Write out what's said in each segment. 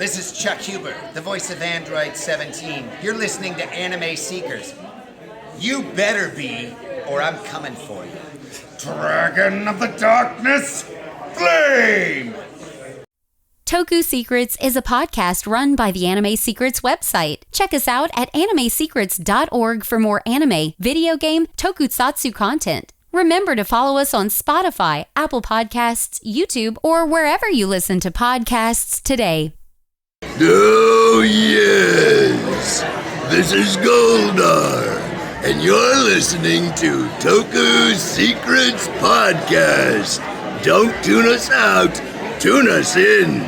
This is Chuck Huber, the voice of Android 17. You're listening to Anime Seekers. You better be, or I'm coming for you. Dragon of the Darkness, Flame! Toku Secrets is a podcast run by the Anime Secrets website. Check us out at animesecrets.org for more anime, video game, tokusatsu content. Remember to follow us on Spotify, Apple Podcasts, YouTube, or wherever you listen to podcasts today. Oh, yes! This is Goldar, and you're listening to Toku Secrets Podcast. Don't tune us out, tune us in!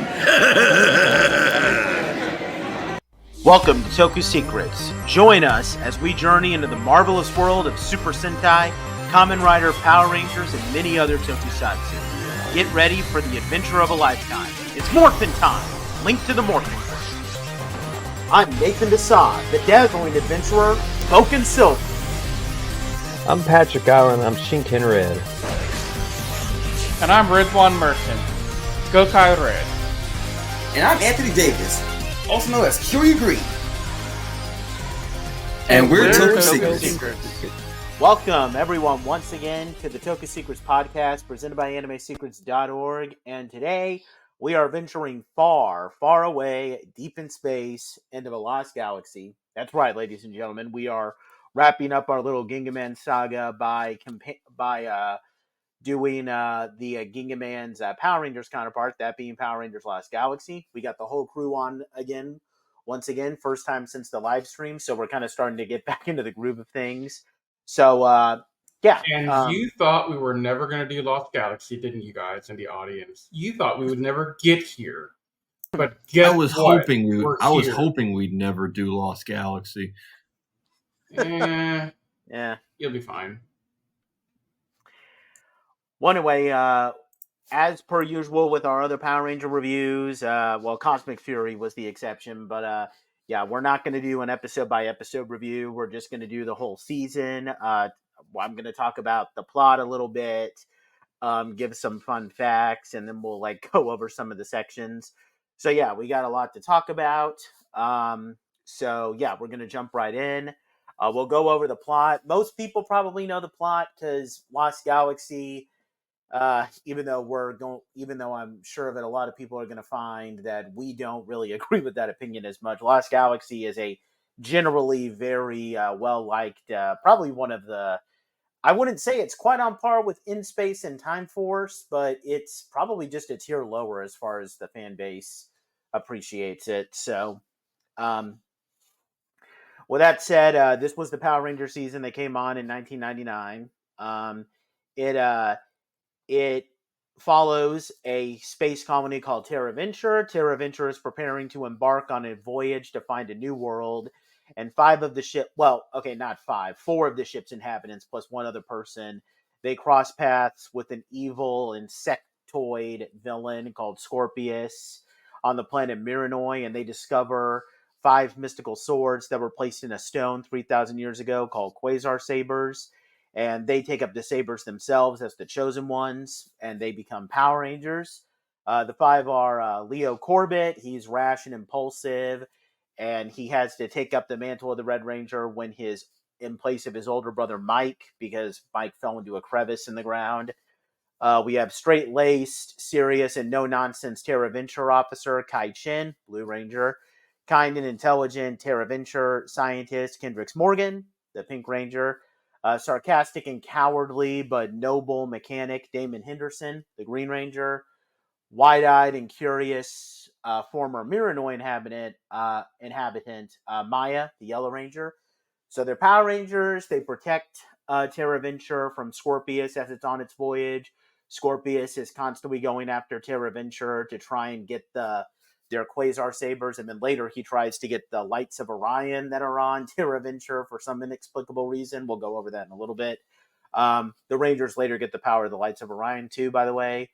Welcome to Toku Secrets. Join us as we journey into the marvelous world of Super Sentai, Kamen Rider, Power Rangers, and many other tokusatsu. Get ready for the adventure of a lifetime. It's Morphin time! Link to the Morphin. I'm Nathan Desai, the dazzling adventurer, Spoken Silver. I'm Patrick Allen, I'm Shinken Red. And I'm Ridwan Merchant, Gokai Red. And I'm Anthony Davis, also known as Curie Green. And we're Toku Secrets. Welcome, everyone, once again to the Toku Secrets podcast presented by animesecrets.org. And today, we are venturing far, far away, deep in space, into the lost galaxy. That's right, ladies and gentlemen. We are wrapping up our little Gingaman saga by doing the Gingaman's Power Rangers counterpart, that being Power Rangers Lost Galaxy. We got the whole crew on again, once again, first time since the live stream, so we're kind of starting to get back into the groove of things. So, yeah. And you thought we were never going to do Lost Galaxy, didn't you guys in the audience? You thought we would never get here. But guess I was hoping we'd never do Lost Galaxy. Yeah. You'll be fine. Well, anyway, as per usual with our other Power Ranger reviews, Cosmic Fury was the exception, but yeah, we're not going to do an episode-by-episode review. We're just going to do the whole season. I'm going to talk about the plot a little bit, give some fun facts, and then we'll go over some of the sections. So yeah, we got a lot to talk about. So yeah, we're going to jump right in. We'll go over the plot. Most people probably know the plot because Lost Galaxy, even though I'm sure that a lot of people are going to find that we don't really agree with that opinion as much. Lost Galaxy is a generally very well-liked, probably one of the, I wouldn't say it's quite on par with In Space and Time Force, but it's probably just a tier lower as far as the fan base appreciates it. So, with that said, this was the Power Ranger season that came on in 1999. It follows a space colony called Terra Venture. Terra Venture is preparing to embark on a voyage to find a new world. And four of the ship's inhabitants, plus one other person, they cross paths with an evil insectoid villain called Scorpius on the planet Miranoi, and they discover 5 mystical swords that were placed in a stone 3,000 years ago called Quasar Sabers. And they take up the sabers themselves as the chosen ones, and they become Power Rangers. The 5 are Leo Corbett. He's rash and impulsive, and he has to take up the mantle of the Red Ranger in place of his older brother Mike, because Mike fell into a crevice in the ground. We have straight-laced, serious, and no-nonsense Terra Venture officer Kai Chin, Blue Ranger. Kind and intelligent Terra Venture scientist Kendrix Morgan, the Pink Ranger. Sarcastic and cowardly but noble mechanic Damon Henderson, the Green Ranger. Wide-eyed and curious former Miranoi inhabitant Maya, the Yellow Ranger. So they're Power Rangers. They protect Terra Venture from Scorpius as it's on its voyage. Scorpius is constantly going after Terra Venture to try and get their Quasar Sabers, and then later he tries to get the Lights of Orion that are on Terra Venture for some inexplicable reason. We'll go over that in a little bit. The Rangers later get the power of the Lights of Orion too, by the way.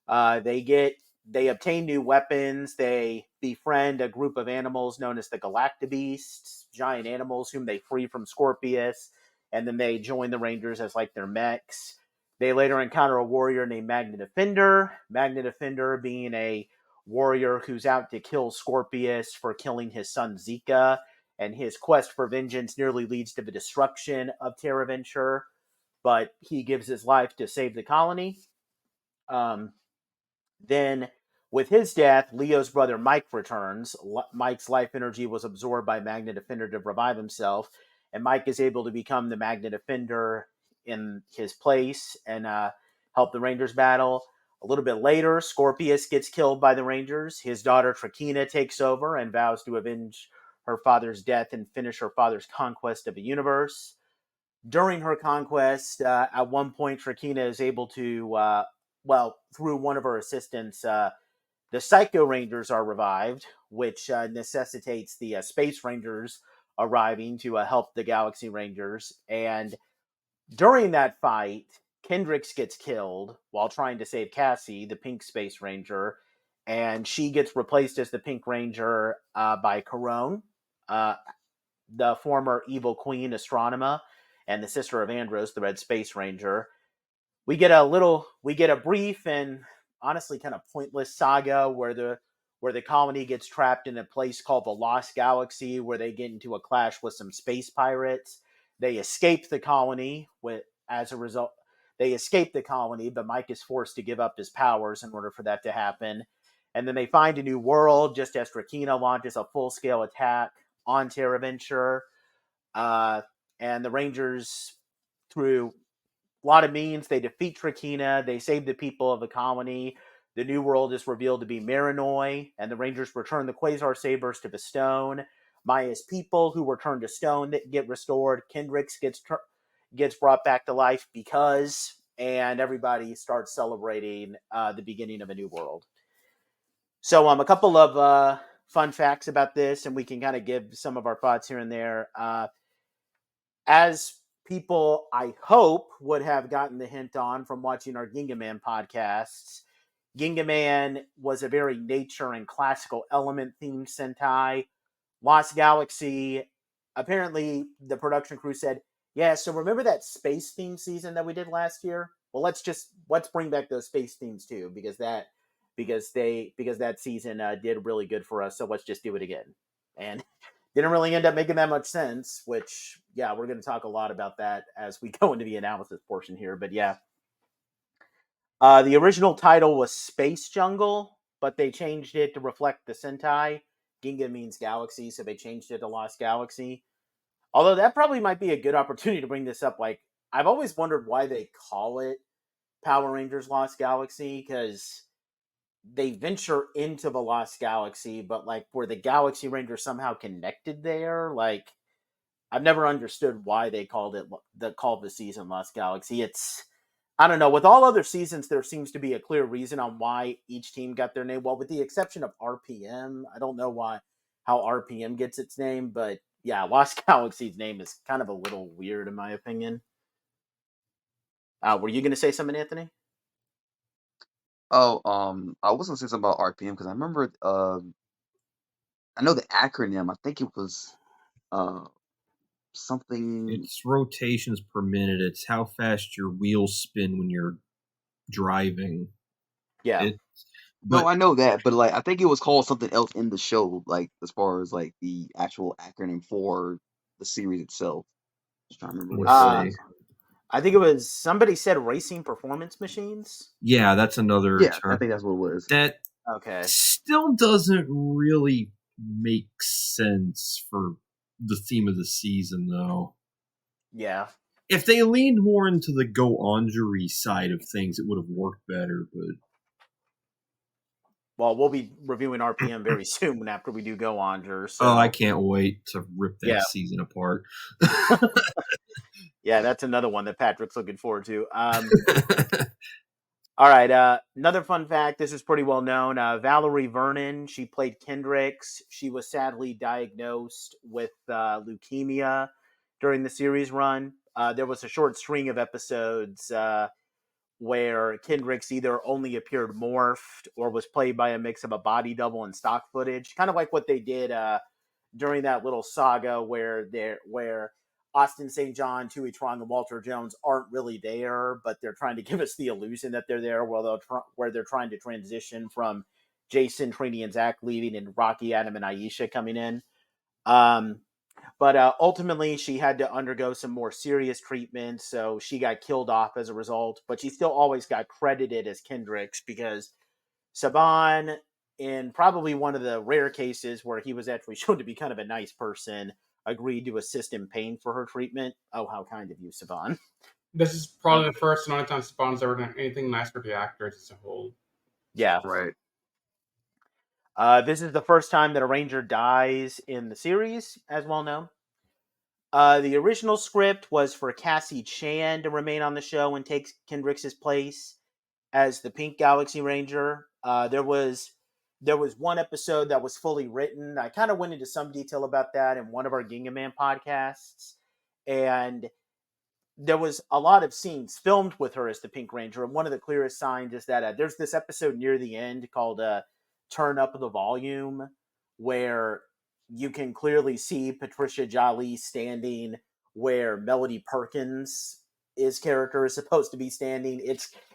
They obtain new weapons. They befriend a group of animals known as the Galactabeasts, giant animals whom they free from Scorpius, and then they join the Rangers as their mechs. They later encounter a warrior named Magna Defender. Magna Defender being a warrior who's out to kill Scorpius for killing his son Zika, and his quest for vengeance nearly leads to the destruction of Terra Venture, but he gives his life to save the colony. Then, with his death, Leo's brother Mike returns. Mike's life energy was absorbed by Magna Defender to revive himself, and Mike is able to become the Magna Defender in his place and help the Rangers battle. A little bit later, Scorpius gets killed by the Rangers. His daughter Trakina takes over and vows to avenge her father's death and finish her father's conquest of the universe. During her conquest, at one point, Trakina is able to, through one of her assistants, the Psycho Rangers are revived, which necessitates the Space Rangers arriving to help the Galaxy Rangers. And during that fight, Kendricks gets killed while trying to save Cassie, the Pink Space Ranger, and she gets replaced as the Pink Ranger by Corone, the former evil queen Astronema, and the sister of Andros, the Red Space Ranger. We get a brief and honestly kind of pointless saga where the colony gets trapped in a place called the Lost Galaxy, where they get into a clash with some space pirates. They escape the colony. As a result, they escape the colony, but Mike is forced to give up his powers in order for that to happen. And then they find a new world just as Trakina launches a full-scale attack on Terra Venture. And the Rangers, through a lot of means, they defeat Trakina. They save the people of the colony. The new world is revealed to be Marinoi, and the Rangers return the Quasar Sabers to the Stone. Maya's people, who return to Stone, that get restored. Kendricks gets brought back to life and everybody starts celebrating the beginning of a new world. So a couple of fun facts about this, and we can kind of give some of our thoughts here and there. As people, I hope, would have gotten the hint on from watching our Gingaman podcasts, Gingaman was a very nature and classical element themed Sentai. Lost Galaxy, apparently the production crew said, yeah, so remember that space theme season that we did last year? Well, let's bring back those space themes too, because that season did really good for us. So let's just do it again. And didn't really end up making that much sense, which, yeah, we're going to talk a lot about that as we go into the analysis portion here. But yeah, the original title was Space Jungle, but they changed it to reflect the Sentai. Ginga means galaxy, so they changed it to Lost Galaxy. Although that probably might be a good opportunity to bring this up. Like, I've always wondered why they call it Power Rangers Lost Galaxy, because they venture into the Lost Galaxy, but like, were the Galaxy Rangers somehow connected there? Like, I've never understood why they called the season Lost Galaxy. I don't know. With all other seasons, there seems to be a clear reason on why each team got their name. Well, with the exception of RPM, I don't know how RPM gets its name, but yeah, Lost Galaxy's name is kind of a little weird in my opinion. Were you going to say something, Anthony? Oh, I was gonna say something about RPM because I remember, I know the acronym. I think it was, something. It's rotations per minute. It's how fast your wheels spin when you're driving. Yeah. No, I know that, but like, I think it was called something else in the show, like as far as like the actual acronym for the series itself. Just trying to remember what it was. I think it was, somebody said Racing Performance Machines. Yeah, that's another term. I think that's what it was. That still doesn't really make sense for the theme of the season, though. Yeah. If they leaned more into the go-ongery side of things, it would have worked better, but... Well, we'll be reviewing RPM very soon after we do Go Onger. So. Oh, I can't wait to rip that season apart. Yeah, that's another one that Patrick's looking forward to. All right, another fun fact. This is pretty well known. Valerie Vernon, she played Kendricks. She was sadly diagnosed with leukemia during the series run. There was a short string of episodes where Kendricks either only appeared morphed or was played by a mix of a body double and stock footage, kind of like what they did during that little saga where Austin St. John, Tui Trong, and Walter Jones aren't really there, but they're trying to give us the illusion that they're there where they're trying to transition from Jason, Trini, and Zach leaving, and Rocky, Adam, and Aisha coming in. But ultimately, she had to undergo some more serious treatment, so she got killed off as a result. But she still always got credited as Kendricks because Saban, in probably one of the rare cases where he was actually shown to be kind of a nice person, agreed to assist in paying for her treatment. Oh, how kind of you, Saban. This is probably the first and only time Spawn's ever done anything nice for the actors as a whole. Yeah. Right. This is the first time that a Ranger dies in the series, as well known. The original script was for Cassie Chan to remain on the show and take Kendricks' place as the Pink Galaxy Ranger. There was one episode that was fully written. I kind of went into some detail about that in one of our Gingaman podcasts, and there was a lot of scenes filmed with her as the Pink Ranger. And one of the clearest signs is that there's this episode near the end called Turn Up the Volume, where you can clearly see Patricia Jolie standing where Melody Perkins' character is supposed to be standing.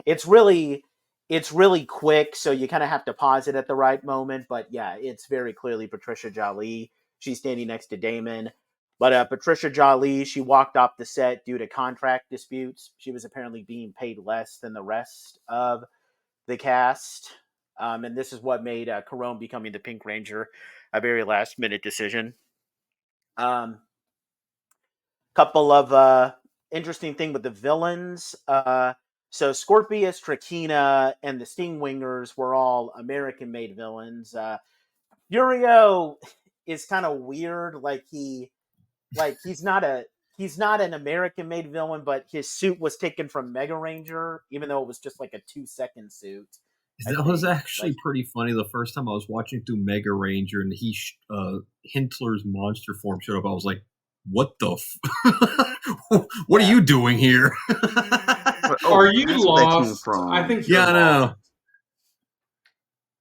It's really quick, so you kind of have to pause it at the right moment. But yeah, it's very clearly Patricia Jolie. She's standing next to Damon. But Patricia Jolie, she walked off the set due to contract disputes. She was apparently being paid less than the rest of the cast. And this is what made Carone becoming the Pink Ranger a very last-minute decision. Couple of interesting thing with the villains. So Scorpius, Trakina, and the Stingwingers were all American-made villains. Furio is kind of weird. He's not an American-made villain, but his suit was taken from Mega Ranger, even though it was just like a 2-second suit. That was actually pretty funny. The first time I was watching through Mega Ranger and Hintler's monster form showed up, I was like, "What the? What are you doing here? Are you lost? I think you're I know."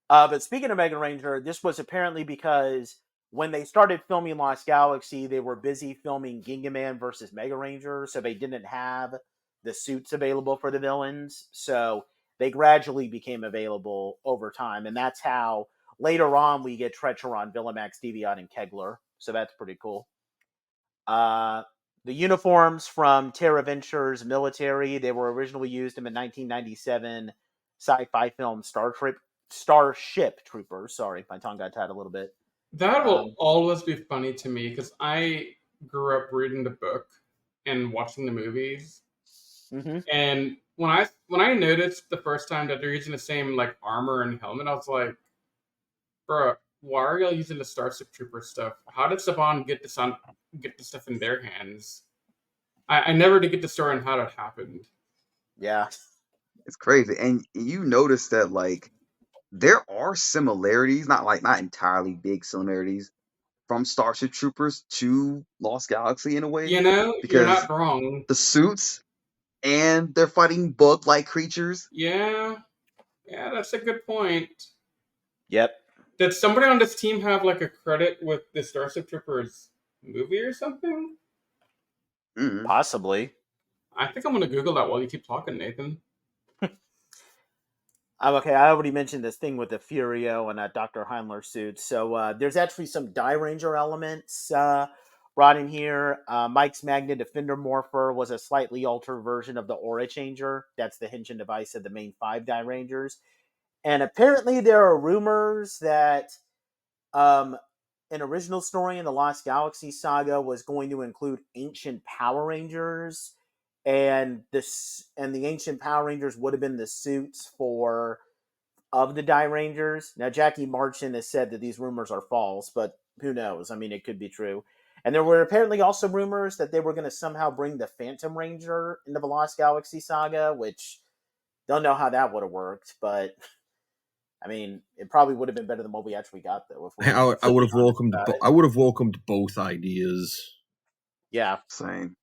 lost. But speaking of Mega Ranger, this was apparently because when they started filming Lost Galaxy, they were busy filming Gingaman versus Mega Ranger, so they didn't have the suits available for the villains. So they gradually became available over time, and that's how later on we get Treacheron, Villamax, Deviant, and Kegler. So that's pretty cool. The uniforms from Terra Venture's military, they were originally used in the 1997 sci-fi film Starship Troopers. Sorry, my tongue got tied a little bit. That will always be funny to me because I grew up reading the book and watching the movies. Mm-hmm. And when I noticed the first time that they're using the same like armor and helmet, I was like, bro, why are y'all using the Starship Trooper stuff? How did Saban get the stuff in their hands? I never did get the story on how that happened. Yeah. It's crazy. And you notice that like there are similarities, not entirely big similarities from Starship Troopers to Lost Galaxy in a way. You know, because you're not wrong. The suits and they're fighting bug-like creatures. Yeah, that's a good point. Yep. Did somebody on this team have like a credit with the Starship Troopers movie or something? Mm-hmm. Possibly. I think I'm gonna Google that while you keep talking, Nathan. Okay, I already mentioned this thing with the Furio and Dr. Heinler suits. So there's actually some Die Ranger elements brought in here. Mike's Magnet Defender Morpher was a slightly altered version of the Aura Changer. That's the engine device of the main 5 Die Rangers. And apparently there are rumors that an original story in the Lost Galaxy saga was going to include ancient Power Rangers. And the ancient Power Rangers would have been the suits of the Die Rangers. Now, Jackie Marchand has said that these rumors are false, but who knows? I mean, it could be true. And there were apparently also rumors that they were going to somehow bring the Phantom Ranger into the Lost Galaxy saga, which don't know how that would have worked, but I mean, it probably would have been better than what we actually got, though. I would have welcomed both ideas. Yeah, same.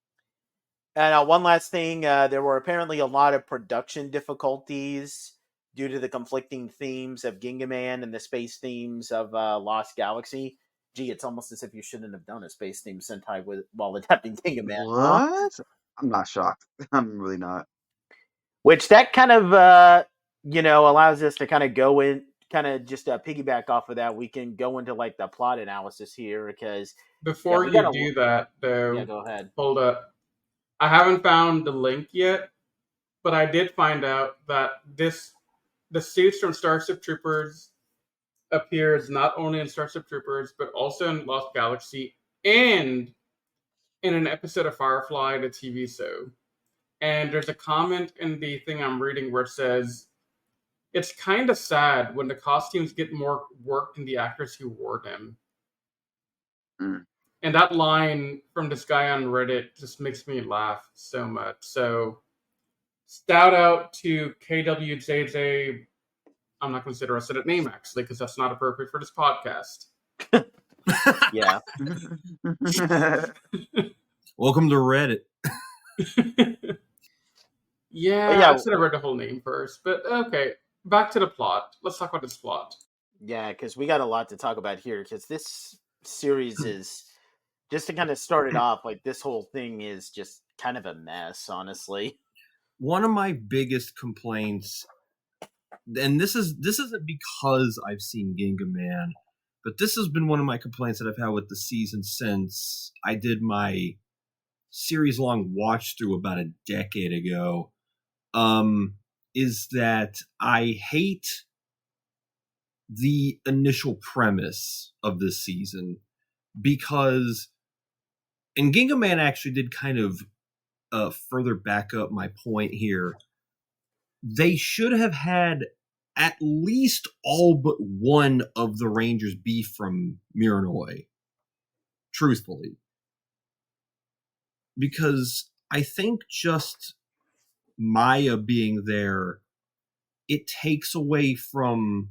And one last thing, there were apparently a lot of production difficulties due to the conflicting themes of Gingaman and the space themes of Lost Galaxy. Gee, it's almost as if you shouldn't have done a space theme Sentai while adapting Gingaman. What? Huh? I'm not shocked. I'm really not. Which that kind of, allows us to kind of go kind of just piggyback off of that, we can go into like the plot analysis here because Before you do that, though, yeah, go ahead. Hold up. I haven't found the link yet, but I did find out that the suits from Starship Troopers appears not only in Starship Troopers, but also in Lost Galaxy and in an episode of Firefly, the TV show. And there's a comment in the thing I'm reading where it says, it's kind of sad when the costumes get more work than the actors who wore them. Mm. And that line from this guy on Reddit just makes me laugh so much. So, shout out to KWJJ. I'm not going to say the rest of that name, actually, because that's not appropriate for this podcast. Yeah. Welcome to Reddit. Yeah, I should have read the whole name first. But, okay, back to the plot. Let's talk about this plot. Yeah, because we got a lot to talk about here, because this series is... Just to kind of start it off, like this whole thing is just kind of a mess, honestly. One of my biggest complaints, and this isn't because I've seen Gingaman, but this has been one of my complaints that I've had with the season since I did my series-long watch-through about a decade ago, is that I hate the initial premise of this season, because... And Gingaman actually did kind of further back up my point here. They should have had at least all but one of the Rangers be from Miranoi. Truthfully. Because I think just Maya being there, it takes away from...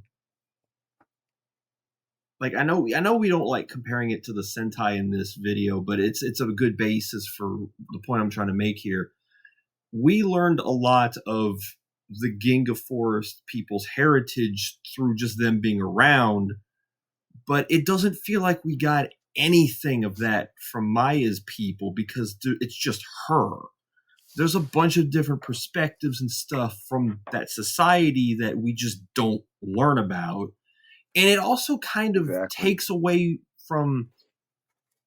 Like, I know we don't like comparing it to the Sentai in this video, but it's a good basis for the point I'm trying to make here. We learned a lot of the Ginga Forest people's heritage through just them being around, but it doesn't feel like we got anything of that from Maya's people because it's just her. There's a bunch of different perspectives and stuff from that society that we just don't learn about. And it also kind of takes away from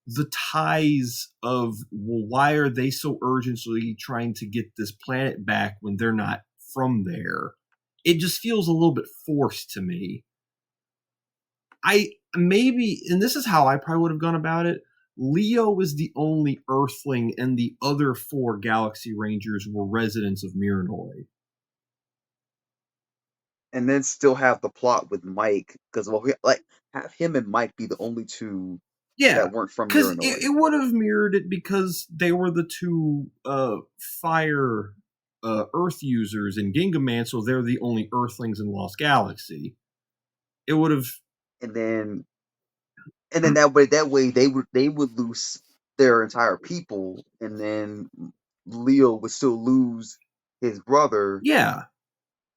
the ties of, well, why are they so urgently trying to get this planet back when they're not from there? It just feels a little bit forced to me. And this is how I probably would have gone about it. Leo is the only Earthling, and the other 4 Galaxy Rangers were residents of Miranoi. And then still have the plot with Mike, because have him and Mike be the only two that weren't from Miranoi. Because it would have mirrored it because they were the 2 fire Earth users in Gingaman, so they're the only Earthlings in Lost Galaxy. It would have, and then that way they would lose their entire people, and then Leo would still lose his brother. Yeah.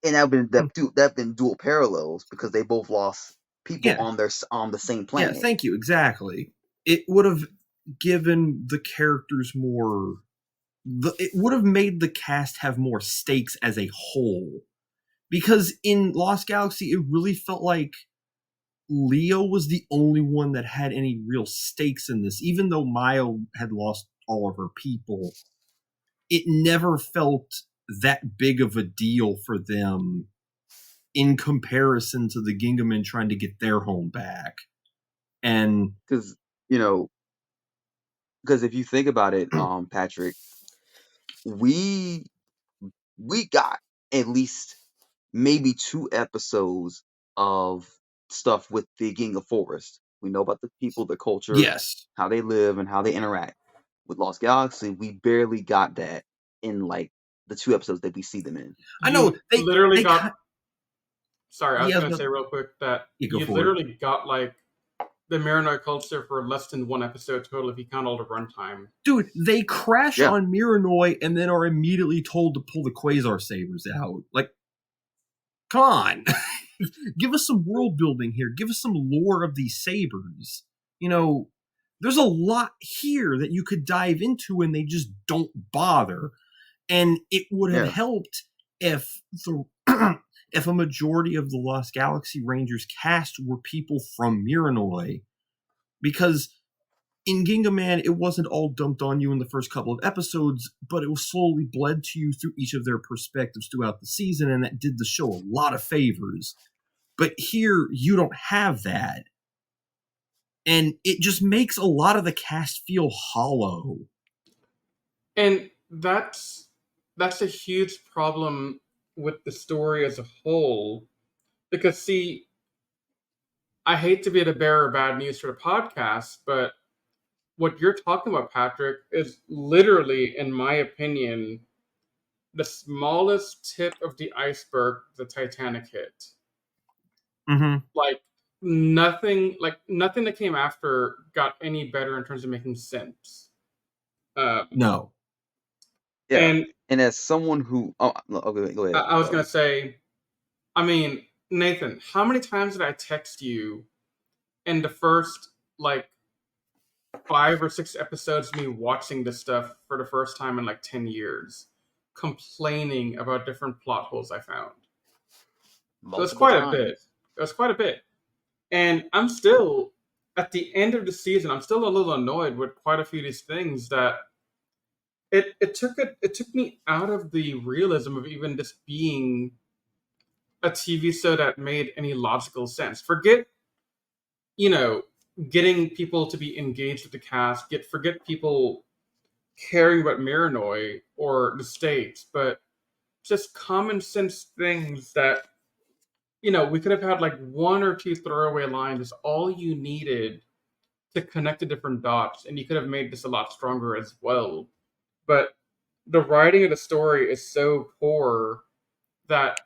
And that'd been dual parallels because they both lost people on the same planet. Yeah, thank you. Exactly. It would have given the characters more. It would have made the cast have more stakes as a whole, because in Lost Galaxy, it really felt like Leo was the only one that had any real stakes in this. Even though Maya had lost all of her people, it never felt that big of a deal for them in comparison to the Gingamen trying to get their home back. And because if you think about it, Patrick, we got at least maybe 2 episodes of stuff with the Ginga Forest. We know about the people, the culture, how they live and how they interact. With Lost Galaxy, we barely got that in like the 2 episodes that we see them in. I know they literally got. Sorry, I was going to say real quick that you literally got like the Miranoi culture for less than 1 episode total if you count all the runtime. Dude, they crash on Miranoi and then are immediately told to pull the Quasar Sabers out. Like, come on. Give us some world building here. Give us some lore of these sabers. There's a lot here that you could dive into and they just don't bother. And it would have helped if if a majority of the Lost Galaxy Rangers cast were people from Miranoi. Because in Gingaman, it wasn't all dumped on you in the first couple of episodes, but it was slowly bled to you through each of their perspectives throughout the season, and that did the show a lot of favors. But here, you don't have that. And it just makes a lot of the cast feel hollow. And that's a huge problem with the story as a whole. Because, see, I hate to be the bearer of bad news for the podcast, but what you're talking about, Patrick, is literally, in my opinion, the smallest tip of the iceberg the Titanic hit. Mm-hmm. Like nothing that came after got any better in terms of making sense. No. Yeah. And as someone who... Oh, okay, go ahead. I was going to say, I mean, Nathan, how many times did I text you in the first, 5 or 6 episodes of me watching this stuff for the first time in 10 years, complaining about different plot holes I found? It was quite a bit. And I'm still, at the end of the season, I'm still a little annoyed with quite a few of these things that it took me out of the realism of even this being a TV show that made any logical sense. Forget, getting people to be engaged with the cast, forget people caring about Miranoi or the States, but just common sense things that, we could have had 1 or 2 throwaway lines is all you needed to connect the different dots, and you could have made this a lot stronger as well. But the writing of the story is so poor that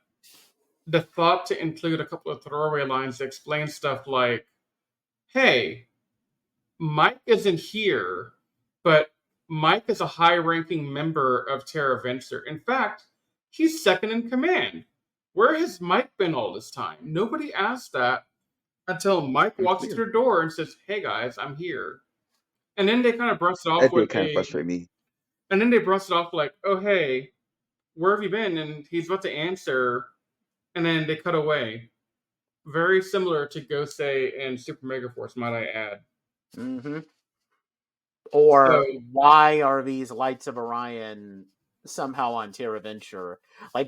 the thought to include a couple of throwaway lines to explain stuff like, hey, Mike isn't here, but Mike is a high-ranking member of Terra Venture. In fact, he's second in command. Where has Mike been all this time? Nobody asked that until Mike walks through the door and says, hey guys, I'm here. And then they kind of brush it off that did kind of frustrate me. And then they brush it off like, oh hey, where have you been? And he's about to answer, and then they cut away. Very similar to Gosei and Super Mega Force, might I add. Mm-hmm. Or why are these Lights of Orion somehow on Terra Venture?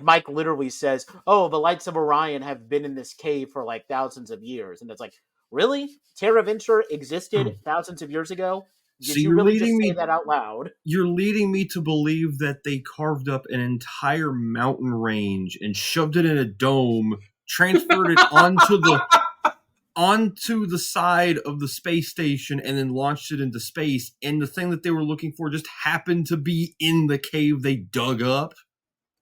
Mike literally says, oh, the Lights of Orion have been in this cave for thousands of years. And it's really? Terra Venture existed thousands of years ago? Did you really just say that out loud? You're leading me to believe that they carved up an entire mountain range and shoved it in a dome, transferred it onto the side of the space station, and then launched it into space. And the thing that they were looking for just happened to be in the cave they dug up.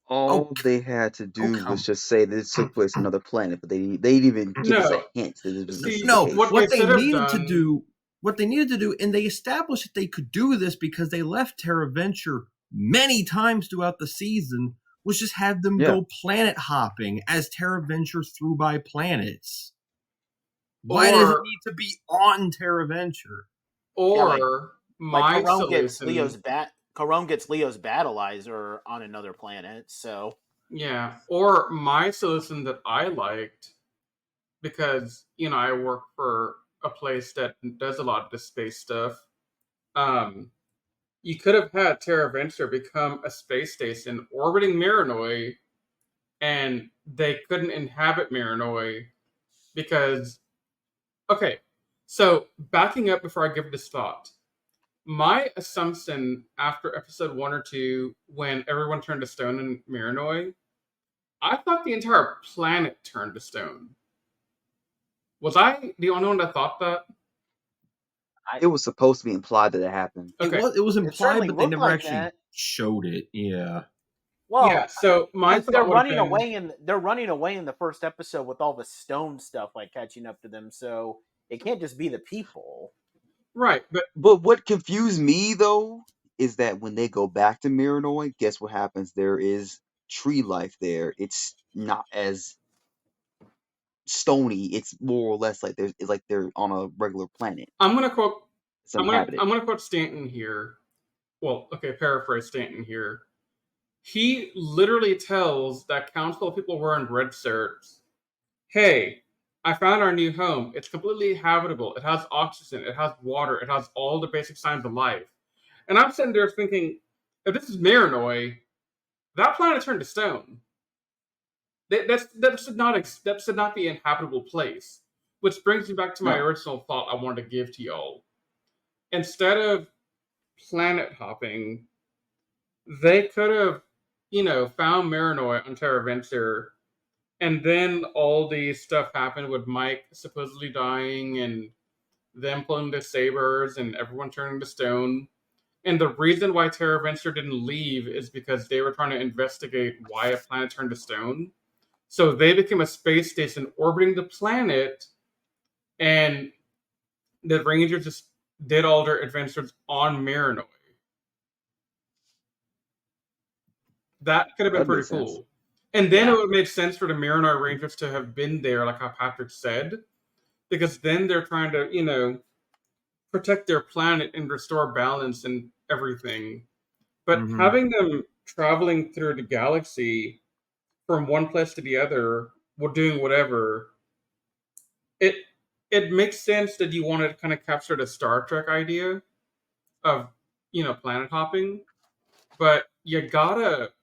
All they had to do was just say that it took place on another planet, but they didn't even give us a hint that it was the case. What they needed to do, and they established that they could do this because they left Terra Venture many times throughout the season, was just have them go planet hopping as Terra Venture threw by planets. Why does it need to be on Terra Venture? Or Corone gets Leo's battleizer on another planet, so yeah. Or my solution that I liked, because I work for a place that does a lot of this space stuff. You could have had Terra Venture become a space station orbiting Miranoi, and they couldn't inhabit Miranoi because... Okay, so backing up before I give this thought, my assumption after episode 1 or 2, when everyone turned to stone in Miranoi, I thought the entire planet turned to stone. Was I the only one that thought that? It was supposed to be implied that it happened. Okay. It was implied, but they never actually showed it. Yeah. Well, yeah. So they're running away in the first episode with all the stone stuff catching up to them. So it can't just be the people, right? But what confused me though is that when they go back to Miranoi, guess what happens? There is tree life there. It's not as stony. It's more or less they're on a regular planet. I'm gonna quote Stanton here. Well, okay, paraphrase Stanton here. He literally tells that council of people wearing red shirts, hey, I found our new home. It's completely habitable. It has oxygen. It has water. It has all the basic signs of life. And I'm sitting there thinking, if this is Marinoi, that planet turned to stone. That should not be an habitable place. Which brings me back to my No. original thought I wanted to give to y'all. Instead of planet hopping, they could have, found Marinoi on Terra Venture, and then all the stuff happened with Mike supposedly dying and them pulling the sabers and everyone turning to stone. And the reason why Terra Venture didn't leave is because they were trying to investigate why a planet turned to stone. So they became a space station orbiting the planet, and the Rangers just did all their adventures on Marinoi. That could have been That pretty makes sense. cool. And then Yeah. it would make sense for the Marinoi Rangers to have been there, like how Patrick said, because then they're trying to, protect their planet and restore balance and everything. But Mhm. having them traveling through the galaxy from one place to the other, doing whatever, it makes sense that you want to kind of capture the Star Trek idea of planet hopping, but you gotta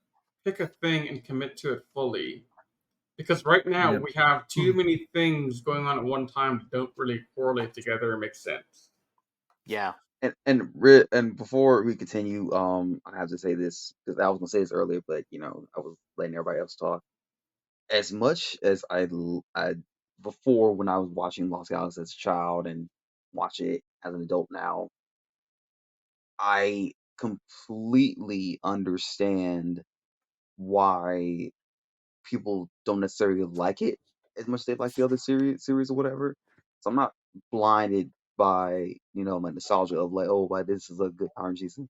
pick a thing and commit to it fully. Because right now Yep. we have too many things going on at one time that don't really correlate together and make sense. Yeah. And before we continue, I have to say this because I was gonna say this earlier, but I was letting everybody else talk. As much as I before when I was watching Lost Galaxy as a child and watch it as an adult now, I completely understand why people don't necessarily like it as much as they like the other series or whatever. So I'm not blinded by my nostalgia of like, oh, why this is a good Iron season.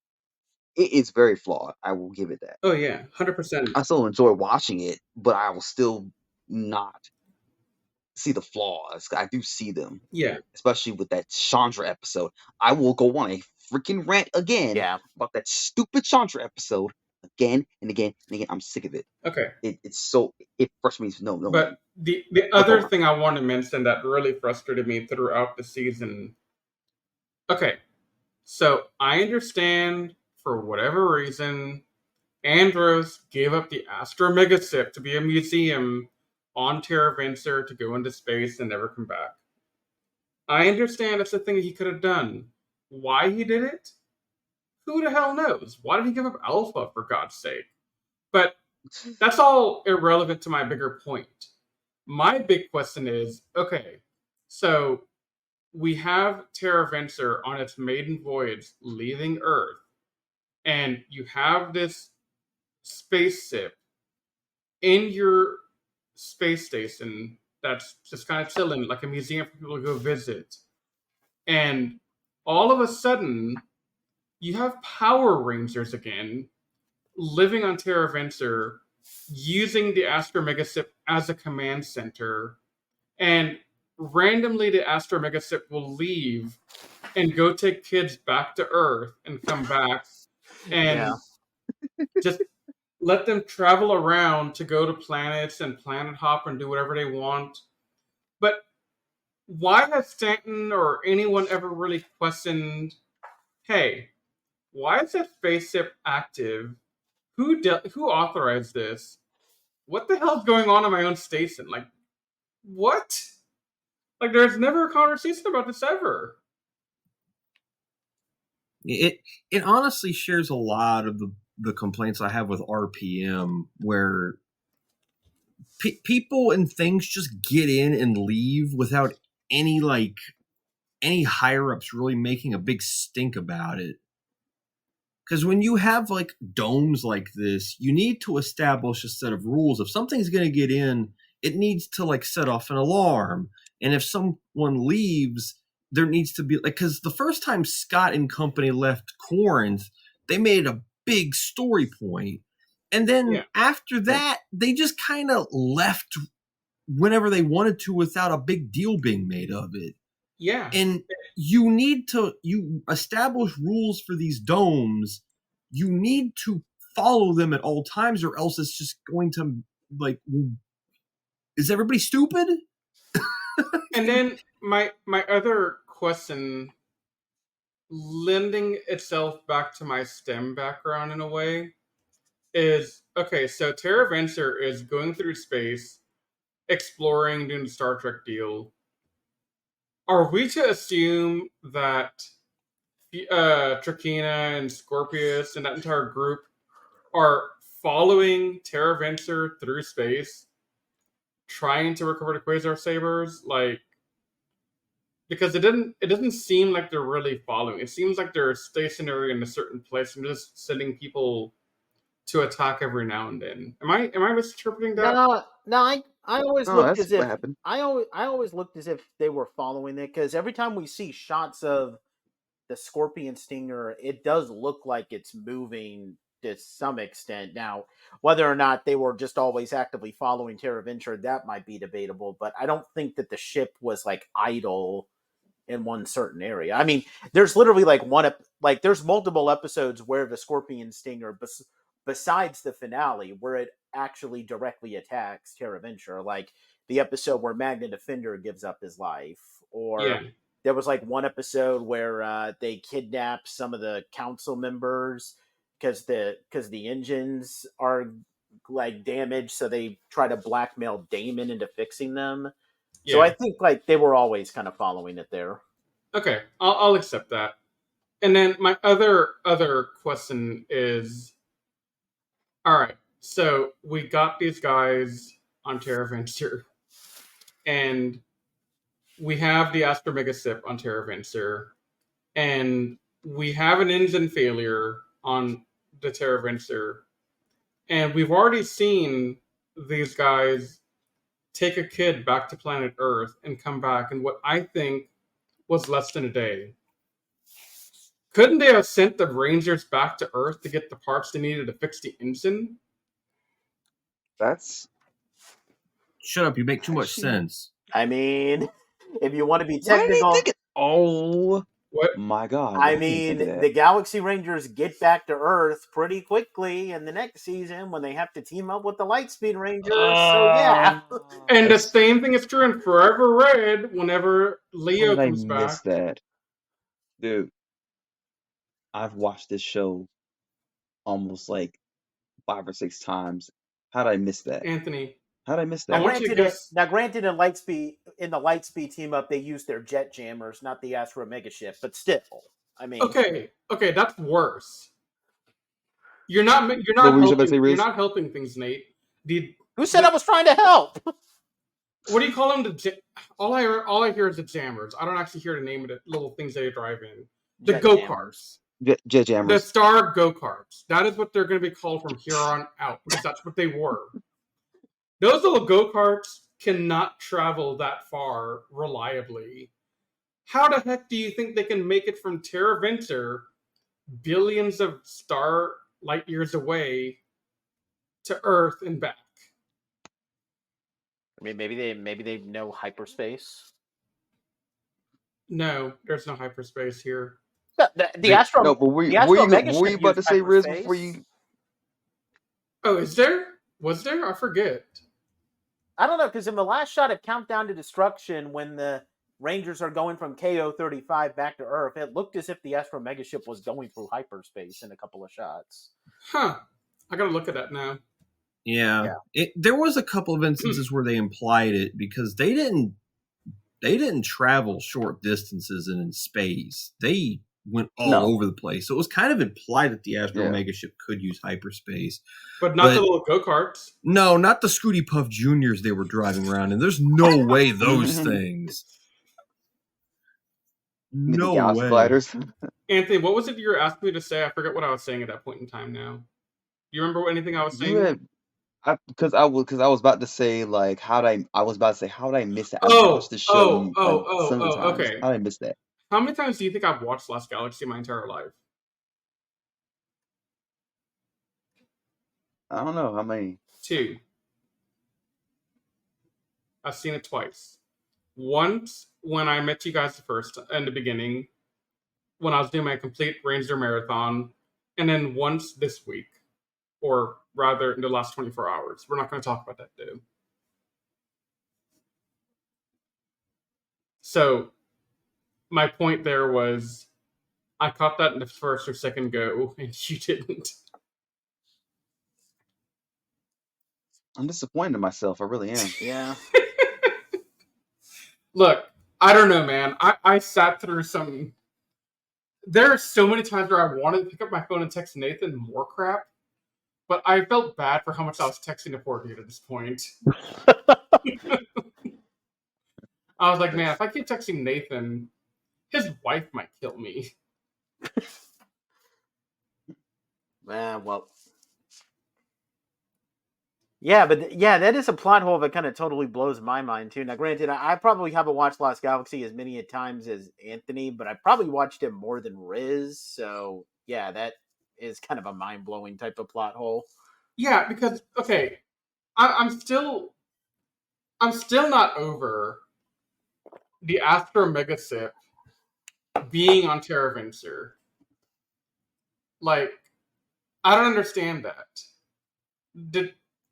It is very flawed. I will give it that. Oh yeah, 100%. I still enjoy watching it, but I will still not see the flaws. I do see them, Yeah. especially with that Chandra episode. I will go on a freaking rant again Yeah. about that stupid Chandra episode again and again and again. I'm sick of it. Okay. It frustrates me. No. But the But go other on. thing I want to mention that really frustrated me throughout the season. Okay, so I understand for whatever reason, Andros gave up the Astro Megaship to be a museum on Terra Venture to go into space and never come back. I understand that's the thing he could have done. Why he did it? Who the hell knows? Why did he give up Alpha, for God's sake? But that's all irrelevant to my bigger point. My big question is, okay, so we have Terra Venture on its maiden voyage leaving Earth, and you have this spaceship in your space station that's just kind of chilling, like a museum for people to go visit. And all of a sudden, you have Power Rangers again living on Terra Venture, using the Astro Megaship as a command center, and randomly the Astro Megaship will leave and go take kids back to Earth and come back and just let them travel around to go to planets and planet hop and do whatever they want. But why has Stanton or anyone ever really questioned, hey, why is that spaceship active? Who authorized this? What the hell's going on in my own station? Like, what? Like, there's never a conversation about this ever. It honestly shares a lot of the complaints I have with RPM, where people and things just get in and leave without any higher ups really making a big stink about it. Because when you have like domes like this, you need to establish a set of rules. If something's going to get in, it needs to like set off an alarm. And if someone leaves, there needs to be like, because the first time Scott and company left Corinth, they made a big story point. And then after that, they just kind of left whenever they wanted to without a big deal being made of it. Yeah. And you establish rules for these domes. You need to follow them at all times, or else it's just going to like. Is everybody stupid? And then my other question, lending itself back to my STEM background in a way, is okay. So Terra Venture is going through space, exploring, doing the Star Trek deal. Are we to assume that Trakina and Scorpius and that entire group are following Terra Venture through space, trying to recover the Quasar Sabers? Like, because it doesn't seem like they're really following. It seems like they're stationary in a certain place and just sending people to attack every now and then. Am I misinterpreting that? No, I always No, looked that's as if what happened. I always looked as if they were following it, because every time we see shots of the Scorpion Stinger, it does look like it's moving to some extent. Now, whether or not they were just always actively following Terra Venture, that might be debatable, but I don't think that the ship was like idle in one certain area. I mean, there's literally like there's multiple episodes where the Scorpion Stinger, besides the finale, where it actually directly attacks Terra Venture, like the episode where Magna Defender gives up his life, or Yeah. there was like one episode where they kidnap some of the council members because the engines are like damaged, so they try to blackmail Damon into fixing them. Yeah. So I think like they were always kind of following it there. Okay, I'll accept that. And then my other question is, all right, so we got these guys on Terra Venture, and we have the Astro Mega Ship on Terra Venture, and we have an engine failure on the Terra Venture, and we've already seen these guys take a kid back to planet Earth and come back in what I think was less than a day. Couldn't they have sent the Rangers back to Earth to get the parts they needed to fix the engine? That's Shut up! You make too much sense. I mean, if you want to be why did they technical, think it? Oh What? my God! I why did they mean, think of that? the Galaxy Rangers get back to Earth pretty quickly in the next season when they have to team up with the Lightspeed Rangers. So yeah, And the same thing is true in Forever Red whenever How Leo did I comes miss back. that, dude? I've watched this show almost like 5 or 6 times. How did I miss that? Anthony, How did I miss I that? want you to guess. granted, in the Lightspeed team up, they used their jet jammers, not the Astro Mega Ship, but still, I mean, Okay, that's worse. You're not What were you about to say, helping. You're Riz? not helping things, Nate. who said I was trying to help? What do you call them? All I hear is the jammers. I don't actually hear the name of the little things they drive in. The Jet go jammers. karts. Jet The jammers. Star go karts. That is what they're going to be called from here on out, because that's what they were. Those little go karts cannot travel that far reliably. How the heck do you think they can make it from Terra Venture, billions of star light years away, to Earth and back? I mean, maybe they know hyperspace. No, there's no hyperspace here. The Astro, No, but were the you Astro Mega what were you Ship about to used say, Riz? hyperspace. Before you Oh, is there? Was there? I forget. I don't know, because in the last shot of Countdown to Destruction, when the Rangers are going from KO-35 back to Earth, it looked as if the Astro Mega Ship was going through hyperspace in a couple of shots. Huh. I gotta look at that now. Yeah. There was a couple of instances where they implied it because they didn't travel short distances and in space. They went all over the place. So it was kind of implied that the Astro Mega Ship could use hyperspace. But not the little go-karts. No, not the Scooty Puff Juniors they were driving around, and there's no way those things. No Galaxy way. Gliders. Anthony, what was it you were asking me to say? I forget what I was saying at that point in time now. Do you remember anything I was saying? Because I was about to say like how did I miss that? I watched the show so many times. Okay. How did I miss that? How many times do you think I've watched Lost Galaxy my entire life? I don't know how many. 2. I've seen it twice. Once when I met you guys in the beginning, when I was doing my complete Ranger marathon, and then once this week. or rather in the last 24 hours. We're not going to talk about that, though. So, my point there was, I caught that in the first or second go, and you didn't. I'm disappointed in myself. I really am. Yeah. Look, I don't know, man. I sat through some... There are so many times where I wanted to pick up my phone and text Nathan more crap, but I felt bad for how much I was texting to poor dude at this point. I was like, man, if I keep texting Nathan, his wife might kill me. Well. Yeah, but that is a plot hole that kind of totally blows my mind too. Now, granted, I probably haven't watched Lost Galaxy as many times as Anthony, but I probably watched it more than Riz. So yeah, that is kind of a mind blowing type of plot hole. Yeah, because okay, I'm still not over the Astro Megaship being on Terra Venture. Like, I don't understand that.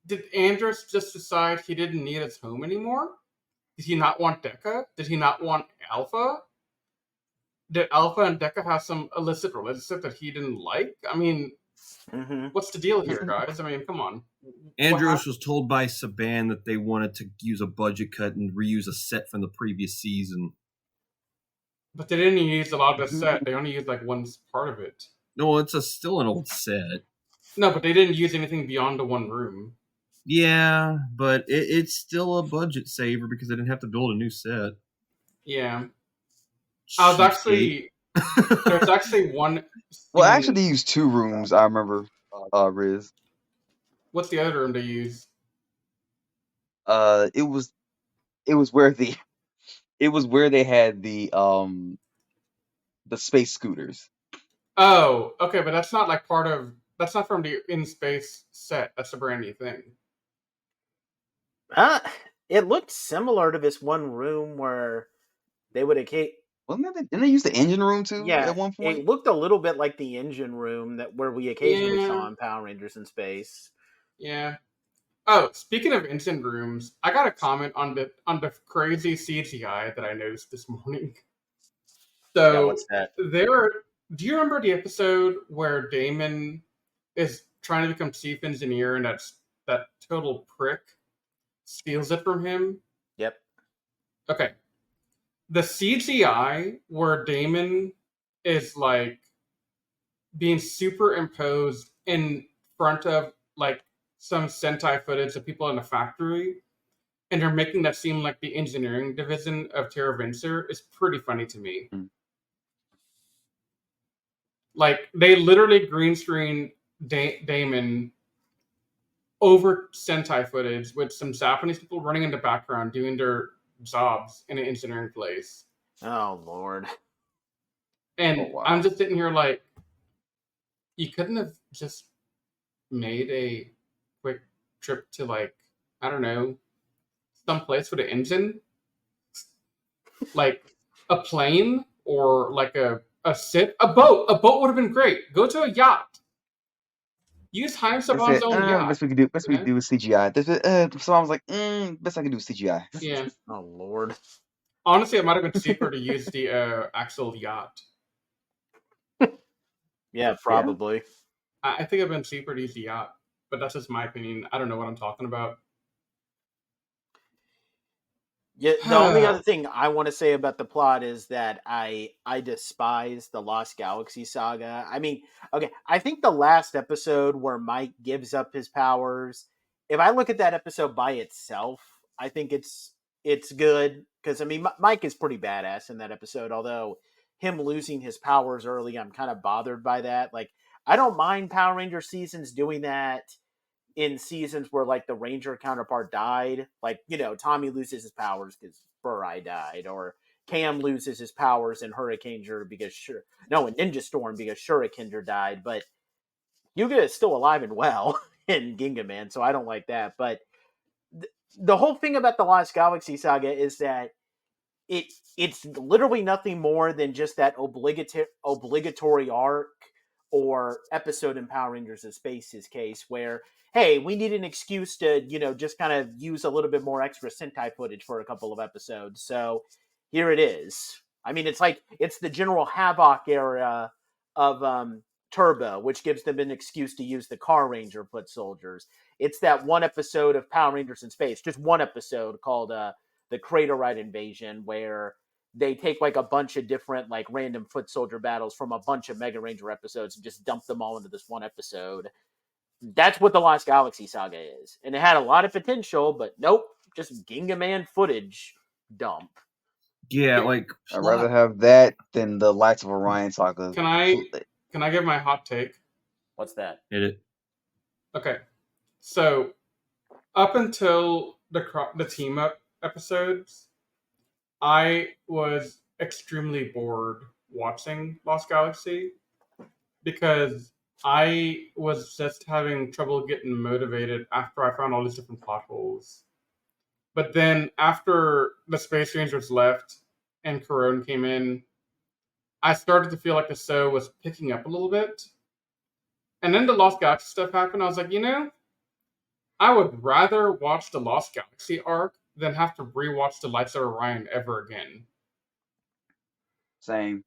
Did Andros just decide he didn't need his home anymore? Did he not want Deca? Did he not want Alpha? Did Alpha and Deca have some illicit relationship that he didn't like? I mean, what's the deal here, guys? I mean, come on. Andros was told by Saban that they wanted to use a budget cut and reuse a set from the previous season. But they didn't use a lot of the set. They only used like one part of it. No, it's still an old set. No, but they didn't use anything beyond the one room. Yeah, but it's still a budget saver because they didn't have to build a new set. Yeah. I was actually... There's actually one... Well, actually, they used 2 rooms, I remember, Riz. What's the other room they use? It was where they had the space scooters. Oh, okay, but that's not like part of... That's not from the in-space set. That's a brand new thing. It looked similar to this one room where they would didn't they use the engine room too? Yeah, at one point. It looked a little bit like the engine room where we occasionally saw in Power Rangers in Space. Yeah. Oh, speaking of engine rooms, I got a comment on the crazy CGI that I noticed this morning. So, what's that? Do you remember the episode where Damon is trying to become chief engineer and that total prick steals it from him? Yep. Okay. The CGI where Damon is like being superimposed in front of like some Sentai footage of people in a factory, and they're making that seem like the engineering division of Terra Venture is pretty funny to me. Like, they literally green screen Damon over Sentai footage with some Japanese people running in the background doing their jobs in an engineering place. Oh, Lord. And wow. I'm just sitting here like, you couldn't have just made a quick trip to, like, I don't know, some place with an engine? Like a plane or like a ship? A boat! A boat would have been great. Go to a yacht. Use Haim Saban's own yacht. Best we could do with CGI. So I was like, best I can do with CGI. Yeah. Oh, Lord. Honestly, it might have been cheaper to use the actual yacht. Yeah, probably. I think it'd been cheaper to use the yacht, but that's just my opinion. I don't know what I'm talking about. Yeah, the only other thing I want to say about the plot is that I despise the Lost Galaxy saga. I mean, okay, I think the last episode where Mike gives up his powers, if I look at that episode by itself, I think it's good. Because, I mean, Mike is pretty badass in that episode, although him losing his powers early, I'm kind of bothered by that. Like, I don't mind Power Ranger seasons doing that in seasons where, like, the Ranger counterpart died. Like, you know, Tommy loses his powers because Burai died, or Cam loses his powers in Hurricaneger because in Ninja Storm because Shurikenger died, but Yuga is still alive and well in Gingaman, so I don't like that. But the whole thing about the Lost Galaxy saga is that it's literally nothing more than just that obligatory arc or episode in Power Rangers in Space's case, where, hey, we need an excuse to, just kind of use a little bit more extra Sentai footage for a couple of episodes. So here it is. I mean, it's the General Havoc era of Turbo, which gives them an excuse to use the Car Ranger foot soldiers. It's that one episode of Power Rangers in Space, just one episode called the Craterite Invasion, where they take like a bunch of different like random foot soldier battles from a bunch of Mega Ranger episodes and just dump them all into this one episode. That's what the Lost Galaxy saga is. And it had a lot of potential, but nope, just Gingaman footage dump. Yeah, like I'd rather have that than the Lights of Orion saga. Can I give my hot take? What's that? hit it. Okay, so up until the team up episodes, I was extremely bored watching Lost Galaxy because I was just having trouble getting motivated after I found all these different plot holes. But then after the Space Rangers left and Corone came in, I started to feel like the show was picking up a little bit. And then the Lost Galaxy stuff happened. I was like, I would rather watch the Lost Galaxy arc than have to rewatch the Lights of Orion ever again. Same.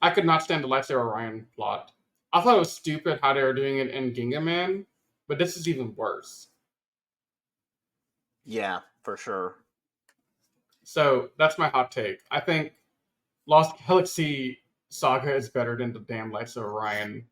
I could not stand the Lights of Orion plot. I thought it was stupid how they were doing it in Gingaman, but this is even worse. Yeah, for sure. So that's my hot take. I think Lost Galaxy Saga is better than the damn Lights of Orion.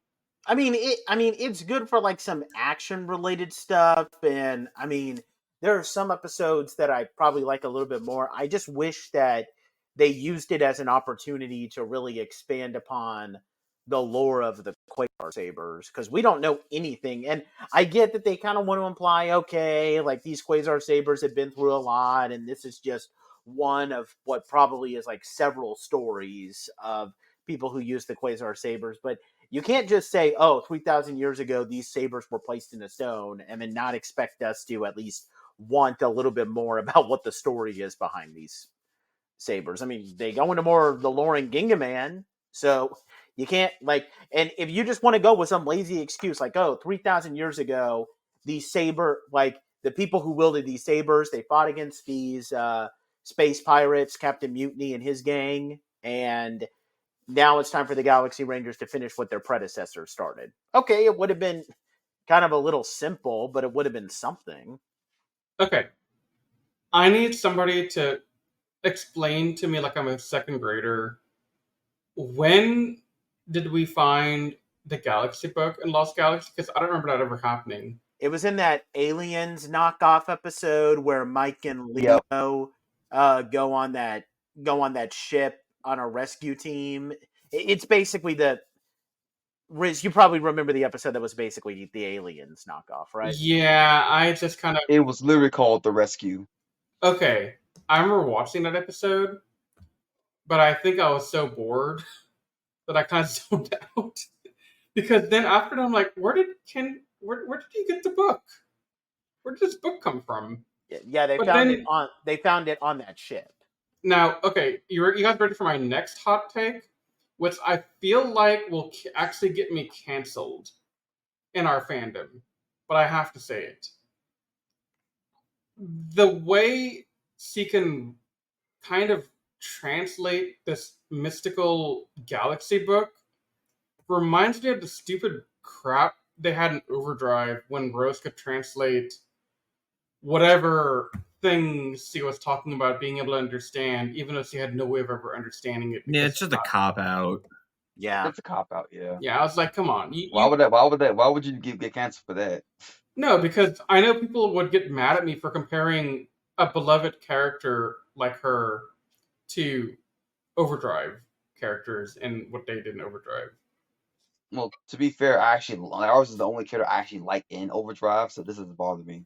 I mean, it's good for like some action related stuff, and I mean, there are some episodes that I probably like a little bit more. I just wish that they used it as an opportunity to really expand upon the lore of the Quasar Sabers, because we don't know anything. And I get that they kind of want to imply, okay, like these Quasar Sabers have been through a lot, and this is just one of what probably is like several stories of people who use the Quasar Sabers. But you can't just say, 3,000 years ago, these sabers were placed in a stone, and then not expect us to at least want a little bit more about what the story is behind these sabers. I mean, they go into more of the lore in Gingaman, so you can't, like, and if you just want to go with some lazy excuse, like, 3,000 years ago, these the people who wielded these sabers, they fought against these space pirates, Captain Mutiny and his gang, and now it's time for the Galaxy Rangers to finish what their predecessors started. Okay, it would have been kind of a little simple, but it would have been something. Okay. I need somebody to explain to me, like I'm a second grader, when did we find the Galaxy book in Lost Galaxy? Because I don't remember that ever happening. It was in that Aliens knockoff episode where Mike and Leo go on that ship on a rescue team. It's basically Riz, you probably remember the episode that was basically the Aliens knockoff, right? Yeah, I just kind of... It was literally called The Rescue. Okay, I remember watching that episode, but I think I was so bored that I kind of zoned out. Because then after that, I'm like, where did you get the book? Where did this book come from? Yeah, they found it on that ship. Now, okay, you guys ready for my next hot take? Which I feel like will actually get me canceled in our fandom. But I have to say it. The way she can kind of translate this mystical galaxy book reminds me of the stupid crap they had in Overdrive when Rose could translate whatever things she was talking about being able to understand, even though she had no way of ever understanding it. Yeah, it's just a cop out. Yeah, it's a cop out. Yeah. Yeah, I was like, come on. Why would you get canceled for that? No, because I know people would get mad at me for comparing a beloved character like her to Overdrive characters and what they did in Overdrive. Well, to be fair, ours is the only character I actually like in Overdrive, so this doesn't bother me.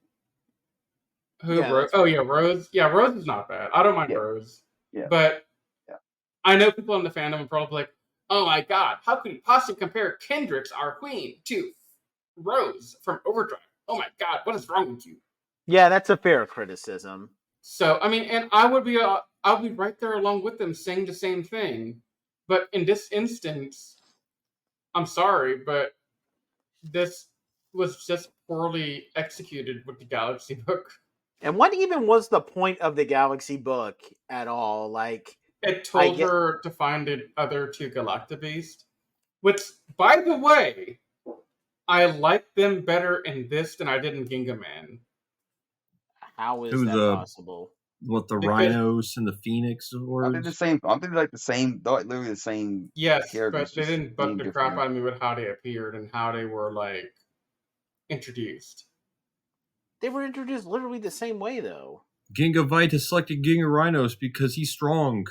Who? Yeah, Rose? Oh, yeah, Rose. Yeah, Rose is not bad. I don't mind Rose. Yeah. But I know people in the fandom are probably like, oh my god, how could you possibly compare Kendrix, our queen, to Rose from Overdrive? Oh my god, what is wrong with you? Yeah, that's a fair criticism. So, I mean, and I'll be right there along with them saying the same thing. But in this instance, I'm sorry, but this was just poorly executed with the Galaxy book. And what even was the point of the Galaxy book at all? Like, It I told get her to find the other two Galactabeast, which, by the way, I like them better in this than I did in Gingaman. how is Who that the possible? what the Because- Rhinos and the Phoenix Aren't they swords? the same? Aren't they like the same? Literally the same Yes, characters. but they just didn't butt named the crap differently. out of me with how they appeared and how they were, like, introduced. They were introduced literally the same way, though. Gingavite selected Ginga Rhinos because he's strong.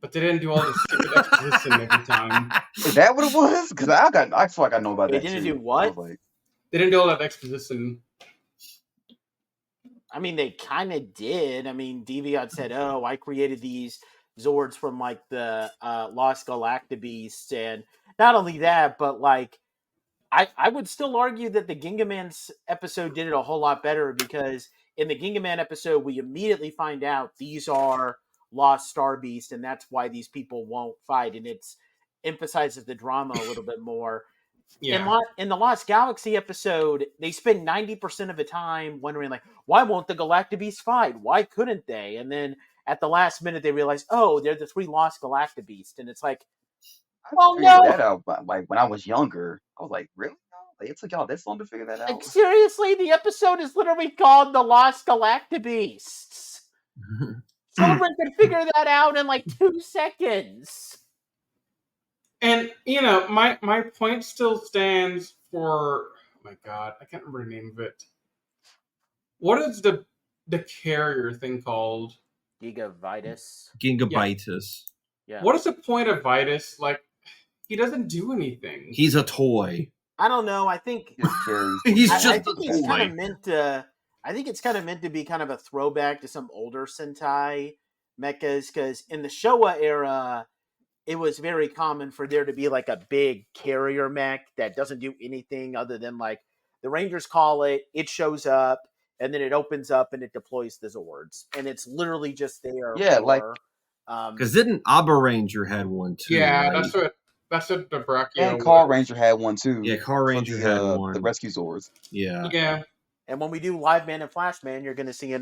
But they didn't do all the stupid exposition every time. Is that what it was? Because I feel like I know about They that didn't too. do what? I was like, They didn't do all that exposition. I mean, they kind of did. I mean, Deviant said, "Oh, I created these Zords from like the Lost Galactabeasts," and not only that, but like, I would still argue that the Gingaman episode did it a whole lot better because in the Gingaman episode, we immediately find out these are Lost Star Beasts, and that's why these people won't fight, and it's emphasizes the drama a little bit more. Yeah. In the Lost Galaxy episode, they spend 90% of the time wondering, like, why won't the Galactabeasts fight? Why couldn't they? And then at the last minute, they realize, oh, they're the 3 Lost Galactabeasts. And it's like, oh, figured no! that out. But like when I was younger, I was like, really? Like, it took y'all this long to figure that Like, out? seriously, the episode is literally called The Lost Galactabeasts. Someone could figure that out in like 2 seconds. And, you know, my point still stands for... Oh my god, I can't remember the name of it. What is the carrier thing called? Gigavitus. Gingabitus. Yeah. What is the point of Vitus? Like, he doesn't do anything. He's a toy. I don't know. I think Just carries. He's I just think a it's kind toy. of meant to. I think it's kind of meant to be kind of a throwback to some older Sentai mechas, because in the Showa era, it was very common for there to be like a big carrier mech that doesn't do anything other than like the Rangers call it, it shows up, and then it opens up and it deploys the Zords, and it's literally just there. Yeah, like- Because didn't Abba Ranger had one too? Yeah, right? that's what the Brachio And Car was. Ranger had one too. Yeah, Car Ranger for had the, one. The Rescue Zords. Yeah. Yeah. And when we do Live Man and Flash Man, you're going to see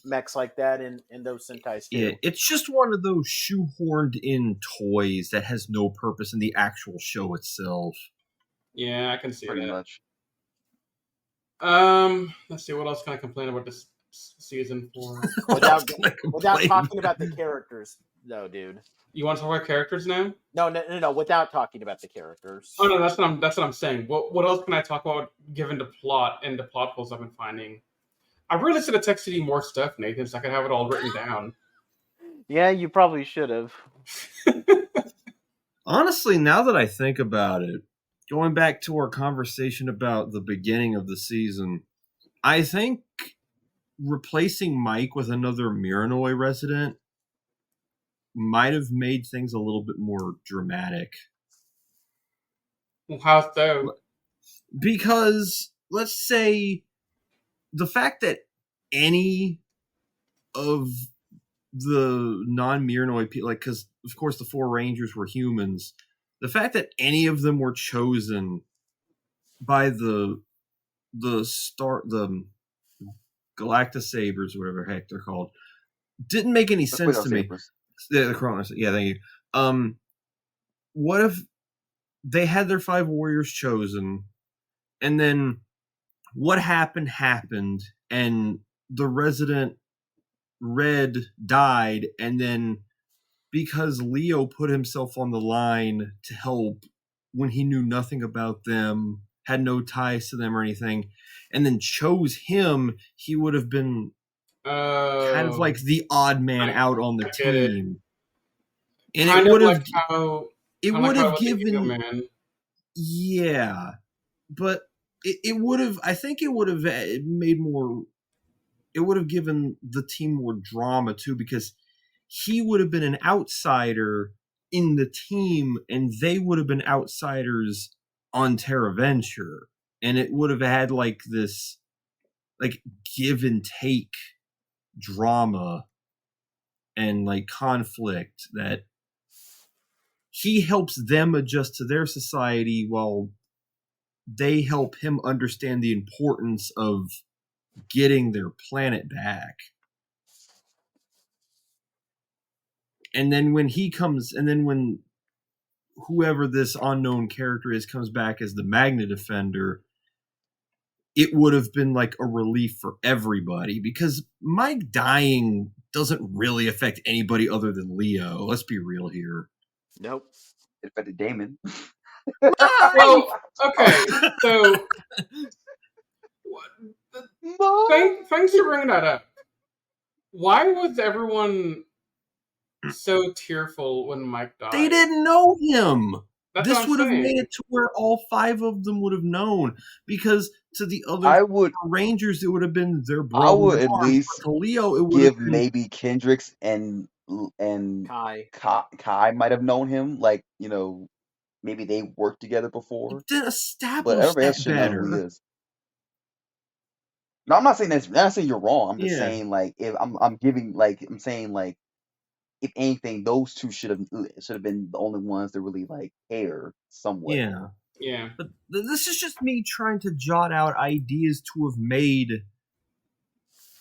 mechs like that in those Sentais too. Yeah, it's just one of those shoehorned in toys that has no purpose in the actual show itself. Yeah, I can see Pretty that. much. Let's see, what else can I complain about this season for? Without talking about the characters, though, dude. You want to talk about characters now? No. Without talking about the characters. Oh no, that's what I'm saying. What else can I talk about given the plot and the plot holes I've been finding? I really should have texted you more stuff, Nathan, so I could have it all written down. Yeah, you probably should have. Honestly, now that I think about it, going back to our conversation about the beginning of the season, I think replacing Mike with another Miranoi resident might have made things a little bit more dramatic. Well, how so? Because, let's say, the fact that any of the non-Miranoi people, like, because, of course, the 4 Rangers were humans, the fact that any of them were chosen by the Galactasabers, or whatever the heck they're called, didn't make any sense to me. Sabers. The Chronos, yeah, thank you. What if they had their 5 warriors chosen, and then what happened, and the resident Red died, and then because Leo put himself on the line to help when he knew nothing about them, had no ties to them or anything, and then chose him, he would have been kind of like the odd man out on the team. And kind it would of have like given, yeah, but it would have, I think it would have made more, it would have given the team more drama too, because he would have been an outsider in the team and they would have been outsiders on Terra Venture, and it would have had like this like give and take drama and like conflict that he helps them adjust to their society while they help him understand the importance of getting their planet back. And then when whoever this unknown character is comes back as the Magna Defender, it would have been like a relief for everybody, because Mike dying doesn't really affect anybody other than Leo. Let's be real here. Nope. It affected Damon. Well, okay, so thanks for bringing that up. Why was everyone so tearful when Mike died? They didn't know him. That's This would have made it to where all 5 of them would have known, because to the other Rangers, it would have been their brother. I would at least to Leo, it would give have been maybe Kendricks and Kai might have known him. Like, maybe they worked together before. Then establish but everybody else that should know who he better. is. No, I'm not saying you're wrong. I'm just Yeah. saying, like, if I'm saying, like, if anything, those two should have been the only ones that really like care somewhat. Yeah. But this is just me trying to jot out ideas to have made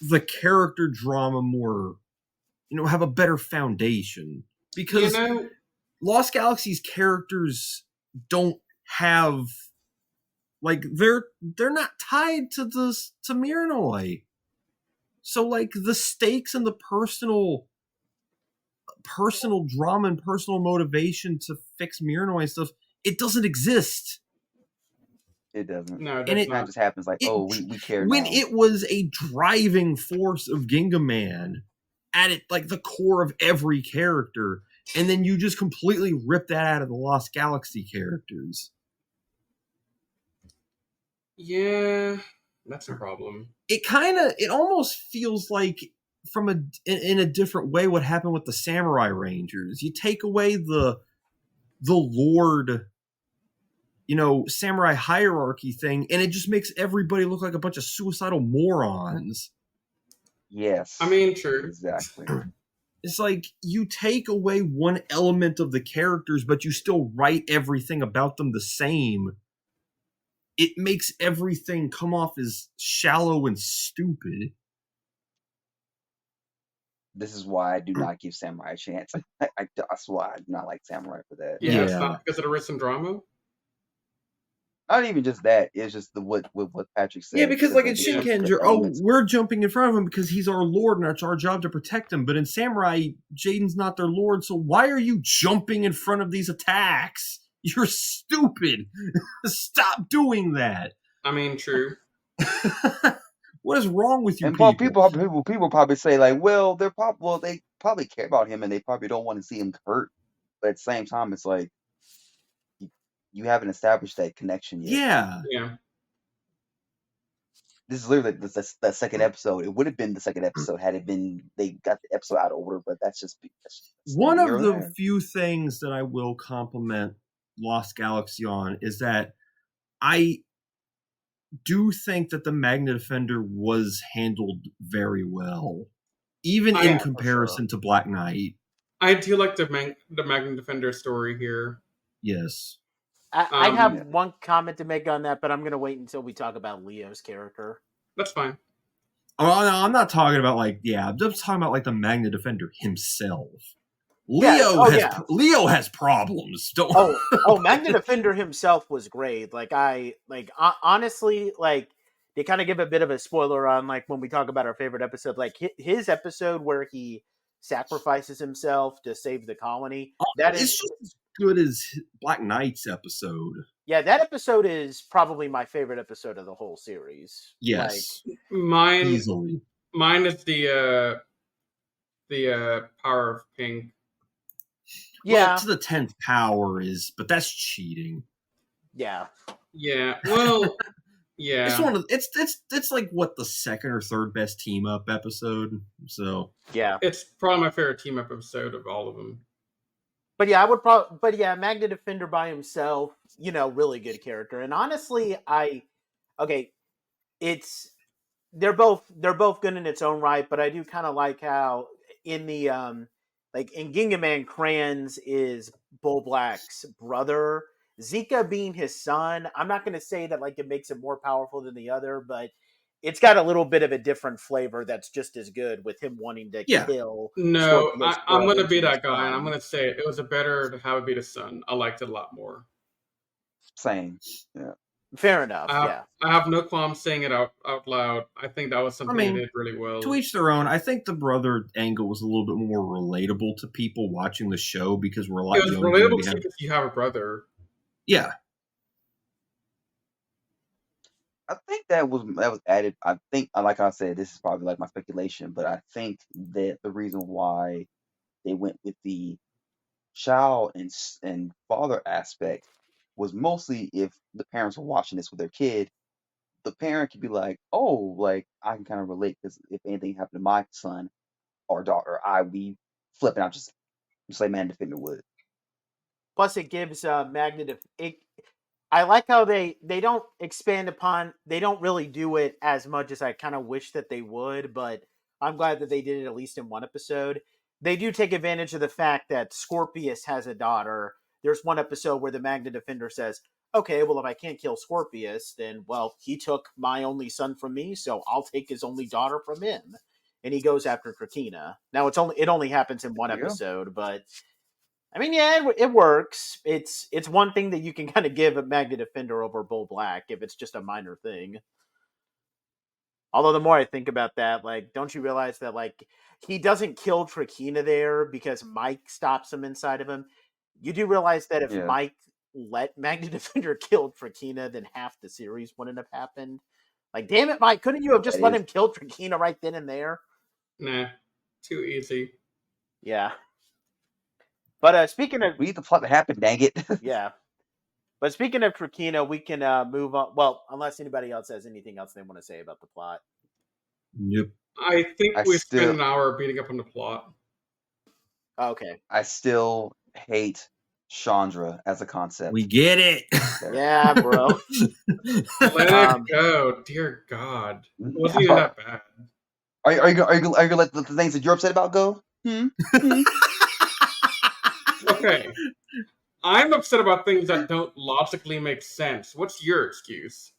the character drama more, have a better foundation. Because Lost Galaxy's characters don't have, like, they're not tied to Miranoi. So, like, the stakes and the personal drama and personal motivation to fix Miranoi and stuff, it doesn't exist. It doesn't. No, and it just happens like, we care when now. it was a driving force of Gingaman at it, like, the core of every character, and then you just completely rip that out of the Lost Galaxy characters. Yeah, that's a problem. It almost feels like, in a different way, what happened with the Samurai Rangers. You take away the Lord, samurai hierarchy thing, and it just makes everybody look like a bunch of suicidal morons. Yes. I mean, true. Exactly. It's like you take away one element of the characters, but you still write everything about them the same. It makes everything come off as shallow and stupid. This is why I do not give Samurai a chance. That's why I do not like Samurai for that. Yeah, it's not because of the risk and drama? Not even just that. It's just what Patrick said. Yeah, because like in Shinkenger, we're jumping in front of him because he's our lord and it's our job to protect him. But in Samurai, Jaden's not their lord, so why are you jumping in front of these attacks? You're stupid. Stop doing that. I mean, true. What is wrong with you? And people probably say, like, well, they probably care about him and they probably don't want to see him hurt. But at the same time, it's like you haven't established that connection yet. Yeah. This is literally the second episode. It would have been the second episode had it been they got the episode out of order. But that's one of the few things that I will compliment Lost Galaxy on is that I do think that the Magna Defender was handled very well, even in comparison to Black Knight. I do like the Magna Defender story here. Yes. I have one comment to make on that, but I'm going to wait until we talk about Leo's character. That's fine. Oh, no, I'm not talking about I'm just talking about the Magna Defender himself. Leo has problems. Magna Defender himself was great. Honestly, they kind of give a bit of a spoiler on when we talk about our favorite episode, his episode where he sacrifices himself to save the colony. It's just as good as Black Knight's episode. Yeah, that episode is probably my favorite episode of the whole series. Yes, mine easily. Mine is the Power of Pink. Yeah, to the 10th power but that's cheating. Yeah. Yeah. Well, yeah. It's one of it's like what, the second or third best team up episode. So yeah, it's probably my favorite team up episode of all of them. But yeah, Magna Defender by himself, really good character. And honestly, they're both good in its own right, but I do kind of like how in the Like in Gingaman, Kranz is Bull Black's brother. Zika being his son, I'm not going to say that like it makes it more powerful than the other, but it's got a little bit of a different flavor that's just as good with him wanting to kill No, Scorpius. I'm going to be that guy, and I'm going to say it was better to have it be the son. I liked it a lot more. Same. Yeah. Fair enough. I have no qualms saying it out loud. I think that was something they did really well. To each their own. I think the brother angle was a little bit more relatable to people watching the show because we're a lot younger. It was relatable because you have a brother. Yeah. I think that was added. I think, like I said, this is probably like my speculation, but I think that the reason why they went with the child and father aspect was mostly if the parents were watching this with their kid, the parent could be like, "Oh, like I can kind of relate because if anything happened to my son or daughter, I'd be flipping out just like Man Defender would." Plus, it gives Magnet. I like how they don't expand upon. They don't really do it as much as I kind of wish that they would, but I'm glad that they did it at least in one episode. They do take advantage of the fact that Scorpius has a daughter. There's one episode where the Magna Defender says, "Okay, well, if I can't kill Scorpius, then, well, he took my only son from me, so I'll take his only daughter from him." And he goes after Krakina. Now, it only happens in one episode, but I mean, yeah, it works. It's one thing that you can kind of give a Magna Defender over Bull Black if it's just a minor thing. Although the more I think about that, like, don't you realize that, like, he doesn't kill Trakina there because Mike stops him inside of him? You do realize that if Mike let Magna Defender kill Trakina, then half the series wouldn't have happened. Like, damn it, Mike, couldn't you have just let him kill Trakina right then and there? Nah, too easy. Yeah. But speaking of... We need the plot to happen, dang it. Yeah. But speaking of Trakina, we can move on. Well, unless anybody else has anything else they want to say about the plot. Yep. I think we spent an hour beating up on the plot. Okay. I still hate Chandra as a concept. We get it. Yeah, bro. Let it go. Dear God. It wasn't even that bad. Are you gonna let the things that you're upset about go? Okay. I'm upset about things that don't logically make sense. What's your excuse?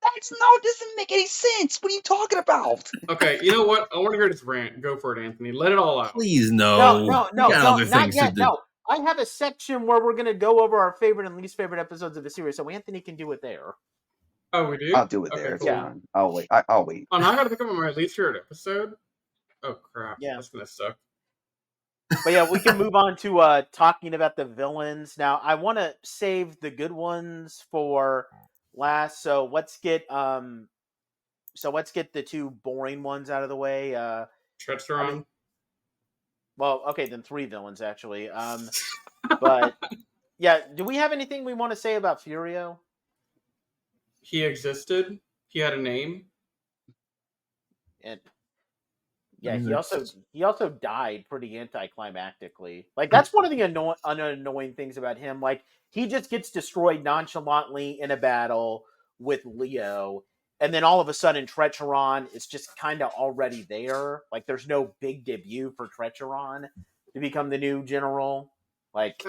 It doesn't make any sense. What are you talking about? Okay, you know what? I want to hear this rant. Go for it, Anthony. Let it all out. Please, no. No, not yet. No, I have a section where we're going to go over our favorite and least favorite episodes of the series, so Anthony can do it there. Oh, we do? I'll do it there. Cool. Yeah. I'll wait. I'll wait. Oh, now I got to think of my least favorite episode? Oh, crap. Yeah. That's going to suck. But yeah, we can move on to talking about the villains. Now, I want to save the good ones for last, so let's get the two boring ones out of the way. Tetron. Well, okay, then 3 villains actually. But yeah, do we have anything we want to say about Furio? He existed. He had a name. And yeah, he also died pretty anticlimactically. Like, that's one of the annoying things about him. Like, he just gets destroyed nonchalantly in a battle with Leo, and then all of a sudden Trecheron is just kind of already there. Like, there's no big debut for Trecheron to become the new general. Like,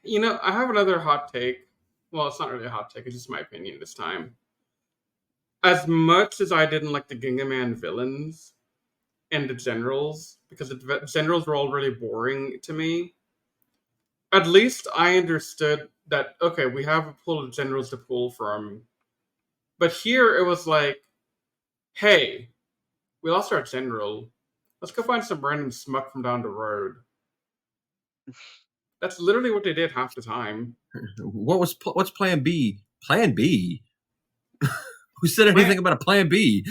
you know, I have another hot take. Well, it's not really a hot take. It's just my opinion this time. As much as I didn't like the Gingaman villains and the generals, because the generals were all really boring to me, at least I understood that, okay, we have a pool of generals to pull from. But here it was like, hey, we lost our general. Let's go find some random smuck from down the road. That's literally what they did half the time. What's plan B? Plan B? Who said anything about a plan B?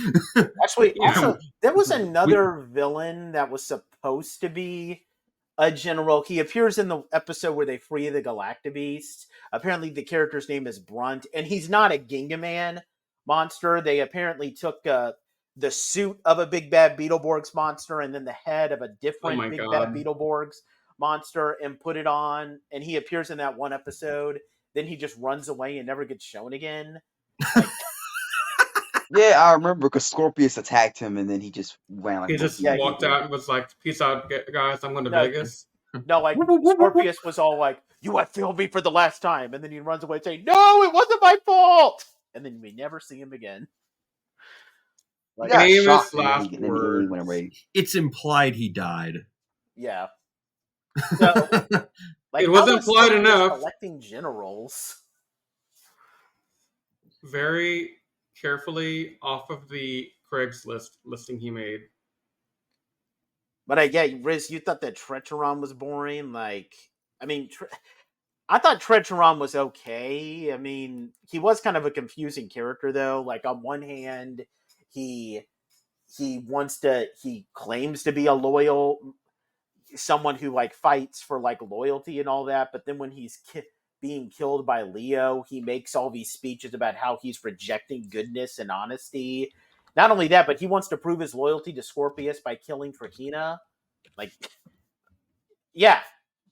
Actually, also, there was another villain that was supposed to be a general. He appears in the episode where they free the Galactabeast. Apparently, the character's name is Brunt, and he's not a Gingaman monster. They apparently took the suit of a Big Bad Beetleborgs monster and then the head of a different Bad Beetleborgs monster and put it on, and he appears in that one episode. Then he just runs away and never gets shown again. Like, Yeah, I remember because Scorpius attacked him and then he just ran like He a just monkey. walked out and was like, "Peace out, guys. I'm going to No. Vegas." No, like Scorpius was all like, "You have failed me for the last time," and then he runs away saying, "No, it wasn't my fault." And then we never see him again. He Like, got Famous shot and last then he words. went away. It's implied he died. yeah. So, like, It wasn't how was implied Scorpius enough. Electing generals. Very carefully off of the Craigslist listing he made. But yeah, Riz, you thought that Treacheron was boring. Like, I mean, I thought Treacheron was okay. I mean, he was kind of a confusing character, though. Like, on one hand, he claims to be a loyal someone who like fights for like loyalty and all that, but then when he's being killed by Leo, he makes all these speeches about how he's rejecting goodness and honesty. Not only that, but he wants to prove his loyalty to Scorpius by killing Trakina. Like, yeah,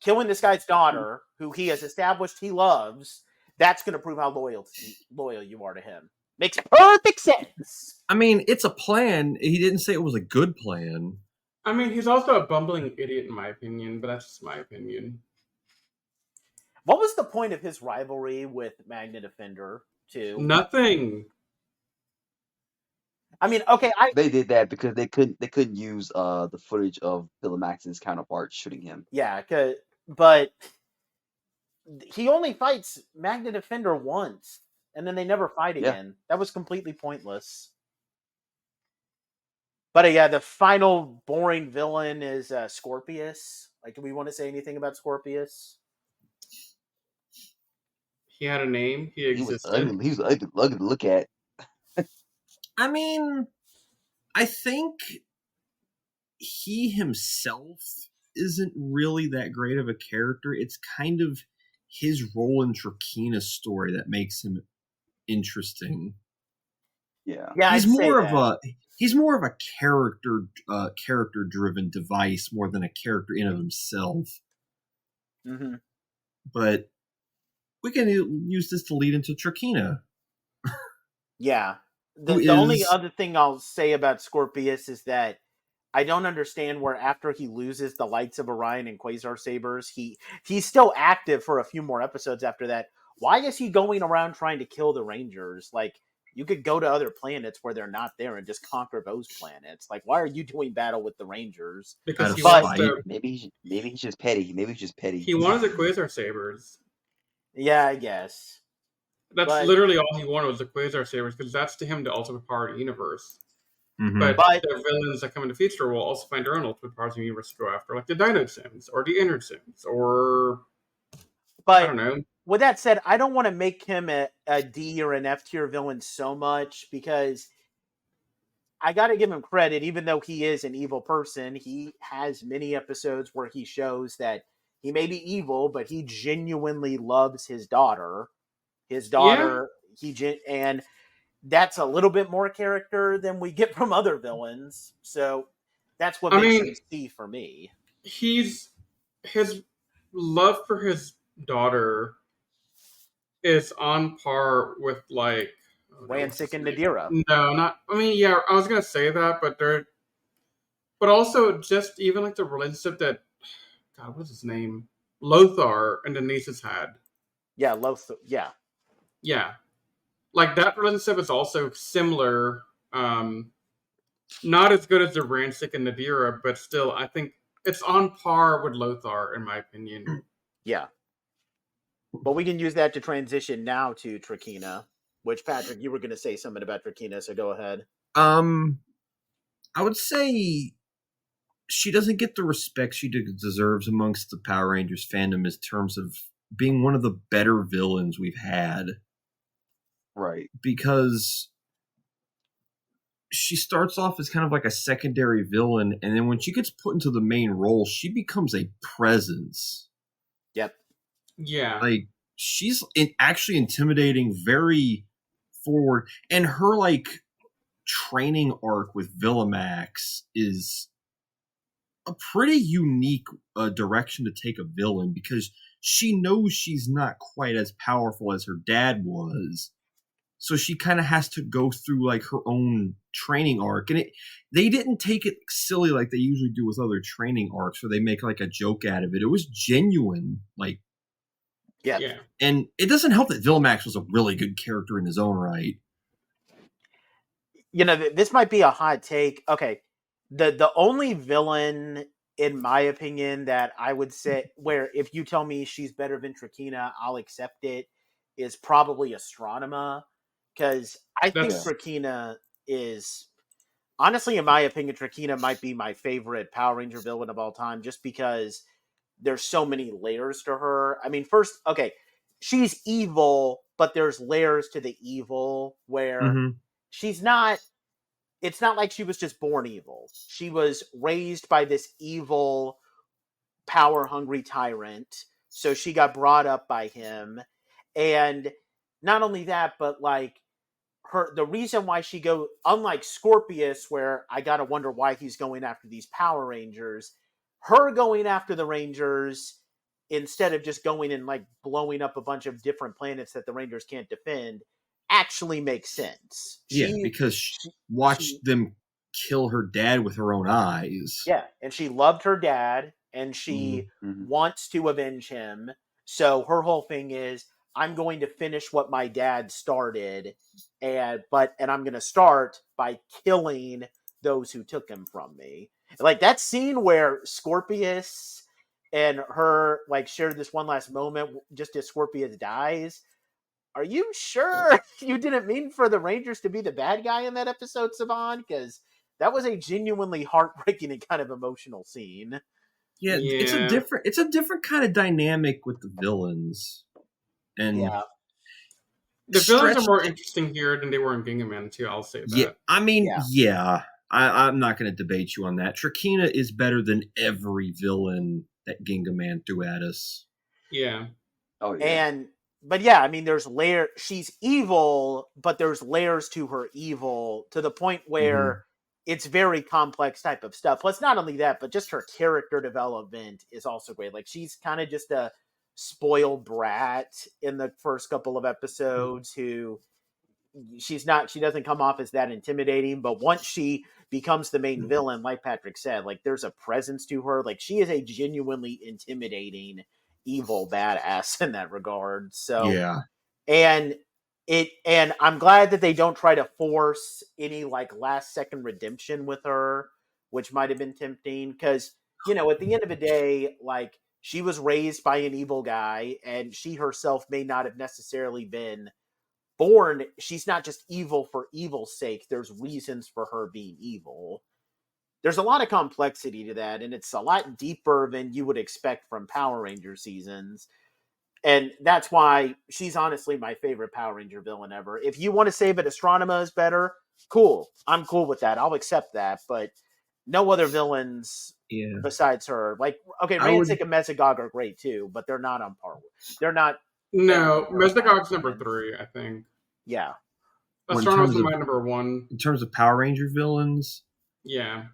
killing this guy's daughter, who he has established he loves, that's going to prove how loyal you are to him. Makes perfect sense. I mean, it's a plan. He didn't say it was a good plan. I mean, he's also a bumbling idiot, in my opinion, but that's just my opinion. What was the point of his rivalry with Magna Defender, too? Nothing. I mean, okay, They did that because they couldn't use the footage of Villamax's counterpart shooting him. Yeah, but he only fights Magna Defender once, and then they never fight again. That was completely pointless. But yeah, the final boring villain is Scorpius. Like, do we want to say anything about Scorpius? He had a name. He existed. He was ugly to look at. I mean, I think he himself isn't really that great of a character. It's kind of his role in Trakina's story that makes him interesting. Yeah, he's more of a character driven device more than a character in of himself. Mm-hmm. But we can use this to lead into Trakina. Yeah. The only other thing I'll say about Scorpius is that I don't understand where after he loses the Lights of Orion and Quasar Sabers, he's still active for a few more episodes after that. Why is he going around trying to kill the Rangers? Like, you could go to other planets where they're not there and just conquer those planets. Like, why are you doing battle with the Rangers? Because he wants to... Maybe he's just petty. He wanted the Quasar Sabers. Yeah, I guess. That's literally all he wanted was the Quasar Sabers, because that's to him the ultimate power of the universe. Mm-hmm. But the villains that come in the future will also find their own ultimate powers of the universe to go after, like the Dino Sims, or the Inner Sims, or... I don't know. With that said, I don't want to make him a D or an F tier villain so much, because I got to give him credit. Even though he is an evil person, he has many episodes where he shows that he may be evil, but he genuinely loves his daughter. And that's a little bit more character than we get from other villains. So that's what makes him C for me. His love for his daughter is on par with, like, Rancic and Nadira. No, not. I mean, yeah, I was gonna say that, but also just even like the relationship that, God, what's his name? Lothar and the nieces had. Yeah, Lothar. Yeah. Yeah, like that relationship is also similar. Not as good as the Rancic and Nadira, but still, I think it's on par with Lothar, in my opinion. Yeah. But we can use that to transition now to Trakina, which, Patrick, you were going to say something about Trakina, so go ahead. I would say she doesn't get the respect she deserves amongst the Power Rangers fandom in terms of being one of the better villains we've had. Right. Because she starts off as kind of like a secondary villain, and then when she gets put into the main role, she becomes a presence. Yep. Yeah. Like, she's actually intimidating, very forward. And her, like, training arc with Villamax is a pretty unique direction to take a villain, because she knows she's not quite as powerful as her dad was. So she kind of has to go through like her own training arc, and they didn't take it silly like they usually do with other training arcs, where they make like a joke out of it. It was genuine, like Yeah. And it doesn't help that Vilmax was a really good character in his own right. You know, this might be a hot take. Okay, the only villain, in my opinion, that I would say where if you tell me she's better than Trakina, I'll accept it, is probably Astronema, because I think Trakina is, honestly, in my opinion, Trakina might be my favorite Power Ranger villain of all time, just because there's so many layers to her. I mean, first, okay, she's evil, but there's layers to the evil where she's not, it's not like she was just born evil. She was raised by this evil, power-hungry tyrant, so she got brought up by him. And not only that, but like the reason why she unlike Scorpius, where I gotta wonder why he's going after these Power Rangers, her going after the Rangers instead of just going and like blowing up a bunch of different planets that the Rangers can't defend actually makes sense. Because she watched them kill her dad with her own eyes. Yeah, and she loved her dad, and she wants to avenge him. So her whole thing is, I'm going to finish what my dad started, and I'm going to start by killing those who took him from me. Like that scene where Scorpius and her like share this one last moment just as Scorpius dies. Are you sure you didn't mean for the Rangers to be the bad guy in that episode, Saban? Because that was a genuinely heartbreaking and kind of emotional scene. Yeah, it's a different kind of dynamic with the villains. And the villains are more interesting here than they were in Gingaman too, I'll say that. Yeah, I mean, I'm not going to debate you on that. Trakina is better than every villain that Gingaman threw at us. Yeah. Oh yeah. But yeah, I mean, there's she's evil, but there's layers to her evil to the point where it's very complex type of stuff. Plus, not only that, but just her character development is also great. Like, she's kind of just a spoiled brat in the first couple of episodes who she doesn't come off as that intimidating, but once she becomes the main villain, like Patrick said, like there's a presence to her. Like she is a genuinely intimidating evil badass in that regard. So and I'm glad that they don't try to force any like last second redemption with her, which might have been tempting, because you know at the end of the day, like she was raised by an evil guy, and she herself may not have necessarily been born. She's not just evil for evil's sake. There's reasons for her being evil. There's a lot of complexity to that, and it's a lot deeper than you would expect from Power Ranger seasons. And that's why she's honestly my favorite Power Ranger villain ever. If you want to say that Astronema is better, cool. I'm cool with that. I'll accept that. But no other villains besides her. Like, okay, Rancic and Mesogog are great too, but they're not on par. They're not. No, Mesogog's number 3, I think. Yeah. Astronema's my number 1. In terms of Power Ranger villains? Yeah.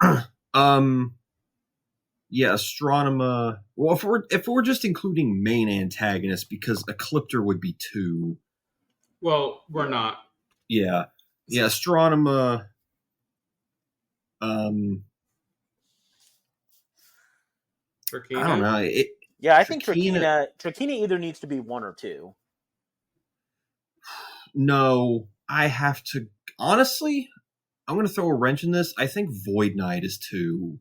Yeah, Astronema. Well, if we're just including main antagonists, because Ecliptor would be 2. Well, we're not. Yeah, Astronema. Trakina? I don't know. I think Trakina either needs to be 1 or 2. No, I have to. Honestly, I'm going to throw a wrench in this. I think Void Knight is 2.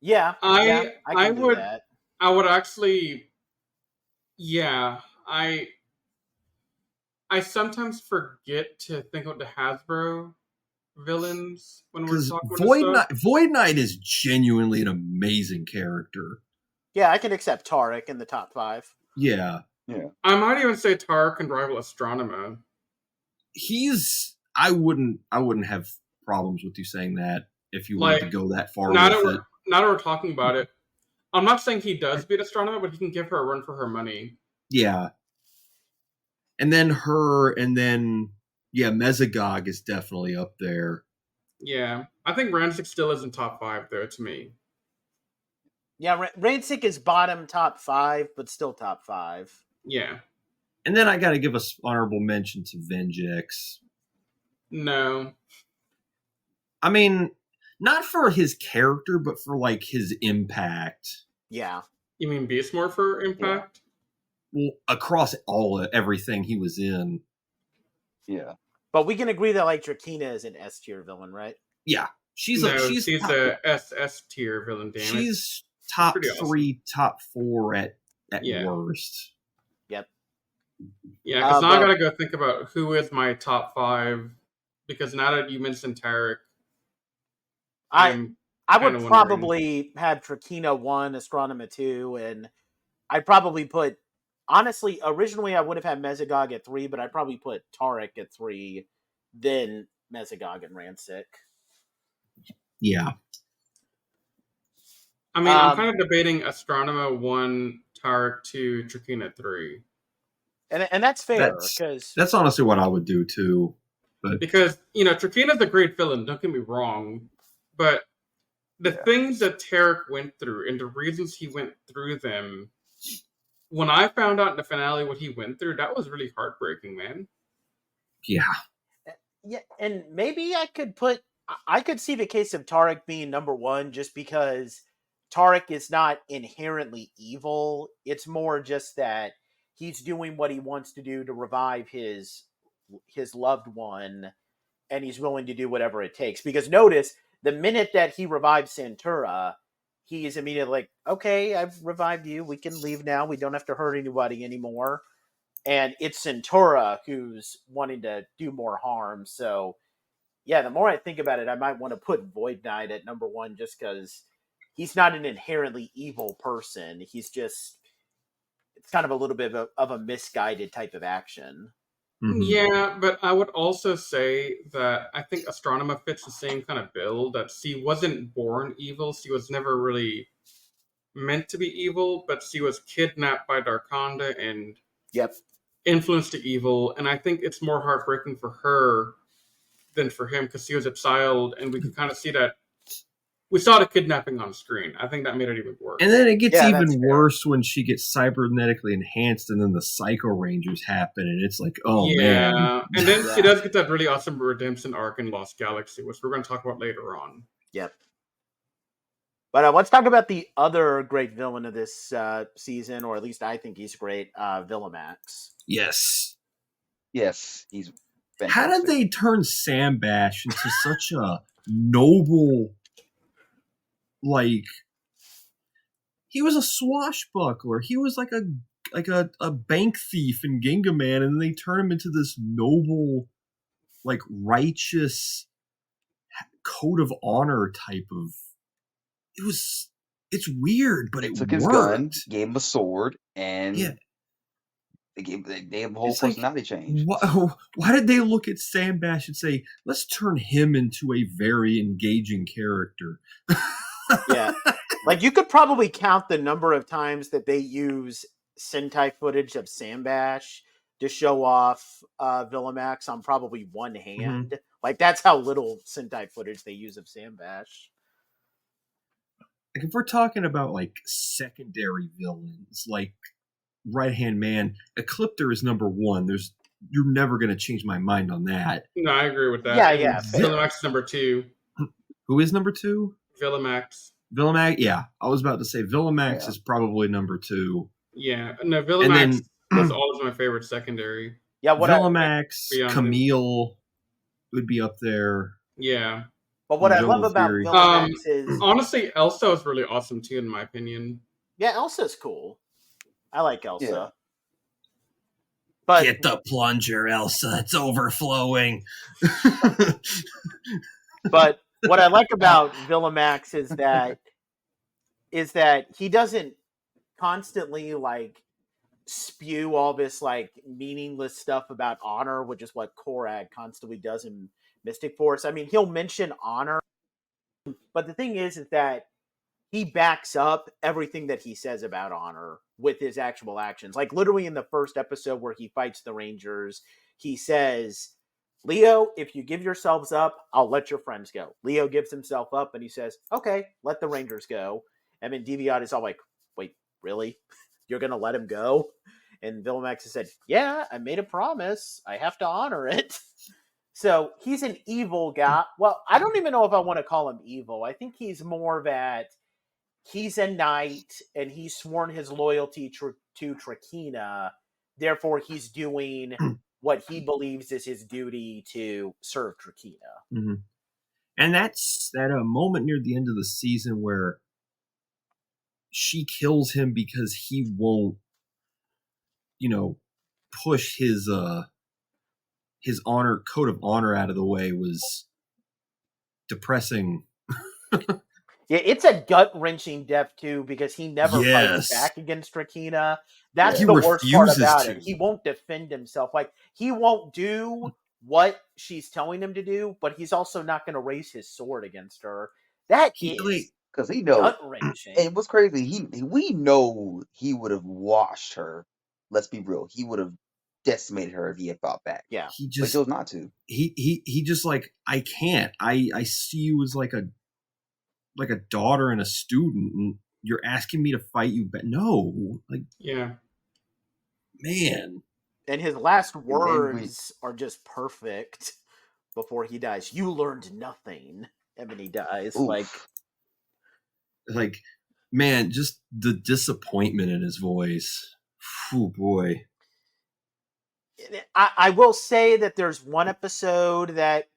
Yeah, I would. That. I would actually. Yeah, I sometimes forget to think of the Hasbro villains when we're talking about Void Knight is genuinely an amazing character. Yeah, I can accept Tarek in the top 5. Yeah. I might even say Tarek can rival Astronema. I wouldn't have problems with you saying that if you wanted to go that far with it. Now that we're talking about it, I'm not saying he does beat Astronema, but he can give her a run for her money. Yeah. And then Mesogog is definitely up there. Yeah. I think Rancic still is in top 5, though, to me. Yeah, Rancic is bottom top 5, but still top 5. Yeah. And then I got to give a honorable mention to Vengex. No. I mean, not for his character, but for like his impact. Yeah. You mean Beast Morpher impact? Well, across everything he was in. Yeah. But we can agree that like Drakina is an S tier villain, right? Yeah. She's a SS tier villain, damn it. She's top Pretty 3, top 4 at Yeah. worst. Yep. Yeah, because now I gotta go think about who is my top 5. Because now that you mentioned Tarek, I would wondering. probably have Drakina 1, Astronema 2, and I'd probably put, honestly, originally I would have had Mesogog at 3, but I'd probably put Tarek at 3, then Mesogog and Rancic. Yeah. I mean, I'm kind of debating Astronema 1, Tarek 2, Drakina 3. And that's fair, because... That's honestly what I would do, too. But... Because, Drakina's a great villain, don't get me wrong, but the things that Tarek went through and the reasons he went through them, when I found out in the finale what he went through, that was really heartbreaking, man. Yeah. Yeah, and maybe I could see the case of Tarek being number 1 just because Tarek is not inherently evil. It's more just that he's doing what he wants to do to revive his loved one, and he's willing to do whatever it takes. Because notice, the minute that he revives Santura, he is immediately like, okay, I've revived you. We can leave now. We don't have to hurt anybody anymore. And it's Santura who's wanting to do more harm. So, yeah, the more I think about it, I might want to put Void Knight at number 1 just because he's not an inherently evil person. He's just, it's kind of a little bit of a misguided type of action. Mm-hmm. Yeah, but I would also say that I think Astronema fits the same kind of bill, that she wasn't born evil. She was never really meant to be evil, but she was kidnapped by Darkonda and influenced to evil. And I think it's more heartbreaking for her than for him because she was a child, and we could kind of see that. We saw the kidnapping on screen. I think that made it even worse. And then it gets even worse when she gets cybernetically enhanced and then the Psycho Rangers happen and it's like, oh, man. And then she does get that really awesome redemption arc in Lost Galaxy, which we're going to talk about later on. Yep. But let's talk about the other great villain of this season, or at least I think he's great, Villamax. Yes. Yes, he's fantastic. How did they turn Sam Bash into such a noble... Like, he was a swashbuckler. He was like a bank thief in Gingaman, and they turn him into this noble, like, righteous code of honor type of. It's weird, but it took worked. His gun, gave him a sword, and they gave him a whole personality change. Why did they look at Sam Bash and say, let's turn him into a very engaging character? Yeah. Like, you could probably count the number of times that they use Sentai footage of Sam Bash to show off Villamax on probably one hand. Mm-hmm. Like, that's how little Sentai footage they use of Sam Bash. Like, if we're talking about, like, secondary villains, like Right-Hand Man, Ecliptor is number 1. You're never going to change my mind on that. No, I agree with that. Yeah. Villamax is number 2. Who is number 2? Villamax, yeah. I was about to say Villamax is probably number 2. Yeah, no, Villamax was always my favorite secondary. Yeah, Villamax, Camille would be up there. Yeah. But what I love about Villamax is... honestly, Elsa is really awesome, too, in my opinion. Yeah, Elsa's cool. I like Elsa. Yeah. But get the plunger, Elsa. It's overflowing. But what I like about Villamax is that he doesn't constantly like spew all this like meaningless stuff about honor, which is what Korag constantly does in Mystic Force. I mean, he'll mention honor, but the thing is that he backs up everything that he says about honor with his actual actions. Like literally in the first episode where he fights the Rangers, he says, Leo, if you give yourselves up, I'll let your friends go. Leo gives himself up and he says, okay, let the Rangers go. And then Deviant is all like, wait, really? You're going to let him go? And Villamax has said, yeah, I made a promise. I have to honor it. So he's an evil guy. Well, I don't even know if I want to call him evil. I think he's more that he's a knight and he's sworn his loyalty to Trakina. Therefore, he's doing what he believes is his duty to serve Trakina. Mm-hmm. And that's that moment near the end of the season where she kills him because he won't, push his code of honor out of the way was depressing. Yeah, it's a gut-wrenching death, too, because he never fights back against Trakina. That's the worst part about it. He won't defend himself. Like, he won't do what she's telling him to do, but he's also not going to raise his sword against her. That is because he knows. gut-wrenching. And what's crazy, we know he would have washed her. Let's be real. He would have decimated her if he had fought back. Yeah. He just chose not to. He just like, I can't. I see you as like a daughter and a student, and you're asking me to fight you, but no, like, yeah, man. And his last words are just perfect before he dies. You learned nothing, and then he dies. Oof. Like, man, just the disappointment in his voice. Oh boy. I will say that there's one episode that,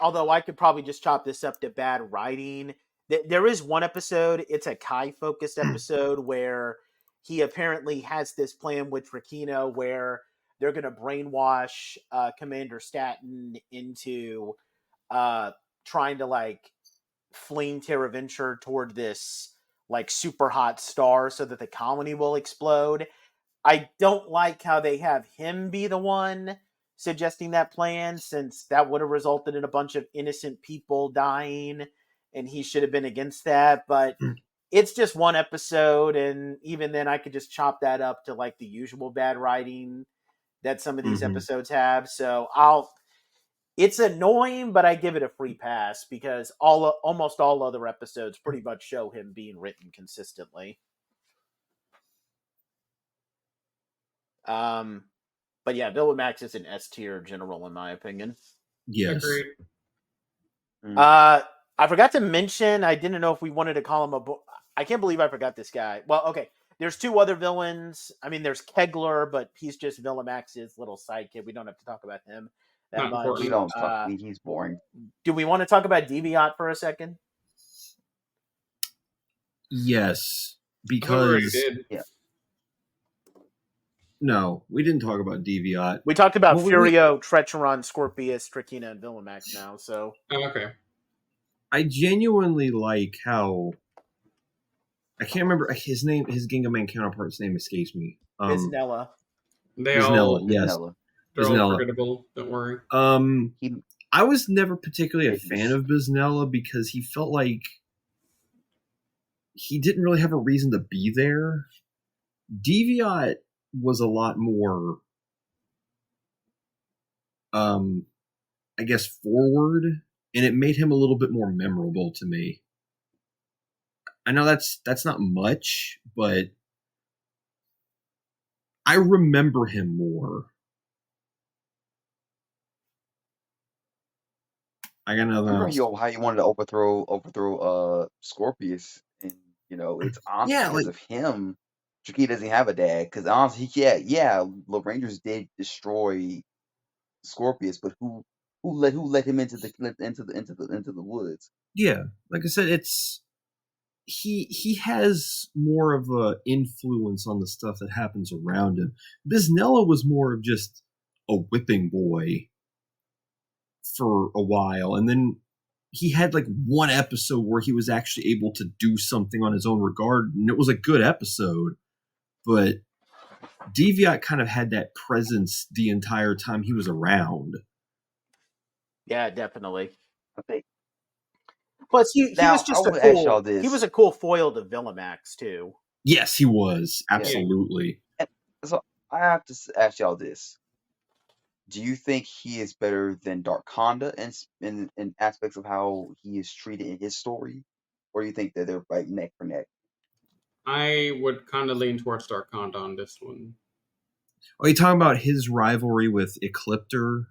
although I could probably just chop this up to bad writing, there is one episode, it's a Kai-focused episode, where he apparently has this plan with Trakina where they're going to brainwash Commander Staten into trying to, like, fling Terra Venture toward this, like, super hot star so that the colony will explode. I don't like how they have him be the one suggesting that plan, since that would have resulted in a bunch of innocent people dying, and he should have been against that. But it's just one episode, and even then I could just chop that up to like the usual bad writing that some of these episodes have. So it's annoying, but I give it a free pass because almost all other episodes pretty much show him being written consistently. But yeah, Villamax is an S tier general in my opinion. Yes. Agreed. I forgot to mention, I didn't know if we wanted to call him I can't believe I forgot this guy. Well, okay. There's two other villains. I mean, there's Kegler, but he's just Villamax's little sidekick. We don't have to talk about him that much. We don't talk. He's boring. Do we want to talk about Deviant for a second? Yes, because yeah. No, we didn't talk about Deviant. We talked about Furio, Trecheron, Scorpius, Trakina, and Villamax now. So okay. I genuinely like how I can't remember his name. His Gingaman counterpart's name escapes me. Biznella. Biznella, yes. They're all forgettable. Don't worry. I was never particularly a fan of Biznella because he felt like he didn't really have a reason to be there. Deviant was a lot more, I guess, forward, and it made him a little bit more memorable to me. I know that's not much, but I remember him more. I got nothing else. How you wanted to overthrow Scorpius, and it's honestly because of him. Trakina doesn't have a dad, because honestly, the Rangers did destroy Scorpius, but who let him into the woods? Yeah, like I said, he has more of a influence on the stuff that happens around him. Biznella was more of just a whipping boy for a while, and then he had like one episode where he was actually able to do something on his own regard, and it was a good episode. But Deviant kind of had that presence the entire time he was around. Yeah, definitely. Plus, he was just he was a cool foil to Villamax too. Yes, he was. Absolutely. Yeah. So I have to ask y'all this: do you think he is better than Darkonda in aspects of how he is treated in his story, or do you think that they're like neck for neck? I would kind of lean towards Darkonda on this one. Are you talking about his rivalry with Ecliptor?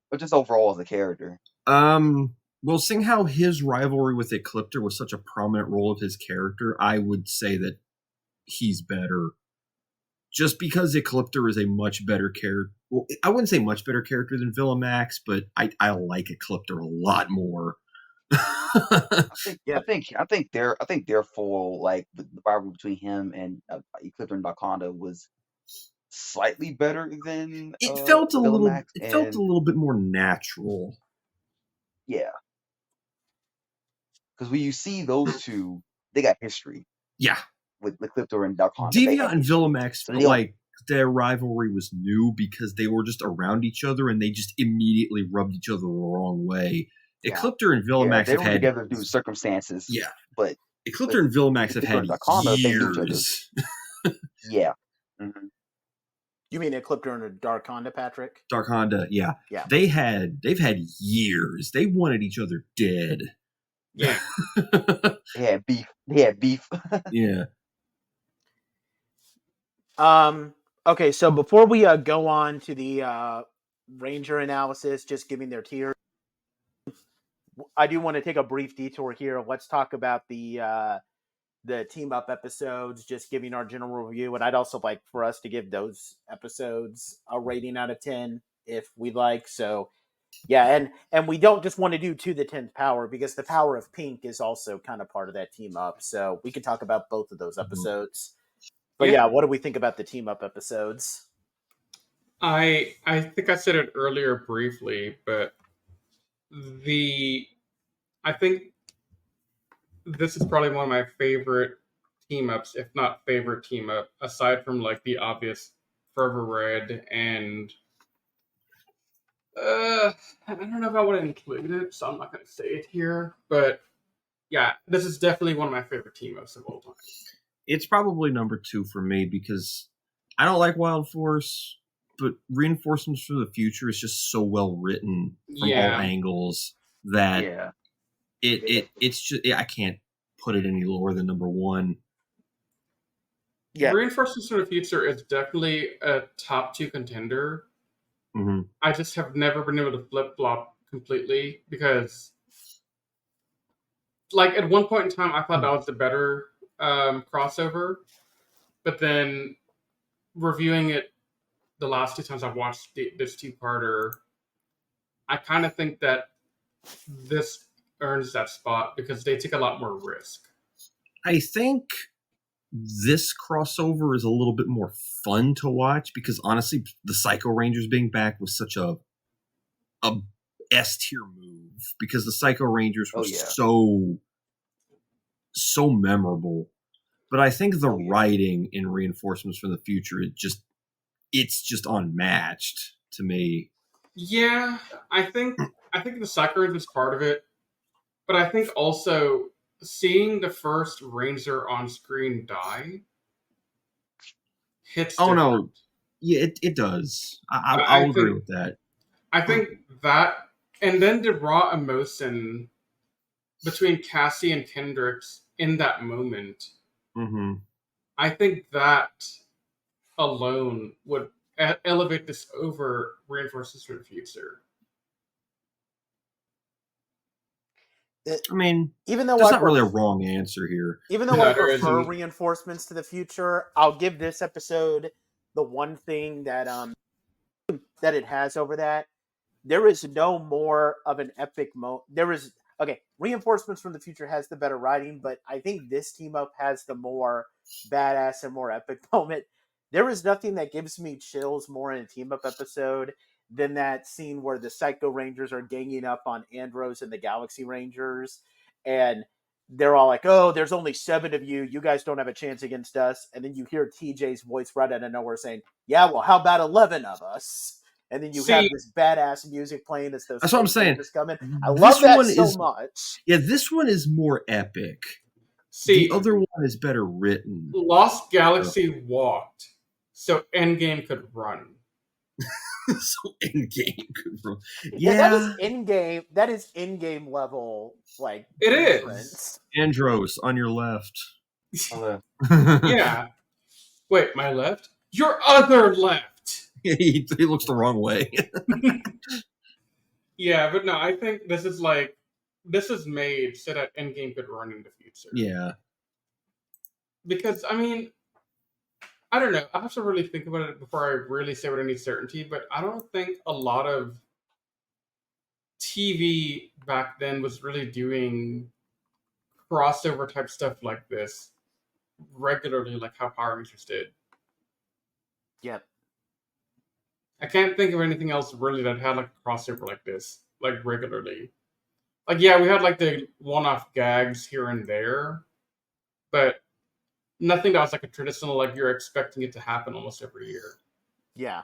But just overall as a character. Well, seeing how his rivalry with Ecliptor was such a prominent role of his character, I would say that he's better. Just because Ecliptor is a much better character. Well, I wouldn't say much better character than Villamax, but I like Ecliptor a lot more. I think therefore, like the rivalry between him and Ecliptor and Darkonda was slightly better than It felt a Villamax, little bit more natural. Yeah, because when you see those two, they got history. Yeah, with Ecliptor and Darkonda. Deviant and Villamax felt like their rivalry was new because they were just around each other and they just immediately rubbed each other the wrong way. Yeah. Ecliptor and Villamax they have were had together due to circumstances. Yeah, but Ecliptor and Villamax have had Darkonda, years. Yeah. Mm-hmm. You mean Ecliptor and Darkonda, Patrick? Darkonda, yeah. Yeah. They've had years. They wanted each other dead. Yeah. They had beef. Yeah. Okay, so before we go on to the Ranger analysis, just giving their tier, I do want to take a brief detour here. Let's talk about the team up episodes, just giving our general review, and I'd also like for us to give those episodes a rating out of 10 if we'd like. So yeah, and we don't just want to do to the 10th power, because the power of pink is also kind of part of that team up. So we could talk about both of those episodes. But yeah, what do we think about the team up episodes? I think I said it earlier briefly, but I think this is probably one of my favorite team ups, if not favorite team up, aside from like the obvious Fervor Red and I don't know if I want to include it, so I'm not going to say it here. But yeah, this is definitely one of my favorite team ups of all time. It's probably number 2 for me because I don't like Wild Force, but Reinforcements for the Future is just so well written from all angles that it's just I can't put it any lower than number 1. Yeah, Reinforcements for the Future is definitely a top 2 contender. Mm-hmm. I just have never been able to flip-flop completely because, like, at one point in time, I thought that was the better crossover, but then reviewing it the last 2 times I've watched this 2-parter, I kind of think that this earns that spot because they take a lot more risk. I think this crossover is a little bit more fun to watch because honestly, the Psycho Rangers being back was such a S tier move because the Psycho Rangers were so memorable. But I think the writing in Reinforcements from the Future it's just unmatched to me. Yeah, I think the Psycho Rangers is part of it, but I think also seeing the first Ranger on screen die hits different. No. Yeah, it does. I'll agree with that. I think that, and then the raw emotion between Cassie and Kendricks in that moment, I think that alone would elevate this over Reinforcements for the Future. I mean, even though there's not really a wrong answer here. Even though I prefer Reinforcements to the Future, I'll give this episode the one thing that that it has over that. There is no more of an epic moment. Reinforcements from the Future has the better writing, but I think this team up has the more badass and more epic moment. There is nothing that gives me chills more in a team up episode than that scene where the Psycho Rangers are ganging up on Andros and the Galaxy Rangers, and they're all like, "Oh, there's only 7 of you. You guys don't have a chance against us." And then you hear TJ's voice right out of nowhere saying, "Yeah, well, how about 11 of us?" And then you have this badass music playing as those. That's what I'm saying. Coming. I love that so much. Yeah, this one is more epic. See, the other one is better written. Lost Galaxy walked, so Endgame could run. So Endgame could run. Yeah, that is in-game. That is in-game level. Like it difference. Is. Andros on your left. Yeah. Wait, my left? Your other left. he looks the wrong way. Yeah, but no, I think this is made so that Endgame could run in the future. Yeah. Because, I mean, I don't know. I have to really think about it before I really say with any certainty, but I don't think a lot of TV back then was really doing crossover type stuff like this regularly, like how Power Rangers did. Yep. I can't think of anything else really that had like a crossover like this, like regularly. Like, yeah, we had like the one-off gags here and there, but nothing that was like a traditional, like you're expecting it to happen almost every year. Yeah.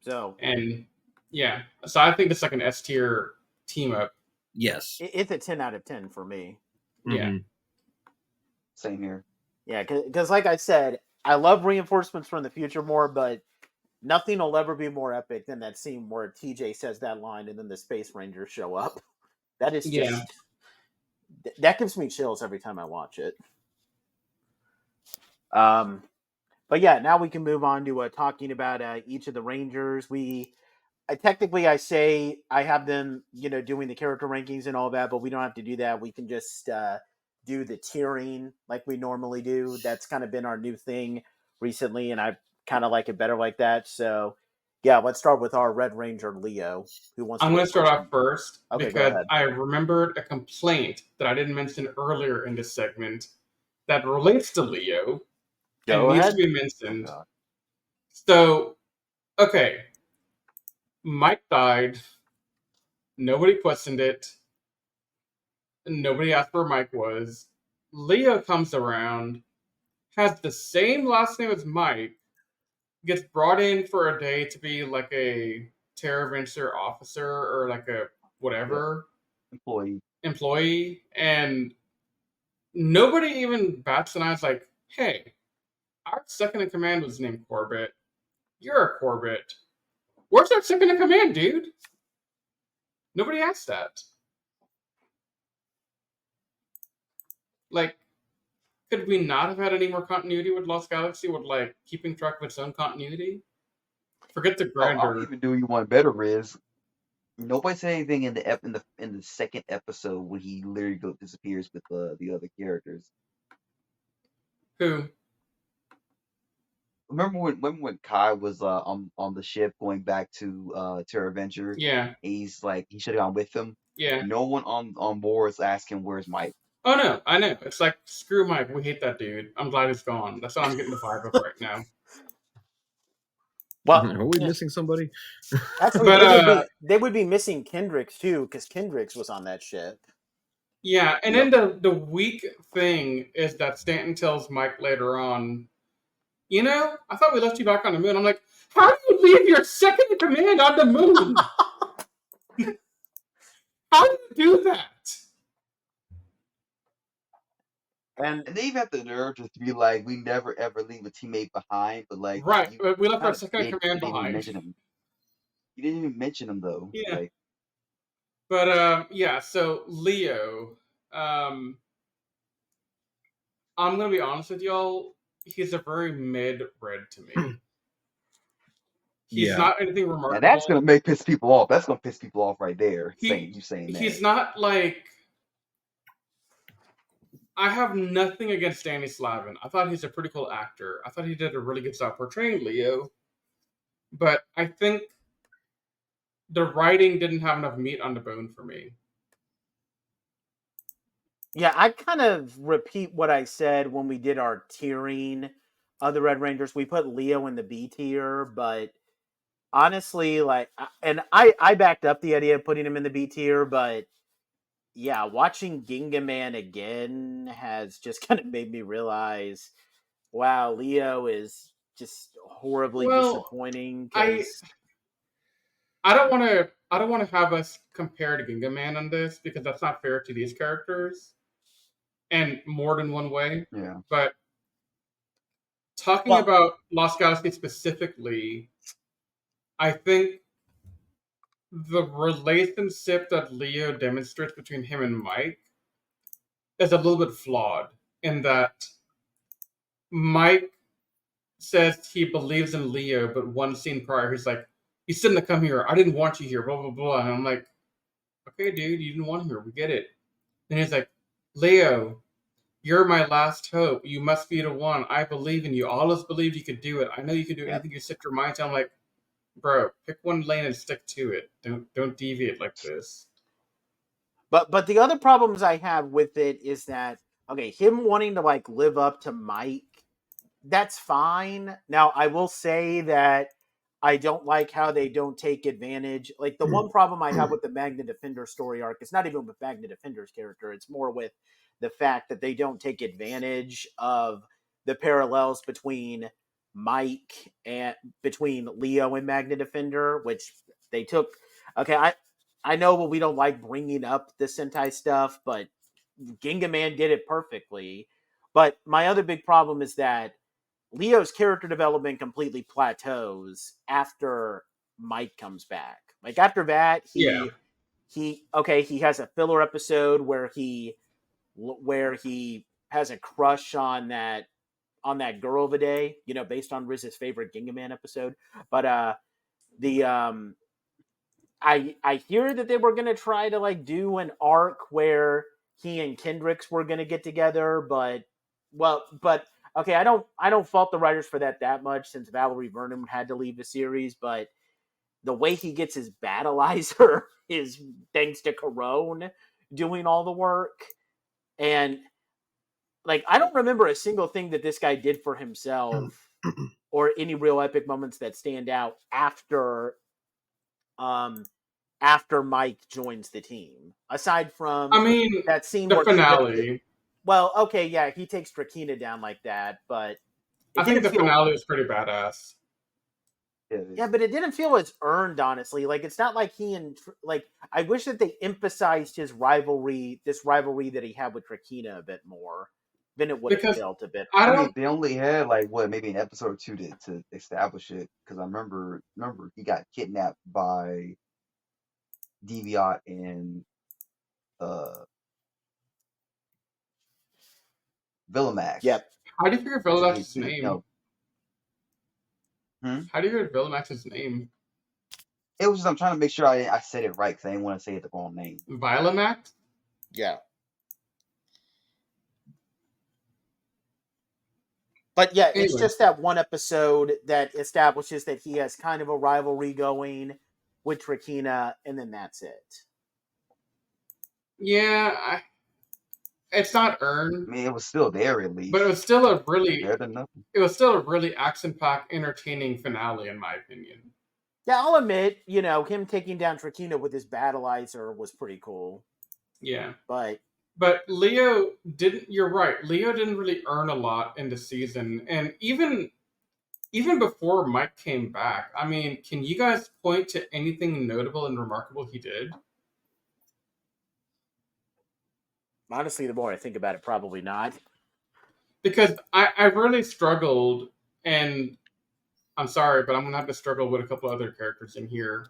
So. And yeah, so I think it's like an S tier team up. Yes. It's a 10 out of 10 for me. Yeah. Mm-hmm. Same here. Yeah, because like I said, I love reinforcements from the future more, but nothing will ever be more epic than that scene where TJ says that line and then the Space Rangers show up. That is just... That gives me chills every time I watch it. But yeah, now we can move on to talking about each of the Rangers. I say I have them, doing the character rankings and all that, but we don't have to do that. We can just do the tiering like we normally do. That's kind of been our new thing recently, and I kind of like it better like that. So, yeah, let's start with our Red Ranger, Leo. Who wants? I'm going to start off first because go I remembered a complaint that I didn't mention earlier in this segment that relates to Leo and needs to be mentioned. Oh, so, okay. Mike died. Nobody questioned it. Nobody asked where Mike was. Leo comes around, has the same last name as Mike, gets brought in for a day to be like a Terra Venture officer or like a whatever employee, and nobody even bats an eye. Like, hey, our second in command was named Corbett. You're a Corbett. Where's our second in command, dude? Nobody asked that. Like, could we not have had any more continuity with Lost Galaxy with like keeping track of its own continuity? Forget the grandeur. I'll even do you one better, Riz. Nobody said anything in the second episode when he literally disappears with the other characters. Who? Remember when Kai was on the ship going back to Terra Venture? Yeah. He's like he should have gone with them. Yeah. No one on board is asking where's Mike. Oh no, I know. It's like screw Mike. We hate that dude. I'm glad he's gone. That's what I'm getting the vibe of right now. Well, are we missing somebody? Actually, but, they would be missing Kendricks too, because Kendricks was on that ship. Yeah, and then the weak thing is that Stanton tells Mike later on, I thought we left you back on the moon. I'm like, how do you leave your second in command on the moon? How do you do that? And they even have the nerve just to be like, we never ever leave a teammate behind, but like, right, we left our second in command behind. You didn't even mention him though. Yeah. Like, but yeah, so Leo, I'm gonna be honest with y'all. He's a very mid-red to me. He's not anything remarkable. And that's gonna piss people off. That's gonna piss people off right there. Saying that. He's not like. I have nothing against Danny Slavin. I thought he's a pretty cool actor. I thought he did a really good job portraying Leo. But I think the writing didn't have enough meat on the bone for me. Yeah, I kind of repeat what I said when we did our tiering of the Red Rangers. We put Leo in the B tier, but honestly, I backed up the idea of putting him in the B tier, but yeah, watching Gingaman again has just kind of made me realize, wow, Leo is just horribly disappointing. I don't want to have us compare to Gingaman on this because that's not fair to these characters, and more than one way. Yeah. But talking about Lost Galaxy specifically, I think the relationship that Leo demonstrates between him and Mike is a little bit flawed in that Mike says he believes in Leo, but one scene prior, he's like, "You shouldn't have come here. I didn't want you here." Blah blah blah. And I'm like, "Okay, dude, you didn't want him here. We get it." And he's like, "Leo, you're my last hope. You must be the one. I believe in you. I always believed you could do it. I know you can do anything you set your mind to." I'm like, "Bro, pick one lane and stick to it. Don't deviate like this." But the other problems I have with it is that, okay, him wanting to like live up to Mike, that's fine. Now I will say that I don't like how they don't take advantage. Like the one problem I have with the Magna Defender story arc, it's not even with Magna Defender's character. It's more with the fact that they don't take advantage of the parallels between Mike and between Leo and Magna Defender, which they took. Okay, I know we don't like bringing up the Sentai stuff, but Gingaman did it perfectly. But my other big problem is that Leo's character development completely plateaus after Mike comes back. Like after that, he has a filler episode where he has a crush on that girl of a day, based on Riz's favorite Gingaman episode. But the I hear that they were gonna try to like do an arc where he and Kendricks were gonna get together, but okay, I don't fault the writers for that much since Valerie Vernon had to leave the series, but the way he gets his battleizer is thanks to Corone doing all the work. And like I don't remember a single thing that this guy did for himself or any real epic moments that stand out after Mike joins the team. Aside from that scene the where finale. Well, okay, yeah, he takes Drakina down like that, but I think the finale was pretty badass. Yeah, but it didn't feel as earned, honestly. Like it's not like I wish that they emphasized this rivalry that he had with Drakina a bit more. Then it would have felt a bit. I mean, they only had like maybe an episode or two to establish it, because I remember he got kidnapped by Deviant and Villamax. Yep. How do you figure Villamax's name? How do you hear Villamax's name? It was just I'm trying to make sure I said it right because I didn't want to say the wrong name. Villamax? Yeah. But yeah, anyway. It's just that one episode that establishes that he has kind of a rivalry going with Drakina, and then that's it. Yeah, it's not earned. I mean, it was still there at least. But it was still a really better than nothing. It was still a really action-packed, entertaining finale, in my opinion. Yeah, I'll admit, him taking down Drakina with his battleizer was pretty cool. Yeah. But Leo didn't. You're right. Leo didn't really earn a lot in the season, and even before Mike came back, I mean, can you guys point to anything notable and remarkable he did? Honestly, the more I think about it, probably not. Because I really struggled, and I'm sorry, but I'm gonna have to struggle with a couple other characters in here.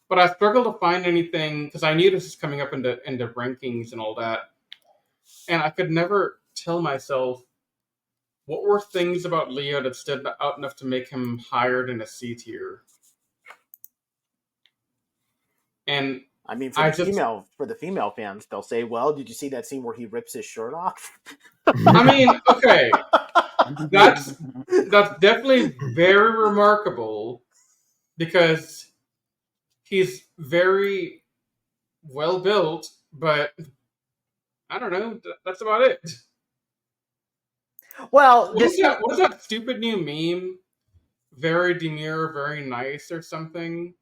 But I struggled to find anything because I knew this was coming up into rankings and all that. And I could never tell myself what were things about Leo that stood out enough to make him higher than a C tier. And I mean, for the female fans, they'll say, "Well, did you see that scene where he rips his shirt off?" I mean, okay, that's definitely very remarkable because he's very well built, but I don't know. That's about it. Well, what is that stupid new meme? Very demure, very nice, or something.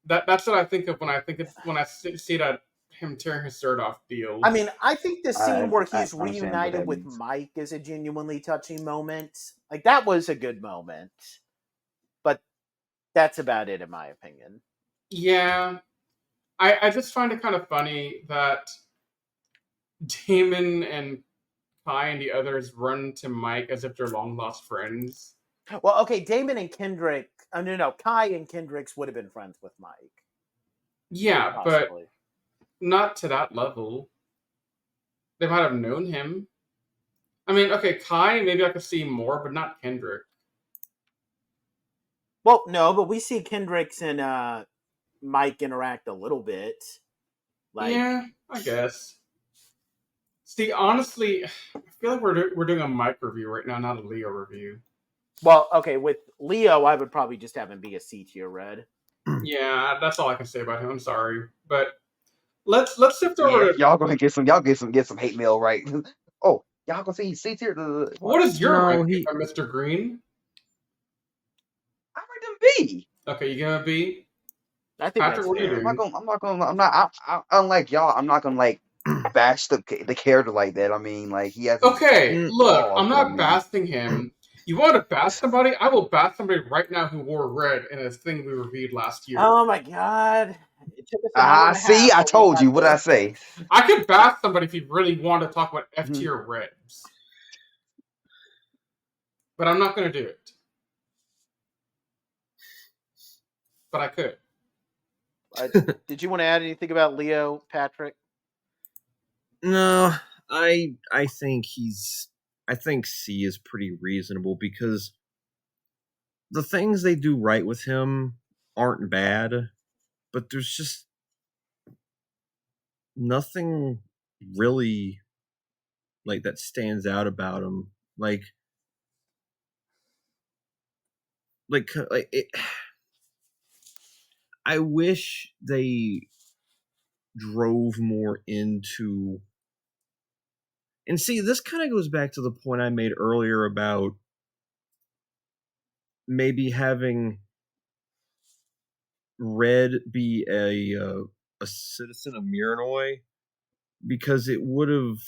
That's what I think of when I see that him tearing his shirt off deal. I mean, I think the scene where he's reunited with Mike is a genuinely touching moment. Like that was a good moment, but that's about it in my opinion. Yeah. I just find it kind of funny that Damon and Kai and the others run to Mike as if they're long-lost friends. Well, okay, Damon and Kendrick... No, Kai and Kendricks would have been friends with Mike. Yeah, possibly. But not to that level. They might have known him. I mean, okay, Kai, maybe I could see more, but not Kendrick. Well, no, but we see Kendricks and Mike interact a little bit. Yeah, I guess. See, honestly, I feel like we're doing a Mike review right now, not a Leo review. Well, okay, with Leo, I would probably just have him be a C tier red. Yeah, that's all I can say about him. I'm sorry, but let's shift over. Yeah, y'all gonna get some hate mail, right? Oh, y'all gonna say C tier? What is your No, ranking for Mr. Green? I rate him B. Okay, you give him a B. I think Patrick, what do you do? Unlike y'all, I'm not gonna like bash the character like that. I mean, like he has. Okay, look, flaws, I'm but I not mean- basting him. You want to bash somebody? I will bash somebody right now who wore red in a thing we reviewed last year. Oh my god! It took us an hour and a see, half, I but we told got you. What did I this. say? I could bash somebody if you really want to talk about F tier reds, but I'm not going to do it. But I could. Did you want to add anything about Leo, Patrick? No, I think I think C is pretty reasonable because the things they do right with him aren't bad, but there's just nothing really like that stands out about him. Like it, I wish they drove more into. And see, this kind of goes back to the point I made earlier about maybe having Red be a citizen of Miranoi, because it would have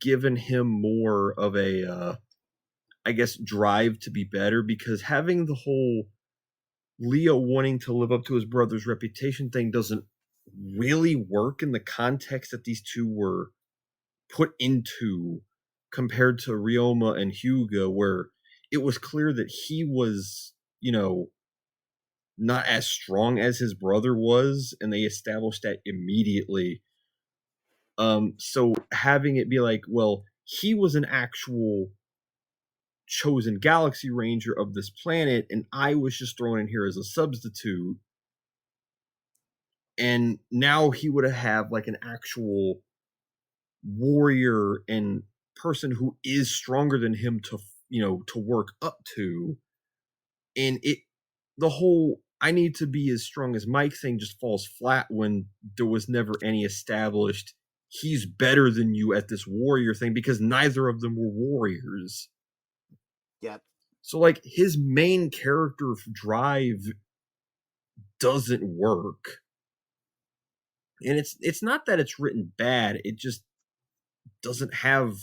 given him more of a I guess drive to be better, because having the whole Leo wanting to live up to his brother's reputation thing doesn't really work in the context that these two were put into compared to Ryoma and Hyuga, where it was clear that he was, not as strong as his brother was, and they established that immediately. So having it be like, well, he was an actual chosen galaxy ranger of this planet, and I was just thrown in here as a substitute, and now he would have like an actual warrior and person who is stronger than him to work up to. And the whole I need to be as strong as Mike thing just falls flat when there was never any established he's better than you at this warrior thing, because neither of them were warriors. Yep. So like his main character drive doesn't work. And it's not that it's written bad, it just doesn't have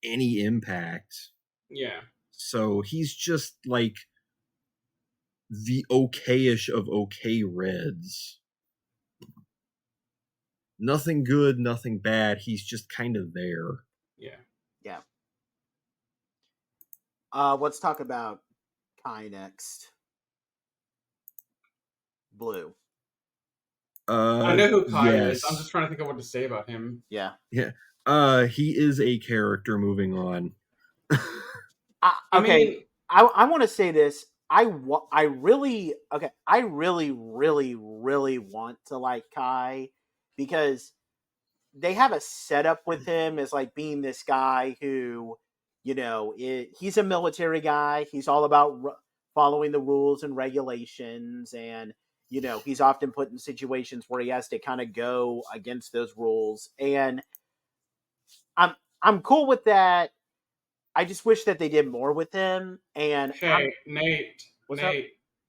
any impact. Yeah. So he's just like the okayish of okay Reds. Nothing good, nothing bad. He's just kind of there. Yeah. Yeah. Let's talk about Kai next. Blue. I know who Kai yes. is. I'm just trying to think of what to say about him. Yeah. Yeah. He is a character. Moving on. Okay. I want to say this. I really want to like Kai, because they have a setup with him as like being this guy who, he's a military guy. He's all about following the rules and regulations, and he's often put in situations where he has to kind of go against those rules. And I'm cool with that. I just wish that they did more with him. And hey, Nate,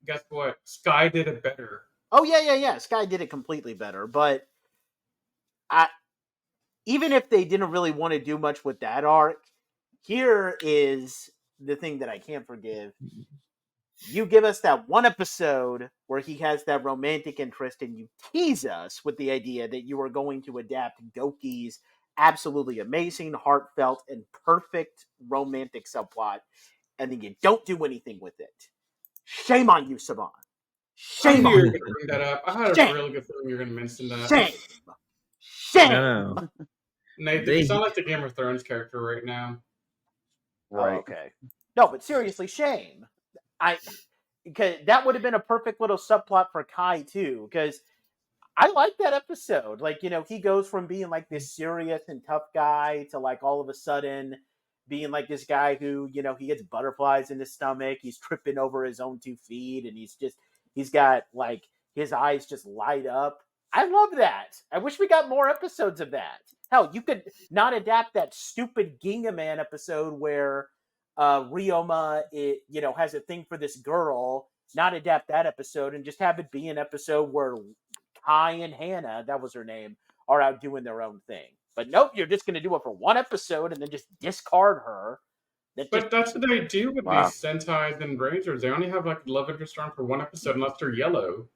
guess what? Sky did it better. Oh yeah. Sky did it completely better. But even if they didn't really want to do much with that arc, here is the thing that I can't forgive. You give us that one episode where he has that romantic interest, and you tease us with the idea that you are going to adapt Goki's absolutely amazing, heartfelt, and perfect romantic subplot, and then you don't do anything with it. Shame on you, Saban. Shame on you. You're going to bring that up. I had a really good feeling you were going to mention that. Shame. No. Nathan, you sound like the Game of Thrones character right now. Oh, okay. No, but seriously, shame. Because that would have been a perfect little subplot for Kai too. Because I like that episode. Like, he goes from being like this serious and tough guy to like all of a sudden being like this guy who, he gets butterflies in his stomach. He's tripping over his own 2 feet, and he's got like his eyes just light up. I love that. I wish we got more episodes of that. Hell, you could not adapt that stupid Gingaman episode where Ryoma, has a thing for this girl. Not adapt that episode and just have it be an episode where Kai and Hannah, that was her name, are out doing their own thing. But nope, you're just going to do it for one episode and then just discard her. But that's what they do with these Sentais and Rangers. They only have like love interest on for one episode unless they're yellow.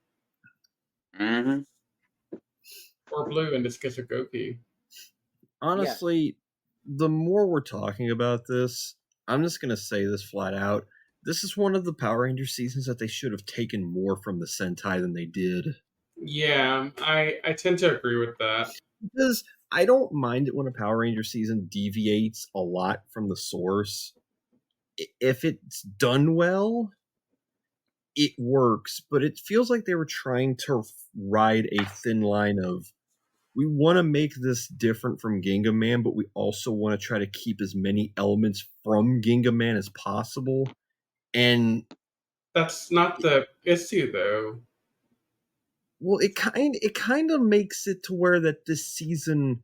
Mm-hmm. Or blue in this case of Goki. Honestly, the more we're talking about this, I'm just going to say this flat out. This is one of the Power Ranger seasons that they should have taken more from the Sentai than they did. Yeah, I tend to agree with that. Because I don't mind it when a Power Ranger season deviates a lot from the source. If it's done well, it works, but it feels like they were trying to ride a thin line of, we want to make this different from Gingaman, but we also want to try to keep as many elements from Gingaman as possible. And that's not the issue, though. Well, it kind of makes it to where that this season,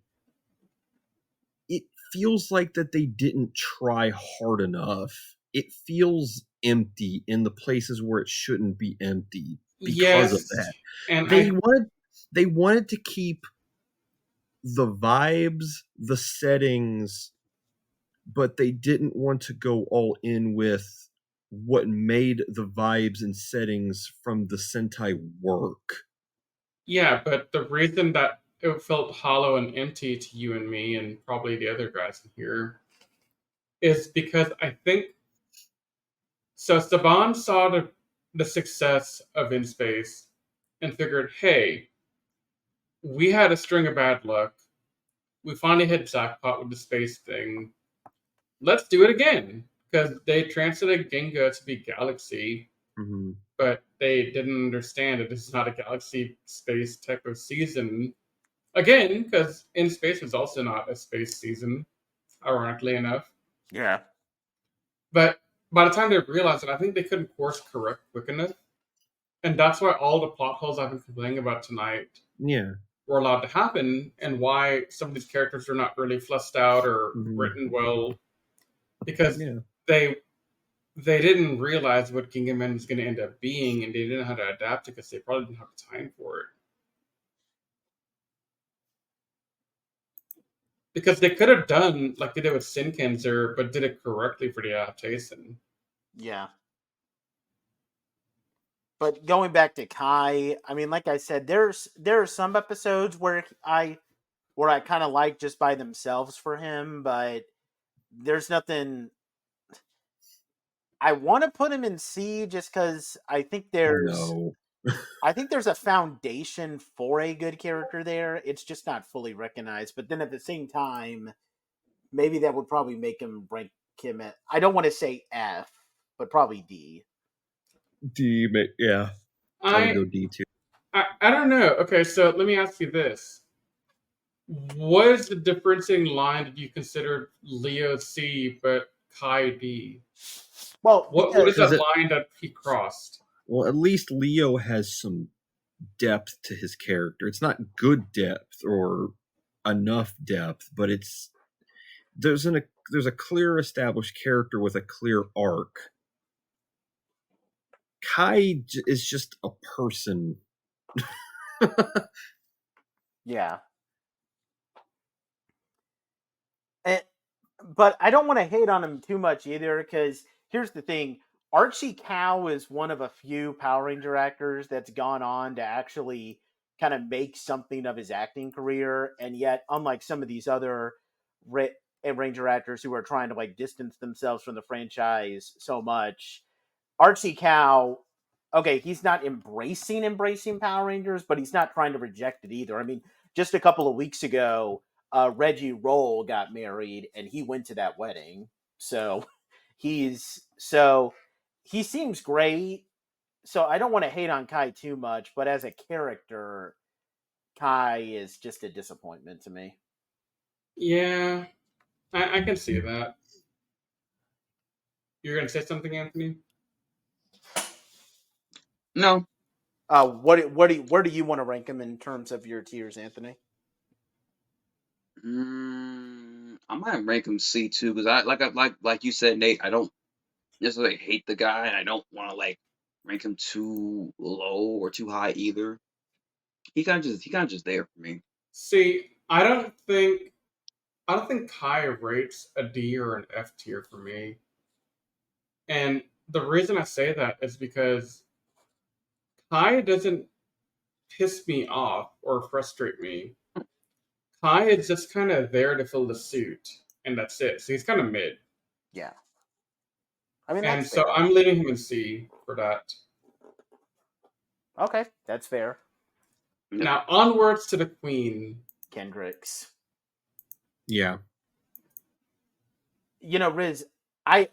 it feels like that they didn't try hard enough. It feels empty in the places where it shouldn't be empty because of that. And they wanted to keep the vibes, the settings, but they didn't want to go all in with what made the vibes and settings from the Sentai work. Yeah, but the reason that it felt hollow and empty to you and me and probably the other guys in here is because I think so Saban saw the success of In Space and figured, hey, we had a string of bad luck. We finally hit jackpot with the space thing. Let's do it again. Because they translated Ginga to be Galaxy, but they didn't understand that this is not a Galaxy space type of season. Again, because In Space was also not a space season, ironically enough. Yeah. But by the time they realized it, I think they couldn't course correct quick enough. And that's why all the plot holes I've been complaining about tonight were allowed to happen, and why some of these characters are not really fleshed out or written well. Because they didn't realize what Gingaman was going to end up being, and they didn't know how to adapt it because they probably didn't have the time for it. Because they could have done like they did with Sinkenzer, but did it correctly for the adaptation. Yeah. But going back to Kai, I mean, like I said, there are some episodes where I kind of like just by themselves for him, but there's nothing. I want to put him in C just because I think there's a foundation for a good character there. It's just not fully recognized. But then at the same time, maybe that would probably make him rank him at, I don't want to say F, but probably D. D, yeah. I would go D too. I don't know. Okay, so let me ask you this. What is the differencing line that you consider Leo C but Kai D? Well, what is that line that he crossed? Well, at least Leo has some depth to his character. It's not good depth or enough depth, but there's a clear established character with a clear arc. Kai is just a person. Yeah. But I don't want to hate on him too much either, because here's the thing. Archie Cow is one of a few Power Ranger actors that's gone on to actually kind of make something of his acting career, and yet, unlike some of these other Ranger actors who are trying to like distance themselves from the franchise so much, Archie Cow, okay, he's not embracing Power Rangers, but he's not trying to reject it either. I mean, just a couple of weeks ago, Reggie Roll got married, and he went to that wedding. So he seems great. So I don't want to hate on Kai too much, but as a character, Kai is just a disappointment to me. Yeah, I can see that. You're gonna say something, Anthony? No. Where do you want to rank him in terms of your tiers, Anthony? I might rank him C2 because like you said, Nate. I don't necessarily hate the guy, and I don't want to like rank him too low or too high either. He kind of just there for me. See, I don't think Kai rates a D or an F tier for me. And the reason I say that is because Kai doesn't piss me off or frustrate me. Kai is just kind of there to fill the suit, and that's it. So he's kind of mid. Yeah. I mean, And that's so fair. I'm leaving him in C for that. Okay, that's fair. Now, onwards to the Queen. Kendricks. Yeah. You know, Riz, I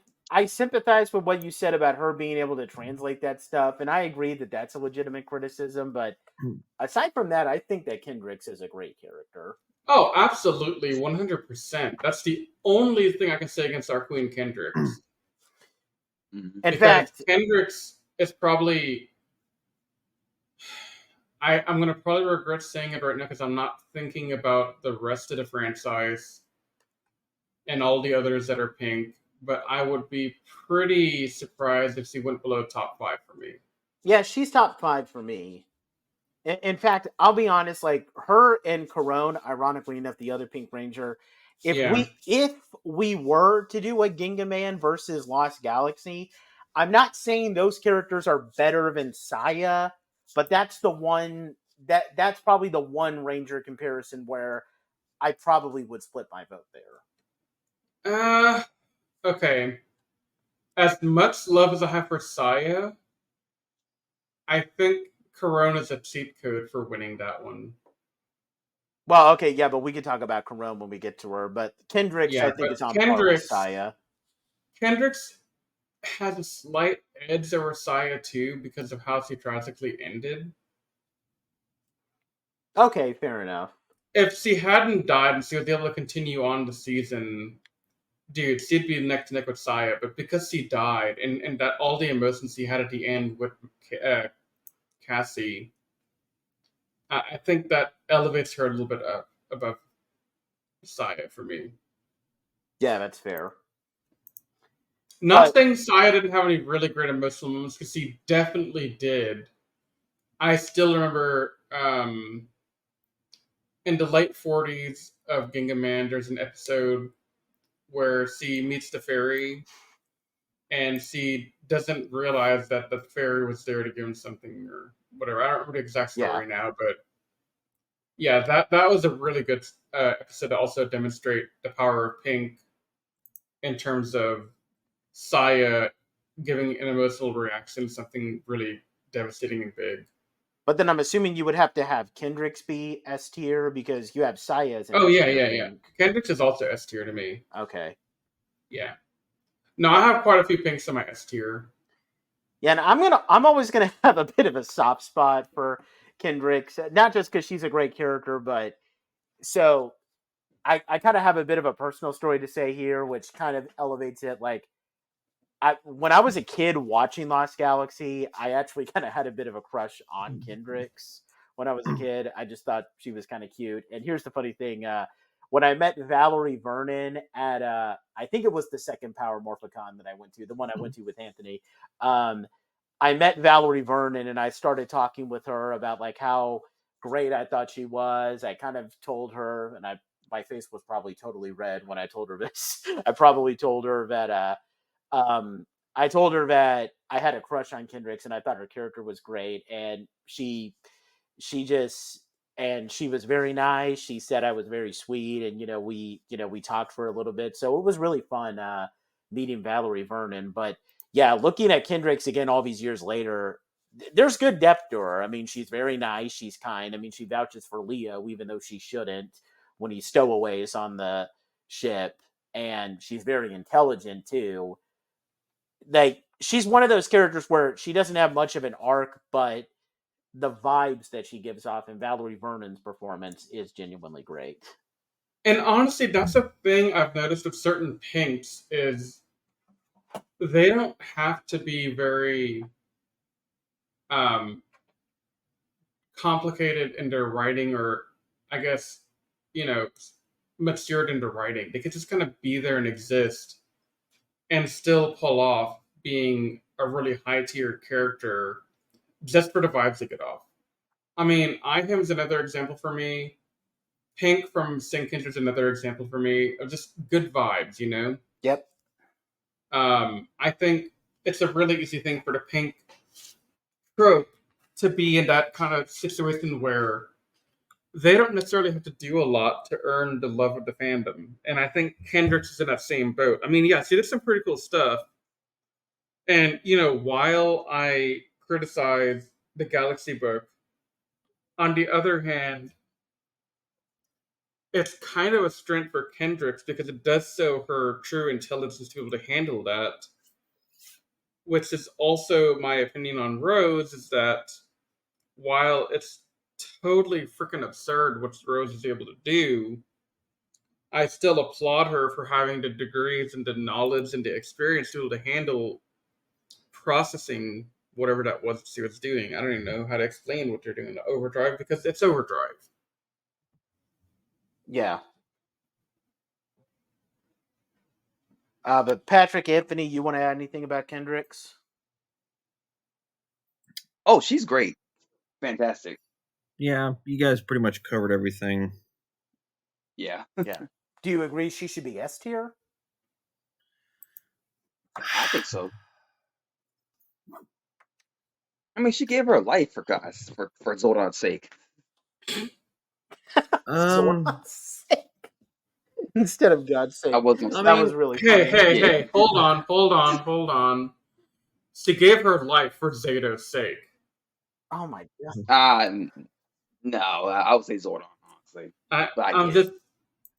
sympathize with what you said about her being able to translate that stuff, and I agree that that's a legitimate criticism, but aside from that, I think that Kendricks is a great character. Oh, absolutely, 100%. That's the only thing I can say against our Queen Kendricks. In fact, Kendricks is probably... I'm going to probably regret saying it right now because I'm not thinking about the rest of the franchise and all the others that are pink, but I would be pretty surprised if she went below top 5 for me. Yeah, she's top 5 for me. In fact, I'll be honest, like her and Corone, ironically enough, the other Pink Ranger, if we were to do a Gingaman versus Lost Galaxy, I'm not saying those characters are better than Saya, but that's the one that's probably the one Ranger comparison where I probably would split my vote there. Okay. As much love as I have for Saya, I think Corona's a cheat code for winning that one. Well, okay, yeah, but we can talk about Corone when we get to her. But Kendricks, I think, is on par with Saya. Kendricks has a slight edge over Saya, too, because of how she tragically ended. Okay, fair enough. If she hadn't died and she was able to continue on the season, dude, she'd be neck to neck with Saya. But because she died, and that all the emotions she had at the end with Cassie, I think that elevates her a little bit up above Saya for me. Yeah, that's fair. Not saying Saya didn't have any really great emotional moments, because she definitely did. I still remember in the late 40s of Gingaman, there's an episode where she meets the fairy, and she doesn't realize that the fairy was there to give him something or whatever. I don't remember the exact story now, but yeah, that was a really good episode to also demonstrate the power of Pink in terms of Saya giving an emotional reaction to something really devastating and big. But then I'm assuming you would have to have Kendricks be S tier because you have Saya as an S tier. Yeah. Kendricks is also S tier to me. Okay. Yeah. No, I have quite a few Pinks on my S tier. Yeah, and I'm always gonna have a bit of a soft spot for Kendricks, not just because she's a great character, but so I kind of have a bit of a personal story to say here, which kind of elevates it. Like, when I was a kid watching Lost Galaxy, I actually kind of had a bit of a crush on Kendricks. When I was a kid, I just thought she was kind of cute. And here's the funny thing: when I met Valerie Vernon at I think it was the second Power Morphicon that I went to, the one I went to with Anthony. I met Valerie Vernon and I started talking with her about like how great I thought she was. I kind of told her, and my face was probably totally red when I told her this. I probably told her that I told her that I had a crush on Kendricks and I thought her character was great, and she was very nice. She said I was very sweet, and we talked for a little bit, so it was really fun meeting Valerie Vernon. But yeah, looking at Kendricks again all these years later, there's good depth to her. I mean, she's very nice. She's kind. I mean, she vouches for Leo, even though she shouldn't. when he's stowaways on the ship, and she's very intelligent too. Like, she's one of those characters where she doesn't have much of an arc, but the vibes that she gives off, and Valerie Vernon's performance is genuinely great. And honestly, that's a thing I've noticed with certain pinks is they don't have to be very complicated in their writing, or I guess, matured into writing. They could just kind of be there and exist and still pull off being a really high tier character just for the vibes they get off. I mean, Ihim is another example for me. Pink from Sinkinja is another example for me of just good vibes, Yep. I think it's a really easy thing for the Pink trope to be in that kind of situation where they don't necessarily have to do a lot to earn the love of the fandom. And I think Kendricks is in that same boat. I mean, yeah, she did some pretty cool stuff. And, while I criticize the Galaxy book, on the other hand, it's kind of a strength for Kendricks because it does show her true intelligence to be able to handle that. Which is also my opinion on Rose, is that while it's totally freaking absurd what Rose is able to do, I still applaud her for having the degrees and the knowledge and the experience to be able to handle processing whatever that was she was doing. I don't even know how to explain what they're doing to Overdrive because it's Overdrive. Yeah. But Patrick, Anthony, you want to add anything about Kendricks? Oh, she's great. Fantastic. Yeah, you guys pretty much covered everything. Yeah. Yeah. Do you agree she should be S tier? I think so. I mean, she gave her life for Zordon's sake. Zordon's sake. Instead of God's sake. I wasn't. That was really funny. Hey, hold on. She gave her life for Zato's sake. Oh my god. No, I would say Zordon, honestly. I'm just.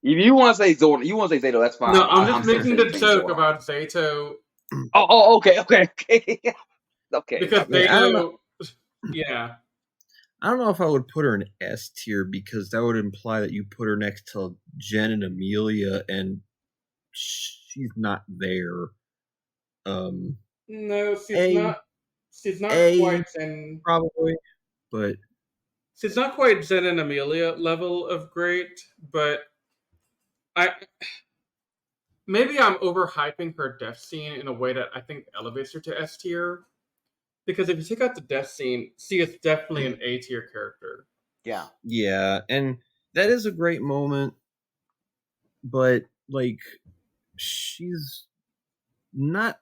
If you want to say Zordon, you want to say Zato, that's fine. No, I'm just making the joke Zordon. about Zato. Oh, okay. Okay. Because Zato, yeah. I don't know if I would put her in S tier because that would imply that you put her next to Jen and Amelia, and she's not there. No, she's not. She's not quite Jen. Probably, but she's not quite Jen and Amelia level of great. But maybe I'm overhyping her death scene in a way that I think elevates her to S tier. Because if you take out the death scene, she is definitely an A tier character. Yeah. Yeah, and that is a great moment, but she's not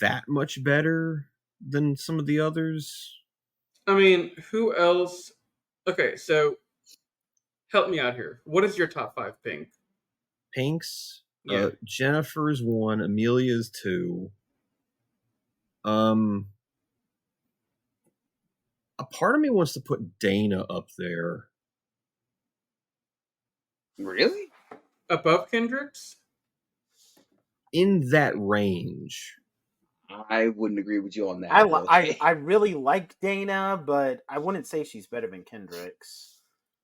that much better than some of the others. I mean, who else? Okay, so help me out here. What is your top 5 Pink? Pinks? Yeah. Jennifer's 1, Amelia's 2. A part of me wants to put Dana up there. Really? Above Kendricks? In that range. I wouldn't agree with you on that. I really like Dana, but I wouldn't say she's better than Kendricks.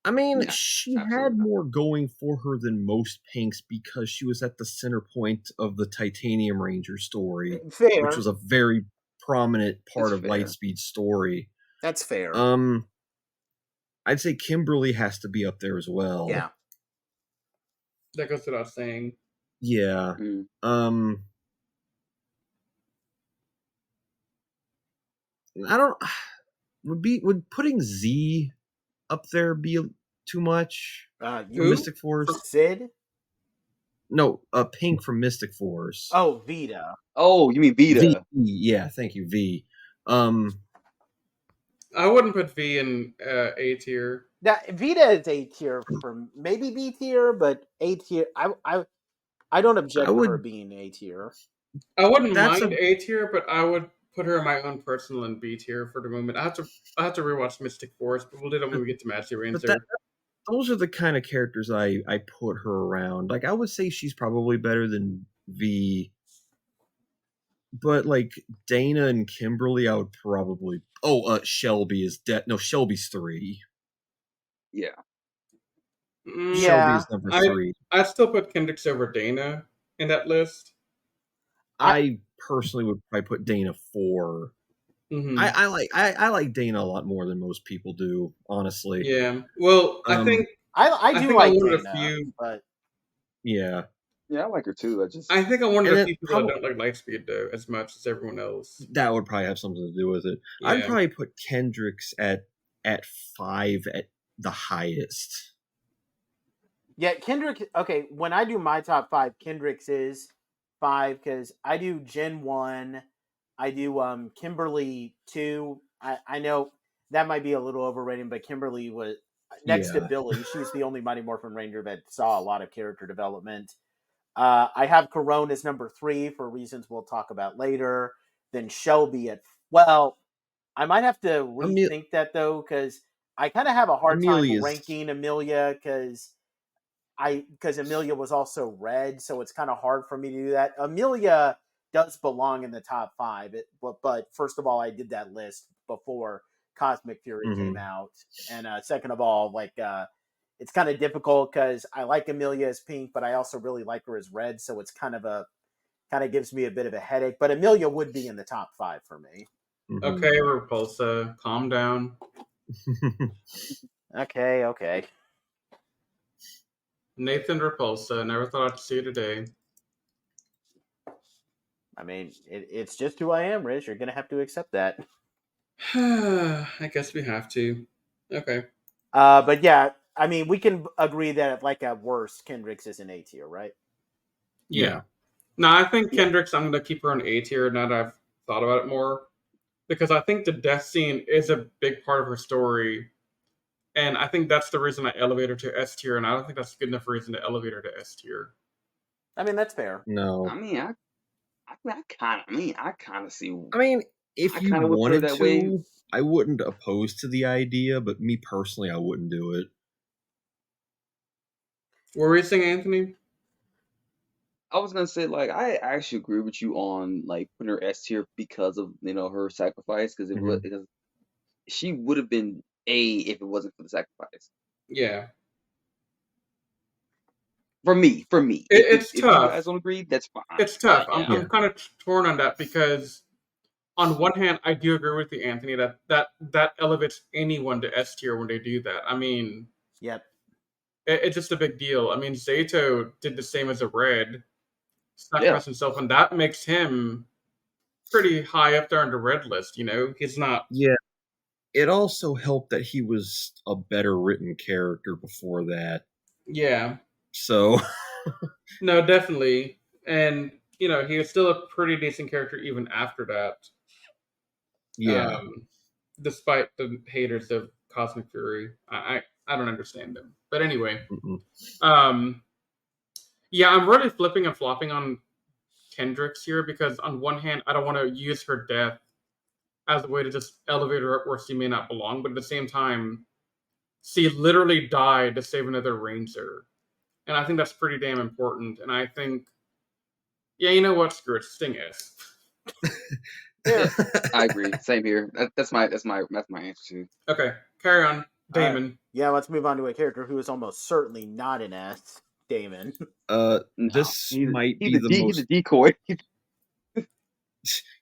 I mean, No, she absolutely had not. more going for her than most Pinks because she was at the center point of the Titanium Ranger story, Fair. which was a very prominent part That's of fair. Lightspeed's story. That's fair. I'd say Kimberly has to be up there as well. Yeah. That goes without saying. Yeah. Mm. I don't. Would putting Z up there be too much? For Mystic Force? Sid? No, Pink from Mystic Force. Oh, Vita. Oh, you mean Vita? V. Yeah, thank you, V. I wouldn't put V in A tier. Vita is A tier for maybe B tier, but A tier. I don't object to her being A tier. I wouldn't mind A tier, but I would put her in my own personal in B tier for the moment. I have to rewatch Mystic Force, but we'll do that when we get to Matthew Ranger. those are the kind of characters I put her around. Like, I would say she's probably better than V, but like Dana and Kimberly, I would probably. Shelby is dead. No, Shelby's 3. Yeah. Mm, Shelby Yeah, is number 3. I'd still put Kendricks over Dana in that list. I personally would probably put Dana 4. Mm-hmm. I like Dana a lot more than most people do, honestly. Yeah. Well, I think I do think like I'm one of the Dana, few. but Yeah. Yeah, I like her too. I think I'm one of And the it few people that probably- don't like Lightspeed though as much as everyone else. That would probably have something to do with it. Yeah. I'd probably put Kendricks at 5 at the highest. yeah, Kendrick. Okay, when I do my top 5, Kendrick's is 5 because I do Gen 1, I do Kimberly 2. I know that might be a little overrated, but Kimberly was next to Yeah. Billy. She's the only Mighty Morphin Ranger that saw a lot of character development. I have Corone as number 3 for reasons we'll talk about later. Then Shelby at I might have to rethink that though because I kind of have a hard time ranking Amelia because Amelia was also red, so it's kind of hard for me to do that. Amelia does belong in the top 5, but first of all, I did that list before Cosmic Fury came out, and second of all, it's kind of difficult because I like Amelia as pink, but I also really like her as red, so it's kind of gives me a bit of a headache. But Amelia would be in the top 5 for me. Okay, Repulsa, calm down. Okay. Nathan Repulsa, never thought I'd see you today. I mean, it's just who I am, Riz. You're going to have to accept that. I guess we have to. Okay. But yeah, I mean, we can agree that at worst, Kendricks is an A tier, right? Yeah. No, I think Kendricks, I'm going to keep her in A tier now that I've thought about it more. Because I think the death scene is a big part of her story. And I think that's the reason I elevate her to S tier. And I don't think that's a good enough reason to elevate her to S tier. I mean, that's fair. No. I mean, I kind of see. I mean, if you would put wanted it that to, way. I wouldn't oppose to the idea, but me personally, I wouldn't do it. What were you saying, Anthony? I was gonna say, I actually agree with you on putting her S tier because of her sacrifice, because because she would have been A if it wasn't for the sacrifice. Yeah. For me. It's if tough. you guys don't agree, that's fine. It's tough. Yeah. I'm kind of torn on that because, on one hand, I do agree with you, Anthony, that elevates anyone to S tier when they do that. I mean, yep, it's just a big deal. I mean, Zato did the same as a red, sacrificed himself, and that makes him pretty high up there on the red list. He's not. Yeah. It also helped that he was a better written character before that. Yeah. So. No, definitely. And, he was still a pretty decent character even after that. Yeah. Despite the haters of Cosmic Fury. I don't understand them. But anyway. Yeah, I'm really flipping and flopping on Kendricks here because on one hand, I don't want to use her death as a way to just elevate her up where she may not belong, but at the same time, she literally died to save another Ranger. And I think that's pretty damn important. And I think, yeah, you know what? Screw it. Sting S. Yeah, I agree. Same here. That's my answer too. Okay, carry on, Damon. Yeah, let's move on to a character who is almost certainly not an S. Damon. This might be the most. He's a decoy.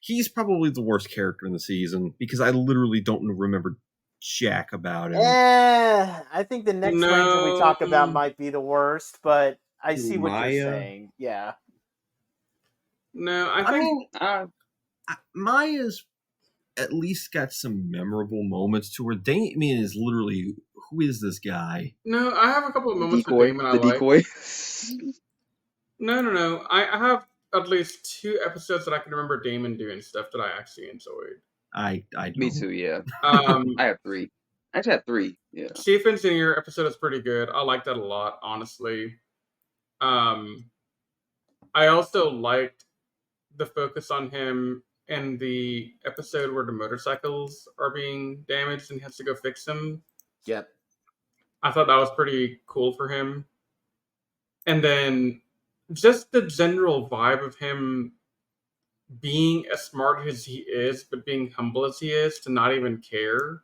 He's probably the worst character in the season because I literally don't remember jack about him. I think the next Ranger we talk about might be the worst, but I see what you're saying. Yeah. No, I mean, Maya's at least got some memorable moments to her. Damien is literally, who is this guy? No, I have a couple of moments with Damon I like. Decoy. No. I have at least 2 episodes that I can remember Damon doing stuff that I actually enjoyed. I don't. Me too, yeah. I have 3. I actually have 3, yeah. Chief Engineer episode is pretty good. I like that a lot, honestly. I also liked the focus on him in the episode where the motorcycles are being damaged and he has to go fix them. Yep. I thought that was pretty cool for him. And then just the general vibe of him being as smart as he is, but being humble as he is, to not even care.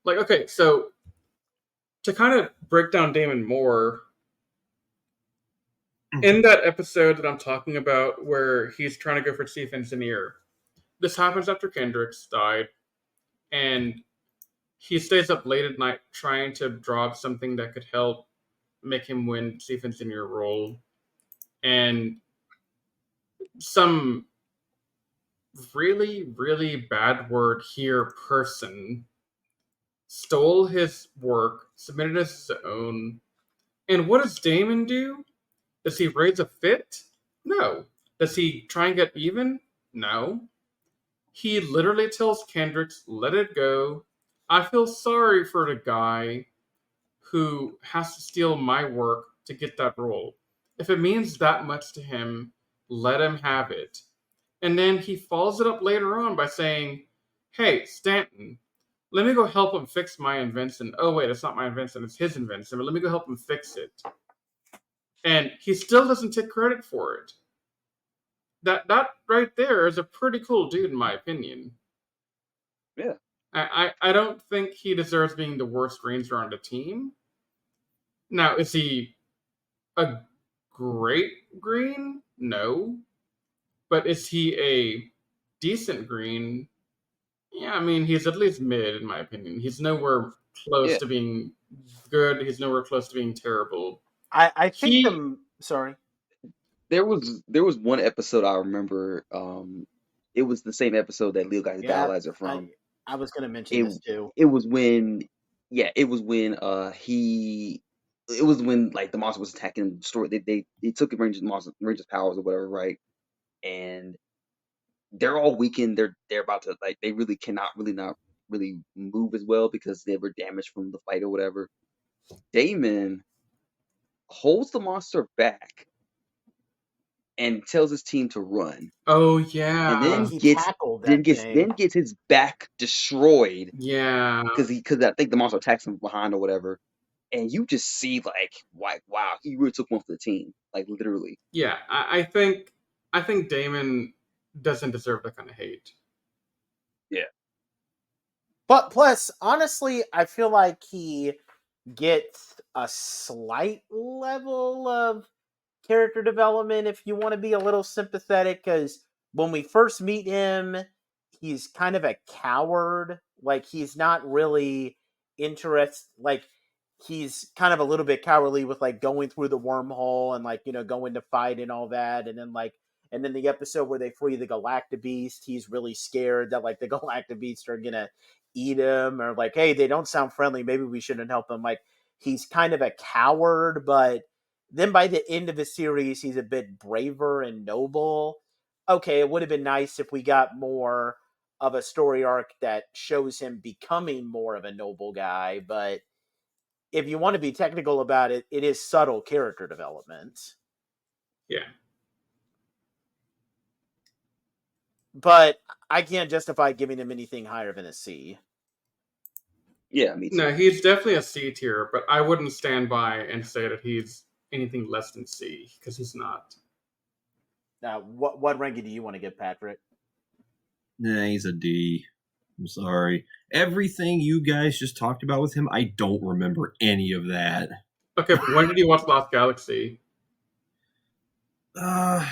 Like, okay, so to kind of break down Damon more, in that episode that I'm talking about where he's trying to go for chief engineer, this happens after Kendricks died, and he stays up late at night trying to draw up something that could help make him win chief engineer role. And some really, really bad word here person stole his work, submitted it as his own. And what does Damon do? Does he raise a fit? No. Does he try and get even? No. He literally tells Kendricks, let it go. I feel sorry for the guy who has to steal my work to get that role. If it means that much to him, let him have it. And then he follows it up later on by saying, hey, Stanton, let me go help him fix my invention. Oh, wait, it's not my invention, it's his invention, but let me go help him fix it. And he still doesn't take credit for it. That right there is a pretty cool dude, in my opinion. Yeah. I don't think he deserves being the worst Ranger on the team. Now, is he a great green? No. But is he a decent green? Yeah, I mean, he's at least mid, in my opinion. He's nowhere close to being good. He's nowhere close to being terrible. I think sorry. There was one episode I remember. It was the same episode that Leo got his dialyzer from. I was going to mention this too. It was when like the monster was attacking the store. They took the Rangers powers or whatever, right? And they're all weakened. They're about to, like, they really cannot not really move as well because they were damaged from the fight or whatever. Damon holds the monster back and tells his team to run. Oh yeah. And then gets his back destroyed. Yeah. Because I think the monster attacks him behind or whatever. And you just see like wow, he really took one for the team. Like literally. Yeah, I think Damon doesn't deserve that kind of hate. Yeah. But plus, honestly, I feel like he gets a slight level of character development if you want to be a little sympathetic, because when we first meet him, he's kind of a coward. Like, he's not really interested. Like, he's kind of a little bit cowardly with, like, going through the wormhole and, like, you know, going to fight and all that. And then the episode where they free the Galactabeast, he's really scared that, like, the Galactabeast are gonna eat him, or like, hey, they don't sound friendly, maybe we shouldn't help them. Like, he's kind of a coward, but then by the end of the series, he's a bit braver and noble. Okay, it would have been nice if we got more of a story arc that shows him becoming more of a noble guy, but if you want to be technical about it, it is subtle character development. Yeah. But I can't justify giving him anything higher than a C. Yeah, me too. No, he's definitely a C tier, but I wouldn't stand by and say that he's anything less than C, because he's not. Now, what ranking do you want to give Patrick? Nah, he's a D. I'm sorry. Everything you guys just talked about with him, I don't remember any of that. Okay, but when did you watch Lost Galaxy? It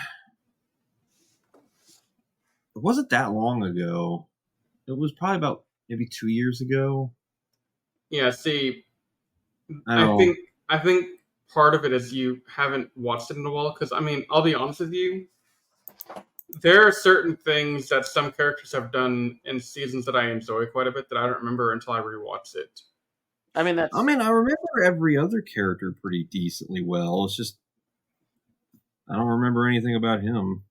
wasn't that long ago. It was probably about maybe 2 years ago. Yeah, see, I think part of it is you haven't watched it in a while, because, I mean, I'll be honest with you, there are certain things that some characters have done in seasons that I enjoy quite a bit that I don't remember until I rewatch it. I mean, I remember every other character pretty decently well. It's just I don't remember anything about him.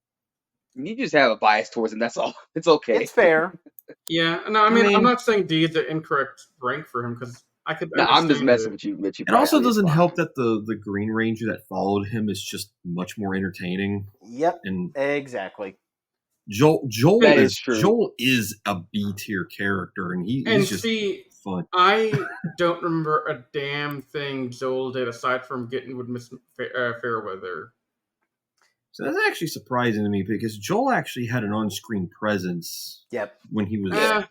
You just have a bias towards him, that's all. It's okay. It's fair. Yeah, no, I mean, I'm not saying D is the incorrect rank for him, because I could. No, I'm just messing with you. It also doesn't help that the Green Ranger that followed him is just much more entertaining. Yep, and exactly. Joel is a B tier character, and he's just fun. I don't remember a damn thing Joel did aside from getting with Miss Fairweather. So that's actually surprising to me because Joel actually had an on-screen presence. Yep. When he was.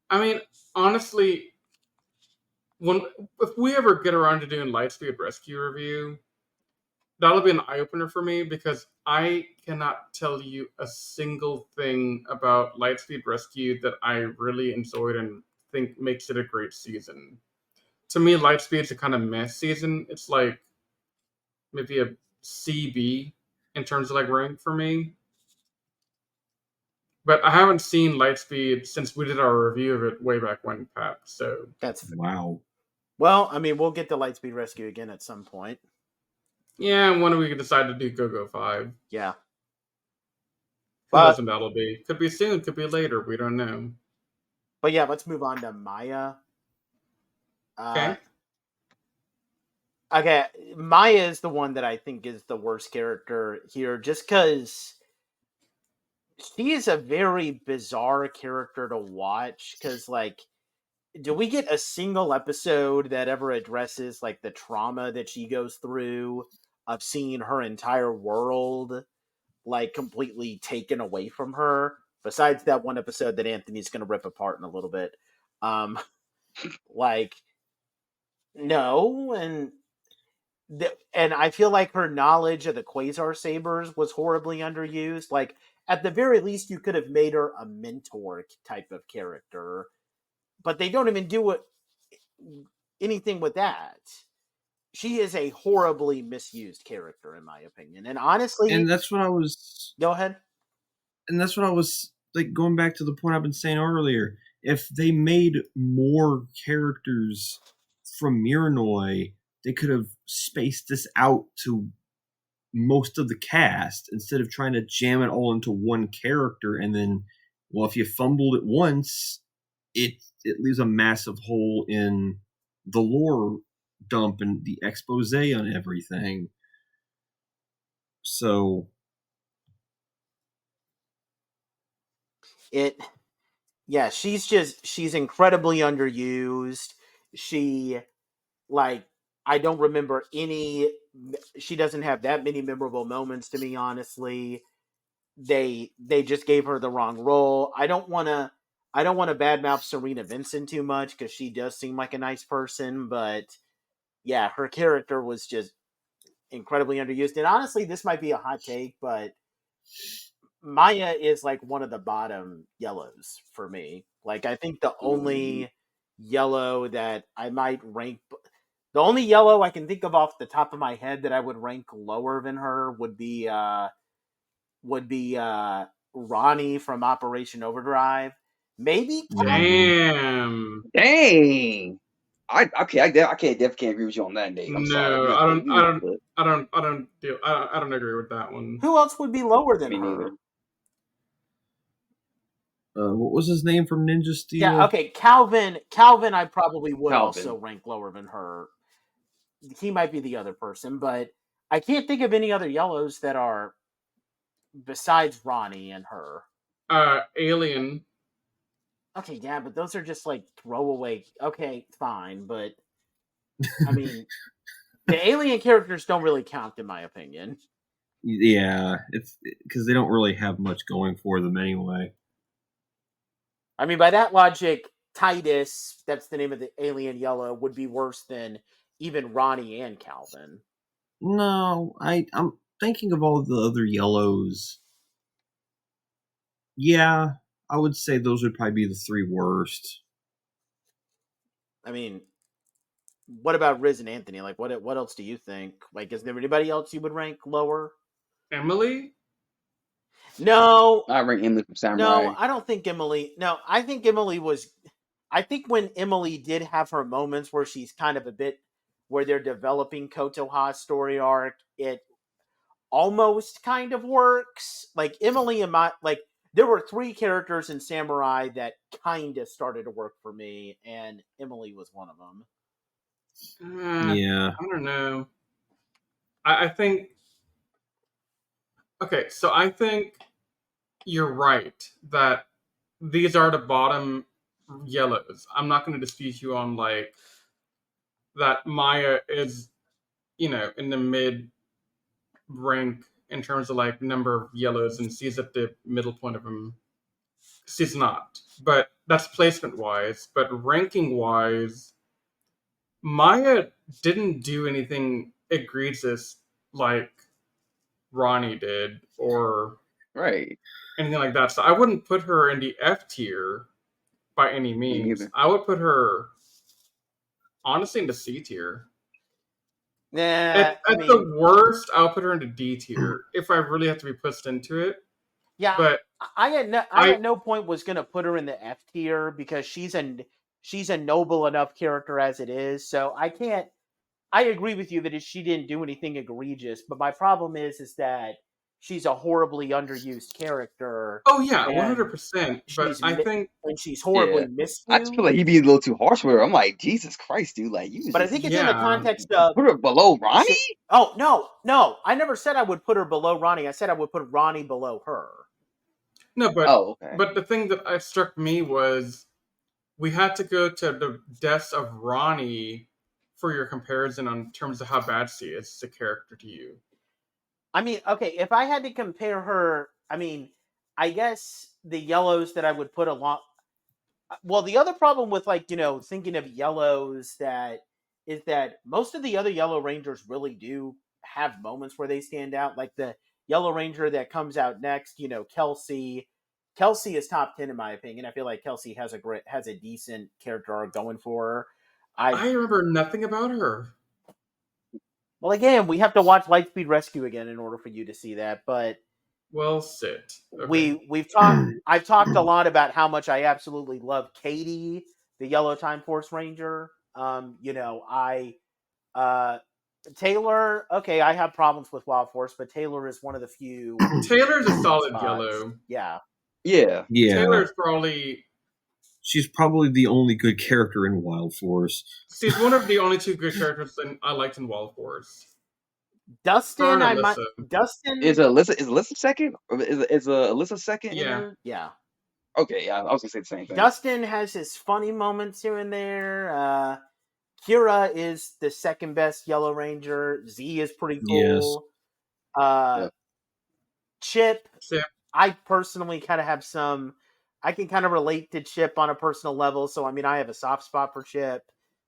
I mean, honestly, if we ever get around to doing Lightspeed Rescue review, that'll be an eye-opener for me because I cannot tell you a single thing about Lightspeed Rescue that I really enjoyed and think makes it a great season. To me, Lightspeed's a kind of meh season. It's like maybe a CB in terms of like rank for me. But I haven't seen Lightspeed since we did our review of it way back when, Pat. So that's wow. Well, I mean, we'll get to Lightspeed Rescue again at some point. Yeah, when we decide to do Go-Go 5. Yeah. Who knows when that'll be? Could be soon, could be later. We don't know. But yeah, let's move on to Maya. Okay. Okay, Maya is the one that I think is the worst character here, just because she is a very bizarre character to watch. Because, like, do we get a single episode that ever addresses like the trauma that she goes through of seeing her entire world like completely taken away from her? Besides that one episode that Anthony's going to rip apart in a little bit, like, no, and I feel like her knowledge of the Quasar Sabers was horribly underused. Like, at the very least, you could have made her a mentor type of character, but they don't even do anything with that. She is a horribly misused character, in my opinion. And honestly, and that's what I was. Go ahead. And that's what I was like going back to the point I've been saying earlier. If they made more characters from Miranoi, they could have spaced this out to most of the cast instead of trying to jam it all into one character. And then, well, if you fumbled it once, it leaves a massive hole in the lore dump and the expose on everything. So she's incredibly underused. I don't remember she doesn't have that many memorable moments to me, honestly. They just gave her the wrong role. I don't want to badmouth Serena Vincent too much because she does seem like a nice person, but yeah, her character was just incredibly underused. And honestly, this might be a hot take, but Maya is like one of the bottom yellows for me. Like, I think the only yellow that I might rank, the only yellow I can think of off the top of my head that I would rank lower than her would be Ronnie from Operation Overdrive. Maybe Damn. Dang. I definitely can't agree with you on that, Dave. I'm sorry. I don't agree with that one. Who else would be lower than Me her? neither. what was his name from Ninja Steel? Yeah, okay, Calvin I probably would also rank lower than her. He might be the other person, but I can't think of any other yellows that are besides Ronnie and her. Alien. Okay, yeah, but those are just like throwaway. Okay, fine, but I mean, the alien characters don't really count in my opinion. Yeah, it's because they don't really have much going for them anyway. I mean, by that logic, Titus, that's the name of the alien yellow, would be worse than even Ronnie and Calvin. No, I'm thinking of all the other yellows. Yeah, I would say those would probably be the three worst. I mean, what about Riz and Anthony? Like, what else do you think? Like, is there anybody else you would rank lower? Emily? No. I rank Emily from Samurai. No, I don't think Emily. No, I think Emily was. I think when Emily did have her moments where she's kind of a bit, where they're developing Kotoha's story arc, it almost kind of works. Like, Emily and there were three characters in Samurai that kind of started to work for me, and Emily was one of them. Yeah. I don't know. I think... Okay, so I think you're right that these are the bottom yellows. I'm not going to dispute you on like that. Maya is, in the mid rank in terms of like number of yellows, and she's at the middle point of them. She's not, but that's placement wise. But ranking wise, Maya didn't do anything egregious like Ronnie did, or Right. anything like that. So I wouldn't put her in the F tier by any Me means. neither. I would put her honestly in the C tier. Nah, At I mean, the worst, I'll put her in the D tier if I really have to be pushed into it. yeah, But I at no point was gonna put her in the F tier because she's a noble enough character as it is. So I can't. I agree with you that she didn't do anything egregious, but my problem is that she's a horribly underused character. oh yeah, and 100%. But I think she's horribly Yeah. I just feel misused. like he'd be a little too harsh with her. I'm like, Jesus Christ, dude! Like you But I just think it's in the yeah, context of put her below Ronnie. oh no, I never said I would put her below Ronnie. I said I would put Ronnie below her. no, but Oh, okay. but the thing that struck me was we had to go to the deaths of Ronnie for your comparison on terms of how bad she is as a character to you. I mean, okay, if I had to compare her, I mean, I guess the yellows that I would put along. Well, the other problem with thinking of yellows is that most of the other Yellow Rangers really do have moments where they stand out. Like the Yellow Ranger that comes out next, Kelsey. Kelsey is top 10 in my opinion. I feel like Kelsey has a decent character arc going for her. I remember nothing about her. Well, again, we have to watch Lightspeed Rescue again in order for you to see that. But well, sit. Okay. I've talked a lot about how much I absolutely love Katie, the Yellow Time Force Ranger. Taylor. Okay, I have problems with Wild Force, but Taylor is one of the few. Taylor's a solid spots. yellow. Yeah. Yeah. Taylor's probably. She's probably the only good character in Wild Force. She's one of the only two good characters I liked in Wild Force. Dustin, Dustin is Alyssa second? Or is Alyssa second? Yeah. Yeah. Okay, yeah, I was gonna say the same thing. Dustin has his funny moments here and there. Kira is the second best Yellow Ranger. Z is pretty cool. Yes. Chip. I personally kind of have some. I can kind of relate to Chip on a personal level, so I mean, I have a soft spot for Chip.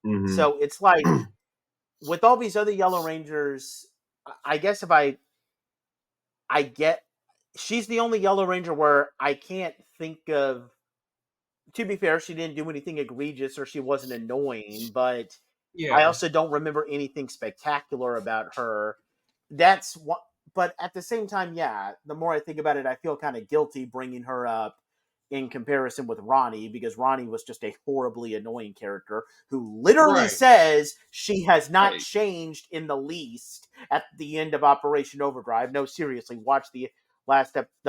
Mm-hmm. So it's like with all these other Yellow Rangers, I guess if I get, she's the only Yellow Ranger where I can't think of. To be fair, she didn't do anything egregious or she wasn't annoying, but I also don't remember anything spectacular about her. That's what. But at the same time, the more I think about it, I feel kind of guilty bringing her up in comparison with Ronnie, because Ronnie was just a horribly annoying character who literally says she has not changed in the least at the end of Operation Overdrive. No, seriously, watch the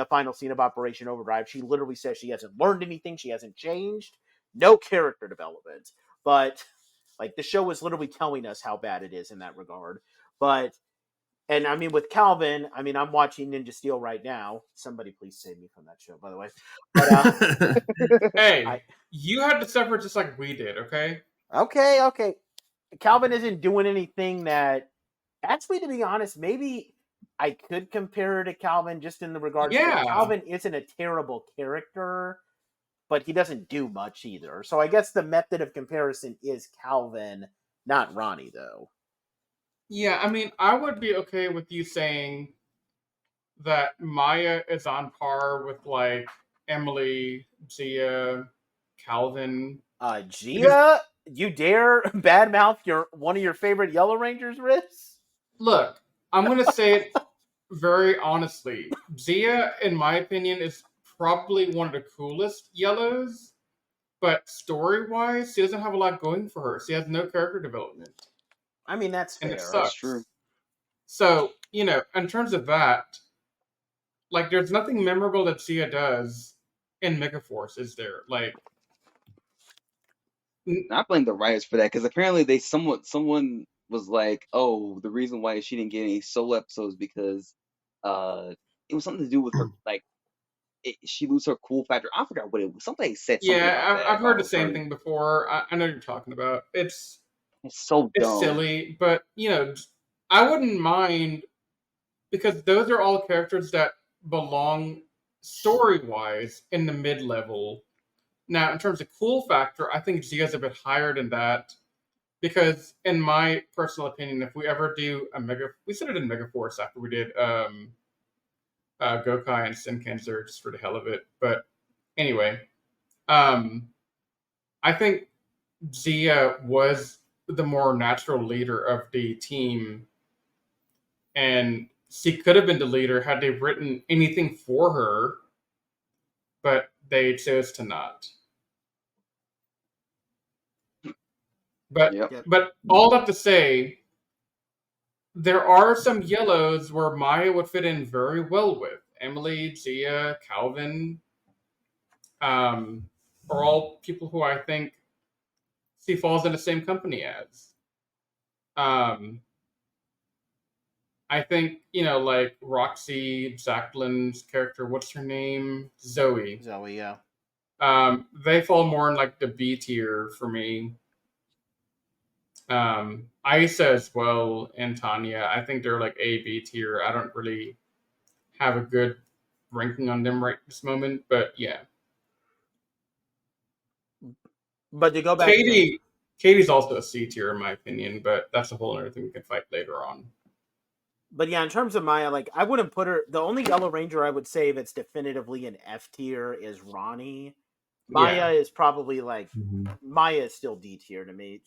final scene of Operation Overdrive. She literally says she hasn't learned anything. She hasn't changed. No character development. But like the show is literally telling us how bad it is in that regard. And I mean, with Calvin, I mean, I'm watching Ninja Steel right now. Somebody please save me from that show, by the way. But, hey, you had to suffer just like we did, okay? Okay. Calvin isn't doing anything that, actually, to be honest, maybe I could compare her to Calvin just in the regard that Calvin isn't a terrible character, but he doesn't do much either. So I guess the method of comparison is Calvin, not Ronnie, though. Yeah, I mean, I would be okay with you saying that Maya is on par with, like, Emily, Gia, Calvin. Gia? You dare badmouth one of your favorite Yellow Rangers, Riz? Look, I'm going to say it very honestly. Gia, in my opinion, is probably one of the coolest Yellows, but story-wise, she doesn't have a lot going for her. She has no character development. I mean, that's fair. And it sucks. That's true. So, in terms of that, like, there's nothing memorable that Gia does in Megaforce, is there? Like, I blame the writers for that, because apparently someone was like, "Oh, the reason why she didn't get any solo episodes because it was something to do with her, like she lose her cool factor. I forgot what it was. Somebody said something about Yeah, that. I've heard the About same her. thing before. I know what you're talking about. It's so It's dumb. silly, but I wouldn't mind because those are all characters that belong story-wise in the mid-level. Now, in terms of cool factor, I think Zia's a bit higher than that because, in my personal opinion, if we ever do we said it in Mega Force after we did Gokai and Senkanzer just for the hell of it. But anyway, um, I think Zia was the more natural leader of the team, and she could have been the leader had they written anything for her, but they chose to not. But Yep. but all that to say, there are some yellows where Maya would fit in very well with. Emily, Zia, Calvin, are all people who I think she falls in the same company as. Um, I think, like Roxy, Jacqueline's character, what's her name? Zoe. Zoe, yeah. They fall more in like the B tier for me. Isa as well and Tanya, I think they're like A, B tier. I don't really have a good ranking on them right this moment, but yeah. But to go back to Katie's also a C tier in my opinion, but that's a whole other thing we can fight later on. But yeah, in terms of Maya, like I wouldn't put her. The only Yellow Ranger I would say that's definitively an F tier is Ronnie. Maya is probably like Maya is still D tier to me.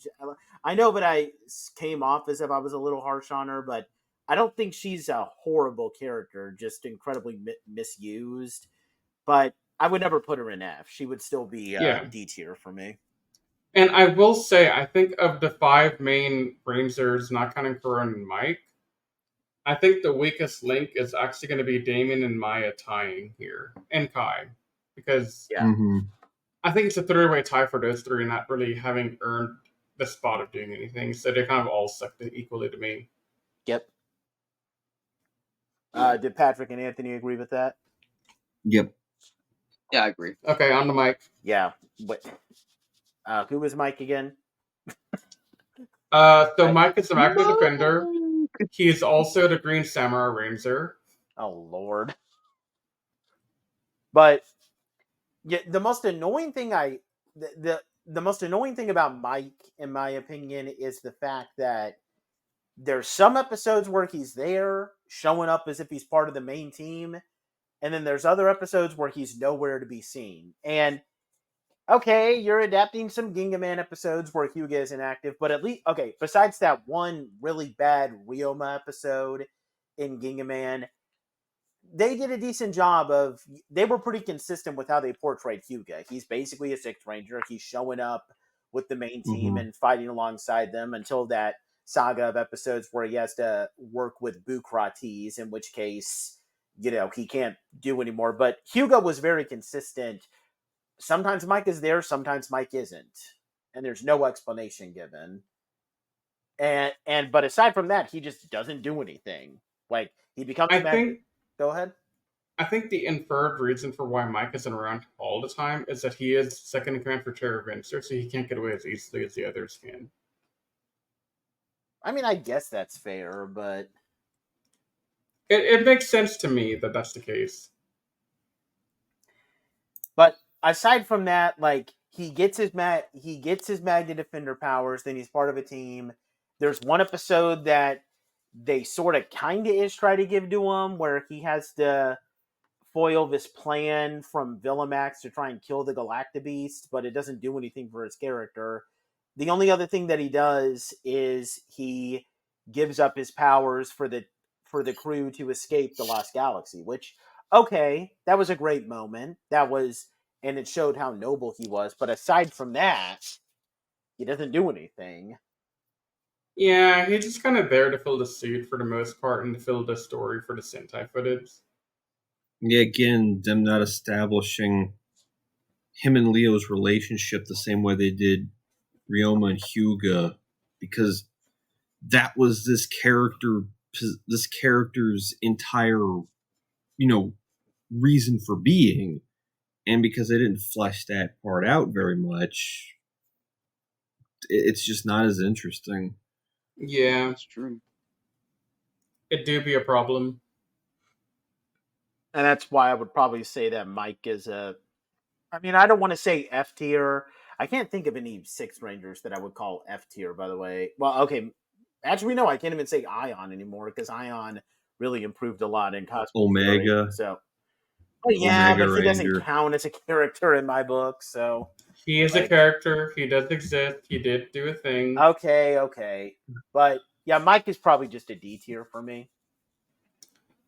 I know that I came off as if I was a little harsh on her, but I don't think she's a horrible character, just incredibly misused. But I would never put her in F. She would still be D tier for me. And I will say, I think of the 5 main Rangers, not counting Corinne and Mike, I think the weakest link is actually going to be Damon and Maya tying here, and Kai, because I think it's a 3-way tie for those 3, not really having earned the spot of doing anything. So they kind of all suck equally to me. Yep. Did Patrick and Anthony agree with that? Yep. Yeah, I agree. Okay, on the mic. Yeah. But who was Mike again? So Mike is the Magna Defender. He's also the Green Samurai Ranger. Oh Lord. But yeah, the most annoying thing the most annoying thing about Mike, in my opinion, is the fact that there's some episodes where he's there, showing up as if he's part of the main team, and then there's other episodes where he's nowhere to be seen. And okay, you're adapting some Gingaman episodes where Hyuga is inactive, but at least, okay, besides that one really bad Ryoma episode in Gingaman, they did a decent job of, they were pretty consistent with how they portrayed Hyuga. He's basically a Sixth Ranger. He's showing up with the main team and fighting alongside them until that saga of episodes where he has to work with Bucrates, in which case, he can't do anymore. But Hyuga was very consistent. Sometimes Mike is there, sometimes Mike isn't, and there's no explanation given. But aside from that, he just doesn't do anything. Like he becomes. Go ahead. I think the inferred reason for why Mike isn't around all the time is that he is second in command for Terra Venture, so he can't get away as easily as the others can. I mean, I guess that's fair, but it makes sense to me that that's the case. But aside from that, like he gets his Magna Defender powers, then he's part of a team. There's one episode that they sort of kind of ish try to give to him where he has to foil this plan from Villamax to try and kill the Galactabeast, but it doesn't do anything for his character. The only other thing that he does is he gives up his powers for the crew to escape the Lost Galaxy, which, okay, that was a great moment. And it showed how noble he was. But aside from that, he doesn't do anything. Yeah, he's just kind of there to fill the suit for the most part and to fill the story for the Sentai footage. Yeah, again, them not establishing him and Leo's relationship the same way they did Ryoma and Hyuga, because that was this character's entire, reason for being. And because they didn't flesh that part out very much, it's just not as interesting. Yeah, That's true. it do be a problem. And that's why I would probably say that Mike is a. I mean, I don't want to say F tier. I can't think of any Six Rangers that I would call F tier, by the way. Well, okay. Actually, no, I can't even say Ion anymore because Ion really improved a lot in Cosmic Fury. Omega. So, oh, yeah, Omega but he doesn't Ranger. count as a character in my book. So, He is a character. He does exist. He did do a thing. okay. But yeah, Mike is probably just a D tier for me.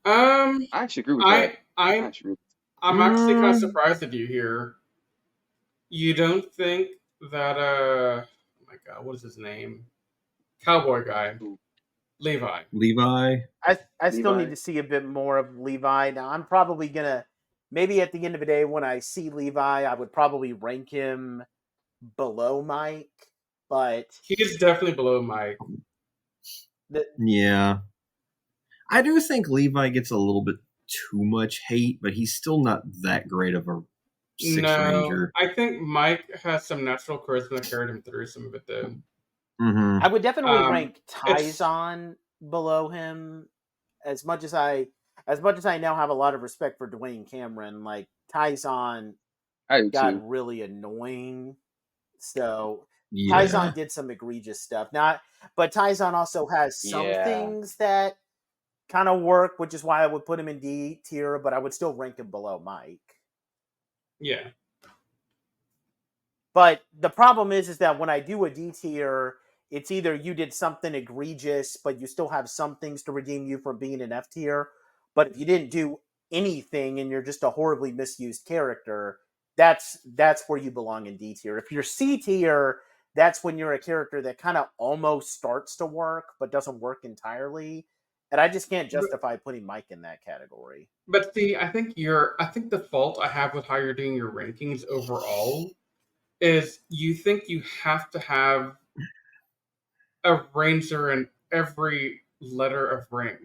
I actually agree with that. I'm actually kind of surprised at you here. You don't think that oh my god, what is his name? Cowboy guy. Levi. I still need to see a bit more of Levi. Now I'm probably gonna maybe at the end of the day when I see Levi, I would probably rank him below Mike, but he is definitely below Mike. Yeah. I do think Levi gets a little bit too much hate, but he's still not that great of a Six Ranger. I think Mike has some natural charisma that carried him through some of it though. Mm-hmm. I would definitely rank Taizan below him. As much as I now have a lot of respect for Dwayne Cameron, like Taizan got really annoying. So Taizan did some egregious stuff. But Taizan also has some things that kind of work, which is why I would put him in D tier, but I would still rank him below Mike. Yeah. But the problem is that when I do a D tier, it's either you did something egregious, but you still have some things to redeem you from being an F tier. But if you didn't do anything and you're just a horribly misused character, that's where you belong in D tier. If you're C tier, that's when you're a character that kind of almost starts to work, but doesn't work entirely. And I just can't justify putting Mike in that category. But see, I think the fault I have with how you're doing your rankings overall is you think you have to have a ranger in every letter of rank.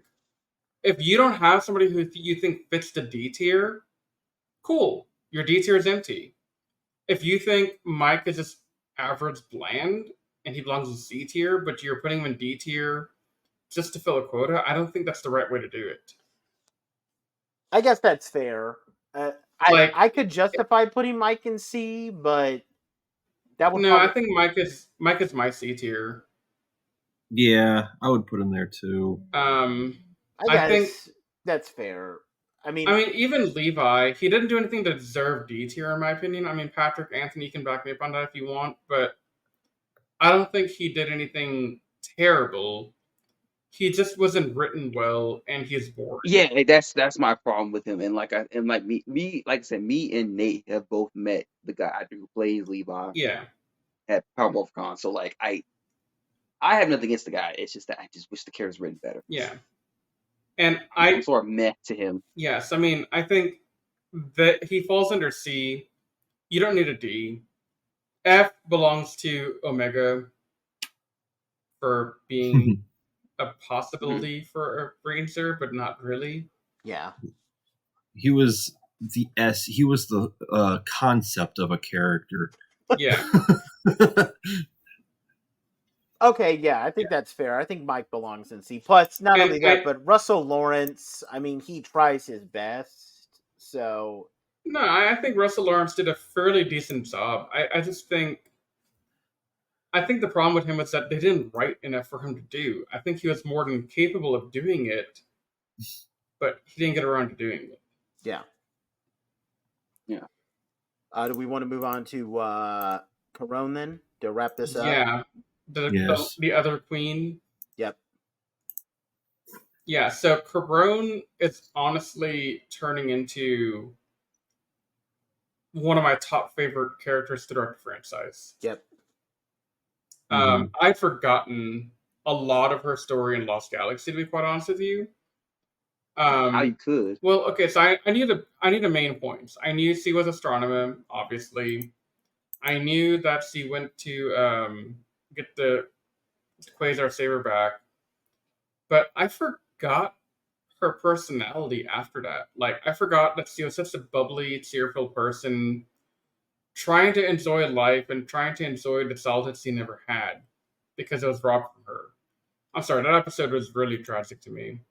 If you don't have somebody who you think fits the D tier, cool. Your D tier is empty. If you think Mike is just average bland and he belongs in C tier, but you're putting him in D tier just to fill a quota, I don't think that's the right way to do it. I guess that's fair. I could justify putting Mike in C, but that would I think Mike is my C tier. Yeah, I would put him there too. I think that's fair. I mean, even Levi, he didn't do anything to deserve D tier, in my opinion. I mean, Patrick Anthony can back me up on that if you want, but I don't think he did anything terrible. He just wasn't written well, and he's boring. Yeah, that's my problem with him. And like me, like I said, me and Nate have both met the guy who plays Levi. Yeah. At Powerball Con. So like I have nothing against the guy. It's just that I just wish the character's written better. Yeah. And I'm sort of meh to him. Yes, I mean, I think that he falls under C. You don't need a D. F belongs to Omega for being a possibility for a Ranger, but not really. Yeah. He was the S. He was the concept of a character. Yeah. Okay, yeah, I think that's fair. I think Mike belongs in C. Plus, not only that, but Russell Lawrence, I mean, he tries his best, so... No, I think Russell Lawrence did a fairly decent job. I just think... I think the problem with him was that they didn't write enough for him to do. I think he was more than capable of doing it, but he didn't get around to doing it. Yeah. Yeah. Do we want to move on to Corone then, to wrap this up? Yeah. The other queen. Yep. Yeah, so Corone is honestly turning into one of my top favorite characters throughout the franchise. Yep. I'd forgotten a lot of her story in Lost Galaxy, to be quite honest with you. How you could? Well, okay, so I knew the main points. I knew she was astronomer, obviously. I knew that she went to get the Quasar Saber back, but I forgot her personality after that. Like, I forgot that she was such a bubbly, cheerful person, trying to enjoy life and trying to enjoy the childhood she never had because it was robbed from her. I'm sorry, that episode was really tragic to me.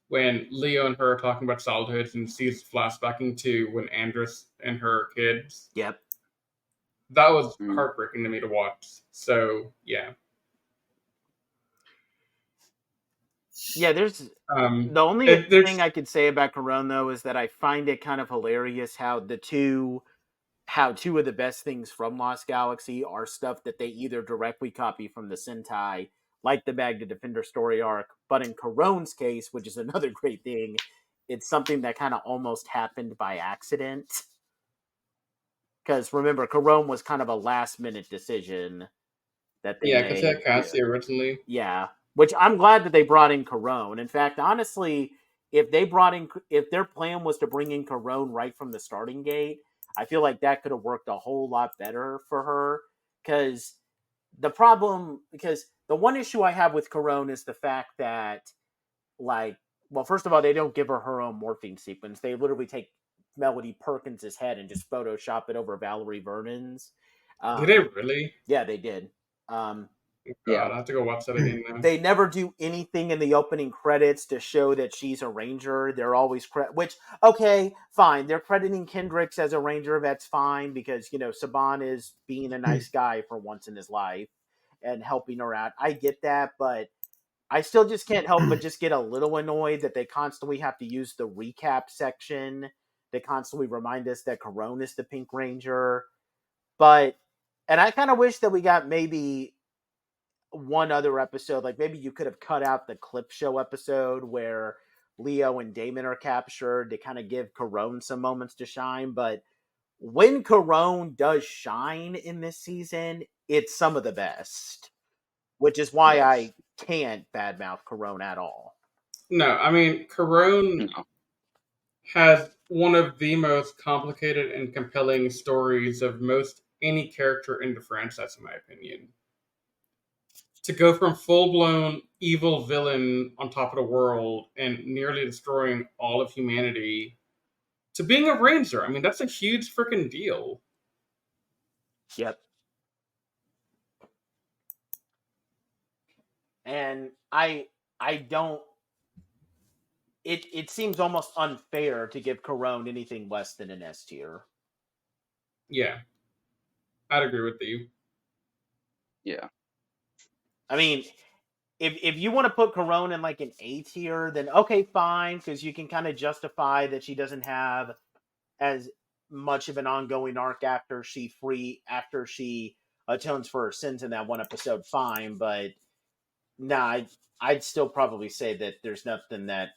When Leo and her are talking about childhood and she's flashbacking to when Andrus and her kids. Yep. That was heartbreaking to me to watch. So, yeah. Yeah, there's the only thing I could say about Corone, though, is that I find it kind of hilarious how two of the best things from Lost Galaxy are stuff that they either directly copy from the Sentai, like the Magda Defender story arc, but in Corone's case, which is another great thing, it's something that kind of almost happened by accident. Because remember, Corone was kind of a last-minute decision that they made. Yeah, because they had Cassie originally. Yeah, which I'm glad that they brought in Corone. In fact, honestly, if their plan was to bring in Corone right from the starting gate, I feel like that could have worked a whole lot better for her. Because the one issue I have with Corone is the fact that, like, well, first of all, they don't give her own morphine sequence. They literally take Melody Perkins' head and just Photoshop it over Valerie Vernon's. Did they really? Yeah, they did. Yeah, I'll have to go watch that again now. They never do anything in the opening credits to show that she's a ranger. They're always okay, fine. They're crediting Kendricks as a ranger. That's fine because Saban is being a nice guy for once in his life and helping her out. I get that, but I still just can't help but just get a little annoyed that they constantly have to use the recap section. They constantly remind us that Corone is the Pink Ranger. And I kind of wish that we got maybe one other episode, like maybe you could have cut out the clip show episode where Leo and Damon are captured to kind of give Corone some moments to shine. But when Corone does shine in this season, it's some of the best, which is why I can't badmouth Corone at all. No, I mean, Corone has one of the most complicated and compelling stories of most any character in the franchise, in my opinion. To go from full-blown evil villain on top of the world and nearly destroying all of humanity to being a ranger, I mean, that's a huge freaking deal. Yep. And I don't... It seems almost unfair to give Corone anything less than an S tier. Yeah. I'd agree with you. Yeah. I mean, if you want to put Corone in like an A tier, then okay, fine, because you can kind of justify that she doesn't have as much of an ongoing arc after she atones for her sins in that one episode, fine. But nah, I'd still probably say that there's nothing that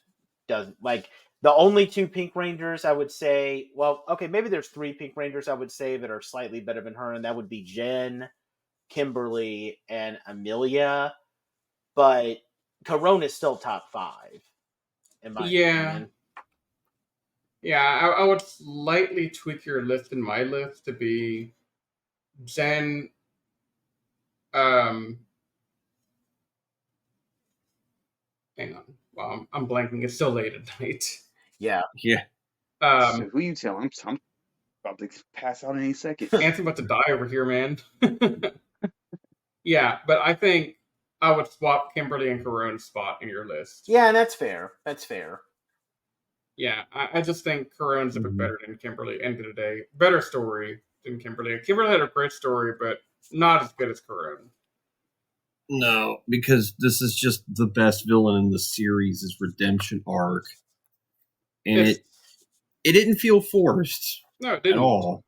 doesn't, like, the only two Pink Rangers I would say, well, okay, maybe there's three Pink Rangers I would say that are slightly better than her, and that would be Jen, Kimberly, and Amelia. But Corone is still top 5, in my opinion. Yeah, I would slightly tweak your list in my list to be Jen, hang on. Well, I'm blanking. It's still late at night. Yeah. So who you telling? I'm about to pass out in any second. Anthony's about to die over here, man. Yeah, but I think I would swap Kimberly and Corone's spot in your list. Yeah, that's fair. That's fair. Yeah, I just think Corone's a bit better than Kimberly. End of the day, better story than Kimberly. Kimberly had a great story, but not as good as Corone. No, because this is just the best villain in the series' redemption arc, and it didn't feel forced. No, it didn't at all.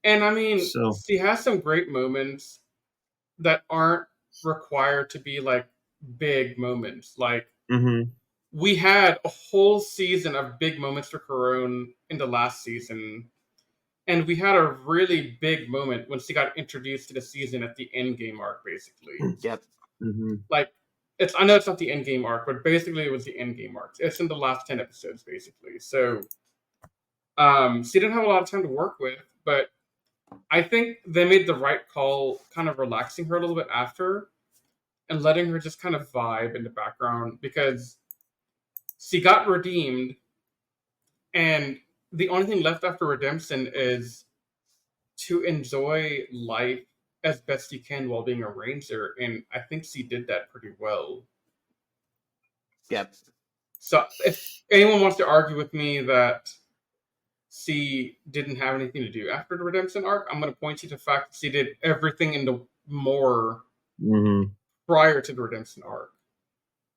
And I mean, she has some great moments that aren't required to be like big moments. Like we had a whole season of big moments for Corone in the last season. And we had a really big moment when she got introduced to the season at the end game arc, basically. Yep. Like, I know it's not the end game arc, but basically it was the end game arc. It's in the last 10 episodes, basically. So, she didn't have a lot of time to work with, but I think they made the right call, kind of relaxing her a little bit after and letting her just kind of vibe in the background, because she got redeemed, and the only thing left after redemption is to enjoy life as best you can while being a ranger, and I think she did that pretty well. Yep. So if anyone wants to argue with me that she didn't have anything to do after the redemption arc, I'm going to point you to the fact that she did everything in the more prior to the redemption arc.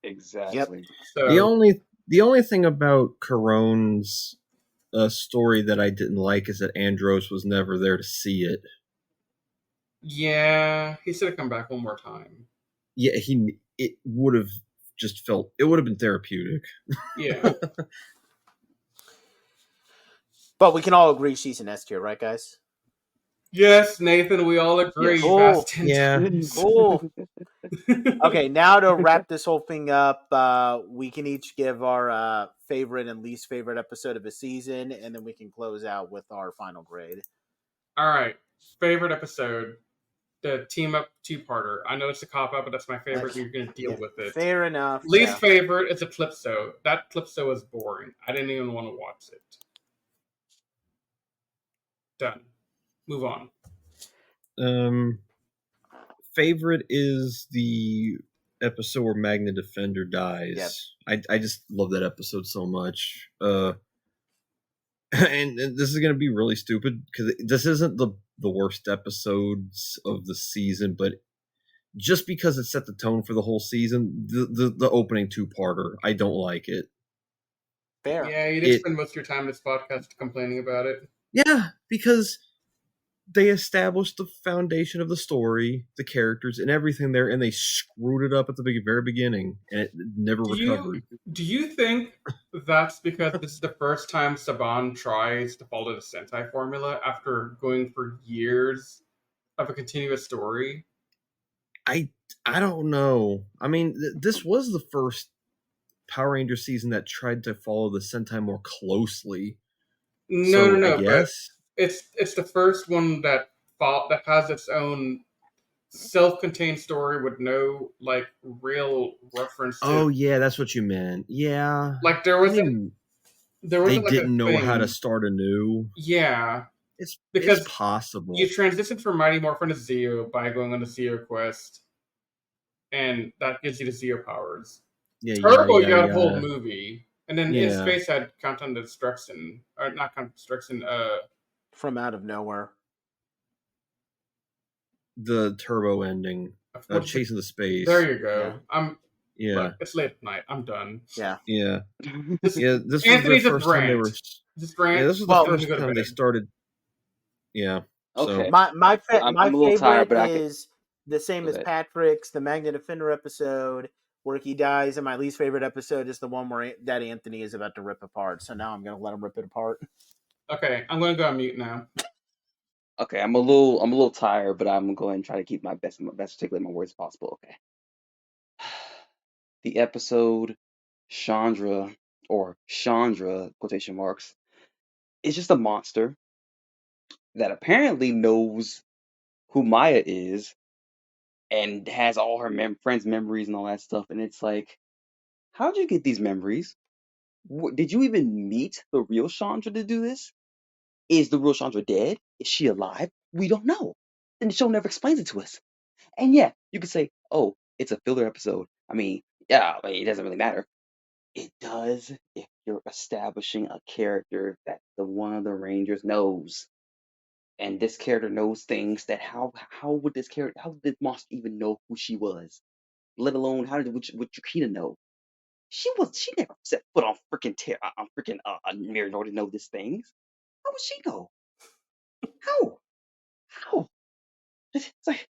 Exactly. So the only thing about Caron's story that I didn't like is that Andros was never there to see it. Yeah, he should have come back one more time. Yeah, it would have just felt, it would have been therapeutic. Yeah. But we can all agree she's an S tier, right, guys? Yes, Nathan, we all agree. Yes. Oh, Okay, now to wrap this whole thing up, we can each give our favorite and least favorite episode of the season, and then we can close out with our final grade. All right, favorite episode, the team up two-parter. I know it's a cop-out, but that's my favorite. You're going to deal with it. Fair enough. Least favorite is Eclipso. That Eclipso was boring. I didn't even want to watch it. Done. Move on. Favorite is the episode where Magna Defender dies. Yep. I just love that episode so much. And this is going to be really stupid because this isn't the worst episodes of the season, but just because it set the tone for the whole season, the opening two-parter, I don't like it. Fair. Yeah, you didn't spend most of your time in this podcast complaining about it. Yeah, because they established the foundation of the story, the characters, and everything there, and they screwed it up at the very beginning, and it never recovered. Do you think that's because this is the first time Saban tries to follow the Sentai formula after going for years of a continuous story? I don't know. I mean, this was the first Power Ranger season that tried to follow the Sentai more closely. No. I guess it's the first one that has its own self-contained story with no real reference to. Oh yeah, that's what you meant. Yeah, there wasn't. They didn't know how to start anew. Yeah, it's possible. You transition from Mighty Morphin to Zeo by going on the Zeo quest, and that gives you the Zeo powers. Yeah, Turbo, you got a whole movie. And then in Yeah. space had Countdown to Destruction. Or not Countdown to Destruction, From Out of Nowhere. The Turbo ending. Chasing the Space. There you go. Yeah. Look, it's late at night. I'm done. Yeah. Yeah. This This was Anthony's the a first time they were. rant. Just rant. Yeah, this was Well, the I'm first gonna go to time they bed. started. Yeah. Okay. So, My I'm a little favorite tired, but I can- is the same Go as ahead. Patrick's, the Magna Defender episode where he dies, and my least favorite episode is the one where that Anthony is about to rip apart. So now I'm going to let him rip it apart. Okay, I'm going to go on mute now. Okay, I'm a little tired, but I'm going to try to keep my best articulate my words possible. Okay. The episode Chandra quotation marks is just a monster that apparently knows who Maya is and has all her friends' memories and all that stuff. And it's like, how'd you get these memories? Did you even meet the real Chandra to do this? Is the real Chandra dead? Is she alive? We don't know. And the show never explains it to us. And yeah, you could say, oh, it's a filler episode. I mean, it doesn't really matter. It does if you're establishing a character that one of the Rangers knows. And this character knows things that how did Moss even know who she was? Let alone would Yukina know? She never set foot on freaking Mirador to know these things. How would she know? How? It's like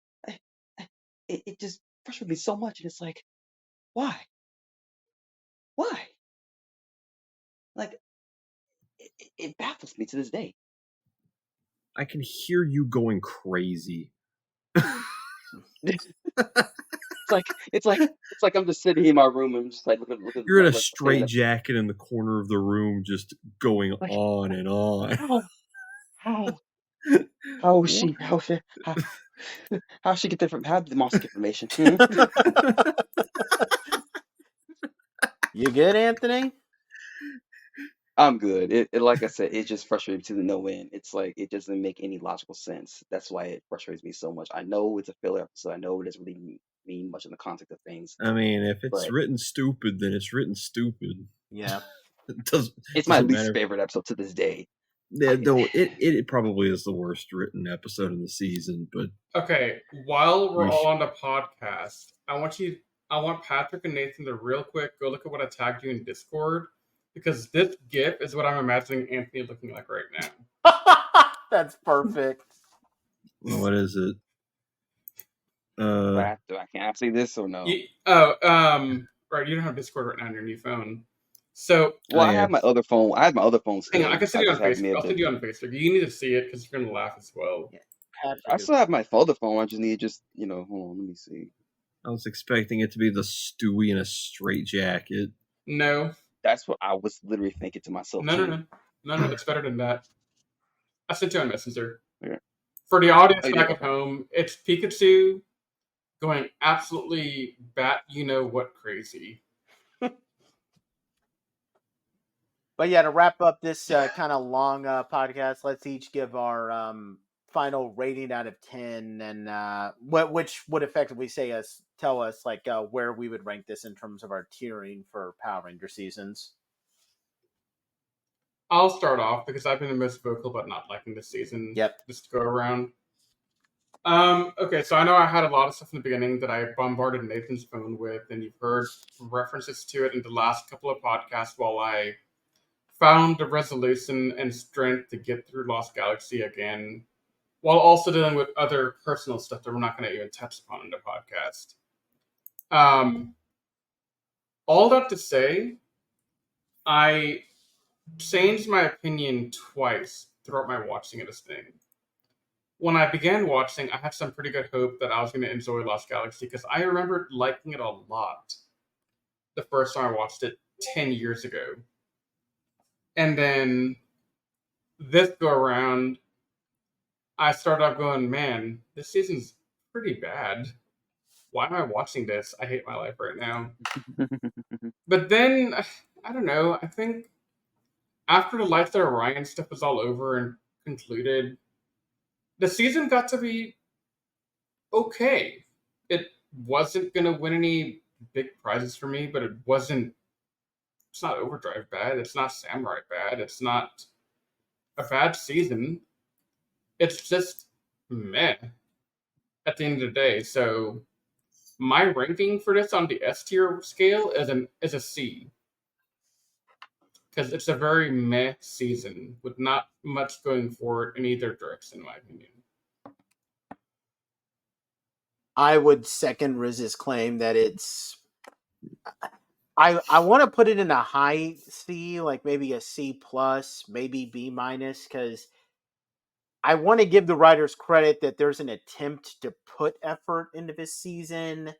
it just frustrates me so much, and it's like, why? Like, it baffles me to this day. I can hear you going crazy. It's like I'm just sitting in my room and just like looking. You're in a straight jacket in the corner of the room, just going on and on. How she get different? How did the monster get information? You good, Anthony? I'm good. Like I said, it just frustrates me to the no end. It's like it doesn't make any logical sense. That's why it frustrates me so much. I know it's a filler episode. I know it doesn't really mean much in the context of things, I mean, if it's but written stupid, then it's written stupid. Yeah. It it's my doesn't least matter. favorite episode to this day. Yeah, though it probably is the worst written episode in the season, but Okay, while we're We all sh- on the podcast, I want Patrick and Nathan to real quick go look at what I tagged you in Discord, because this GIF is what I'm imagining Anthony looking like right now. That's perfect. what is it? Do I can't see this or no? Right, you don't have Discord right now on your new phone. So, Well, Oh, I yeah. have my other phone. I have my other phone hang on, I still. can send you on just have Facebook. I'll send you on Facebook. You need to see it because you're gonna laugh as well. Yeah. I Patrick still have my other phone. I just need hold on. Let me see. I was expecting it to be the Stewie in a straitjacket. No, That's what I was literally thinking to myself no, no, too. no. It's better than that. I sent you on Messenger. Yeah. For the audience Oh, you back did? at home, it's Pikachu going absolutely bat you know what crazy. But yeah, to wrap up this kind of long podcast, let's each give our final rating out of 10, and which would effectively tell us like where we would rank this in terms of our tiering for Power Ranger seasons. I'll start off because I've been the most vocal about not liking this season. Yep. Just to go around. Okay, so I know I had a lot of stuff in the beginning that I bombarded Nathan's phone with, and you've heard references to it in the last couple of podcasts while I found the resolution and strength to get through Lost Galaxy again, while also dealing with other personal stuff that we're not going to even touch upon in the podcast. All that to say, I changed my opinion twice throughout my watching of this thing. When I began watching, I had some pretty good hope that I was going to enjoy Lost Galaxy because I remembered liking it a lot the first time I watched it 10 years ago. And then this go around, I started off going, man, this season's pretty bad. Why am I watching this? I hate my life right now. But then, I don't know, I think after the Lights That Orion stuff was all over and concluded, the season got to be okay. It wasn't going to win any big prizes for me, but it's not Overdrive bad. It's not Samurai bad. It's not a bad season. It's just meh at the end of the day. So my ranking for this on the S tier scale is a C. Because it's a very meh season with not much going forward in either direction, in my opinion. I would second Riz's claim that it's. I want to put it in a high C, like maybe a C plus, maybe B minus, because I want to give the writers credit that there's an attempt to put effort into this season,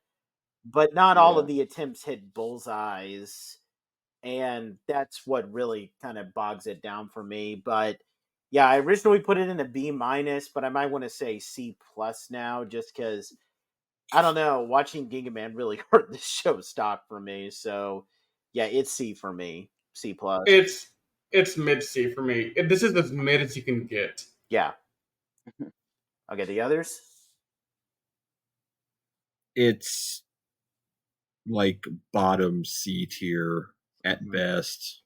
but not all of the attempts hit bullseyes, and that's what really kind of bogs it down for me. But yeah, I originally put it in a B minus, but I might want to say C plus now, just because I don't know. Watching Gingaman really hurt this show stock for me. So, yeah, it's C for me. C plus. It's mid C for me. This is as mid as you can get. Yeah. Okay, the others? It's like bottom C tier at best.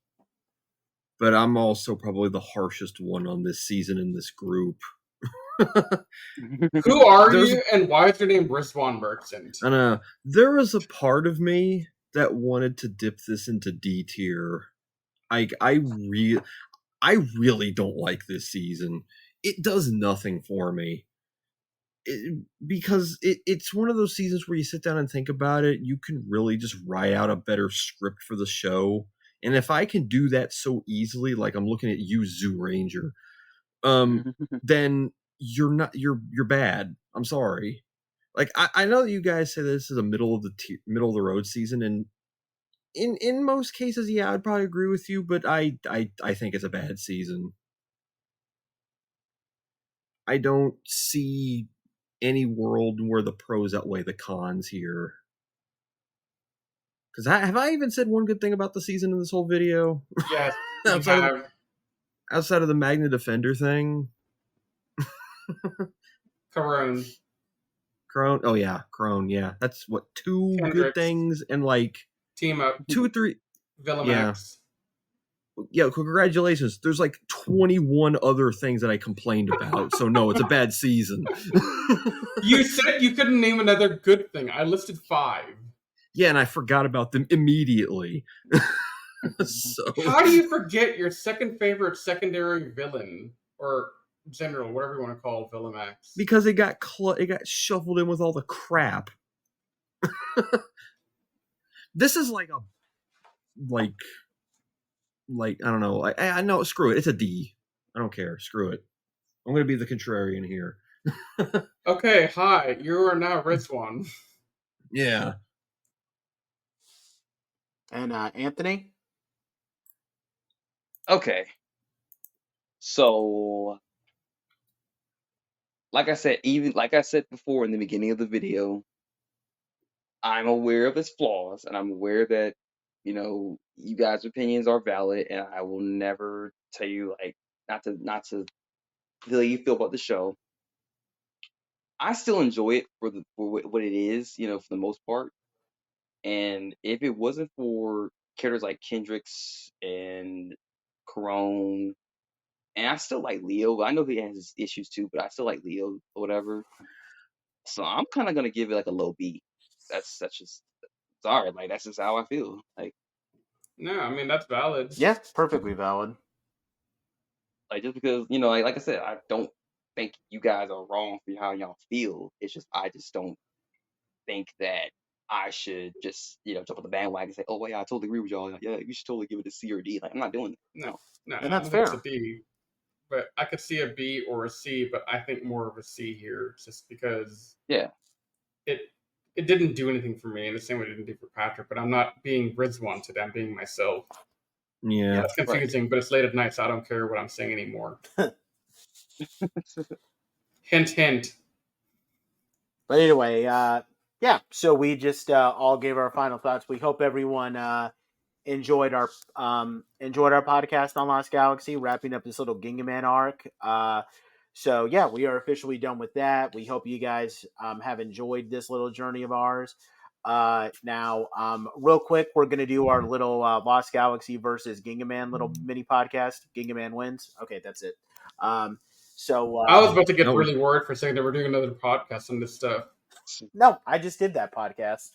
But I'm also probably the harshest one on this season in this group. Who are you, and why is your name Rizwan Merchant? I know. There was a part of me that wanted to dip this into D tier. I really don't like this season. It does nothing for me. Because it's one of those seasons where you sit down and think about it, you can really just write out a better script for the show. And if I can do that so easily, like I'm looking at you, Zoo Ranger, then you're bad. I'm sorry. Like I know that you guys say this is a middle of the road season, and in most cases, yeah, I'd probably agree with you, but I think it's a bad season. I don't see any world where the pros outweigh the cons here. Because have I even said one good thing about the season in this whole video? Yes. outside of the Magna Defender thing. Corone. Oh yeah, Crone. Yeah, that's what two Kendricks. Good things and like Team Up. 2 or 3. Villamax. Yeah, congratulations. There's like 21 other things that I complained about. So no, it's a bad season. You said you couldn't name another good thing. I listed 5. Yeah, and I forgot about them immediately. So how do you forget your second favorite secondary villain or general, whatever you want to call Villamax? Because it got shuffled in with all the crap. This is like I don't know. I know. Screw it. It's a D. I don't care. Screw it. I'm going to be the contrarian here. Okay. Hi. You are now Rizwan. Yeah. And Anthony? Okay. So, like I said before in the beginning of the video, I'm aware of its flaws, and I'm aware that, you guys' opinions are valid, and I will never tell you not to feel you feel about the show. I still enjoy it for what it is, for the most part. And if it wasn't for characters like Kendricks and Corone, and I still like Leo. I know he has his issues too, but I still like Leo or whatever. So I'm kind of gonna give it like a low B. That's just sorry, that's just how I feel. No, I mean that's valid. Yeah, perfectly valid. Just because like I said, I don't think you guys are wrong for how y'all feel. It's just I just don't think that I should just jump on the bandwagon and say, oh yeah, I totally agree with y'all. Yeah, you should totally give it a C or D. I'm not doing it. No, and that's fair. It's a B, but I could see a B or a C, but I think more of a C here, just because it didn't do anything for me in the same way it didn't do for Patrick. But I'm not being Rizwan today. I'm being myself. Yeah, it's confusing, right. But it's late at night, so I don't care what I'm saying anymore. Hint, hint. But anyway, yeah. So we just all gave our final thoughts. We hope everyone enjoyed our podcast on Lost Galaxy, wrapping up this little Gingaman arc. So yeah, we are officially done with that. We hope you guys have enjoyed this little journey of ours. Now, real quick, we're going to do our little Lost Galaxy versus Gingaman little mini podcast. Gingaman wins. Okay, that's it. So I was about to get really worried for saying that we're doing another podcast on this stuff. No, I just did that podcast.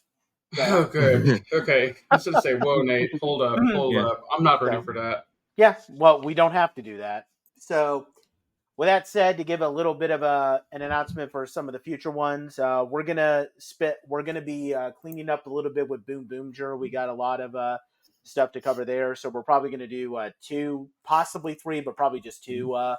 Oh, good. Okay. I was going to say, whoa, Nate, hold up. I'm not ready for that. Yeah, well, we don't have to do that. So, with that said, to give a little bit of an announcement for some of the future ones, we're gonna be cleaning up a little bit with Boom Boomger. We got a lot of stuff to cover there, so we're probably gonna do 2, possibly 3, but probably just 2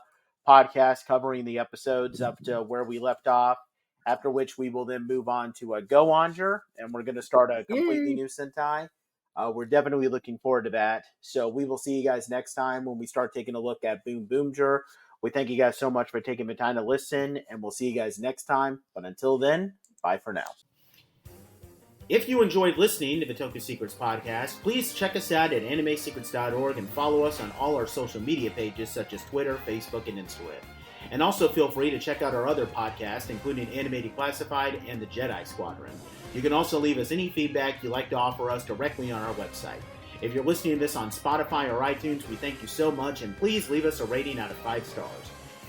podcasts covering the episodes up to where we left off. After which we will then move on to Go Onger, and we're gonna start a completely new Sentai. We're definitely looking forward to that. So we will see you guys next time when we start taking a look at Boom Boomger. We thank you guys so much for taking the time to listen, and we'll see you guys next time. But until then, bye for now. If you enjoyed listening to the Toku Secrets podcast, please check us out at animesecrets.org and follow us on all our social media pages such as Twitter, Facebook, and Instagram. And also feel free to check out our other podcasts, including Anime Declassified and the Jedi Squadron. You can also leave us any feedback you'd like to offer us directly on our website. If you're listening to this on Spotify or iTunes, we thank you so much, and please leave us a rating out of 5 stars.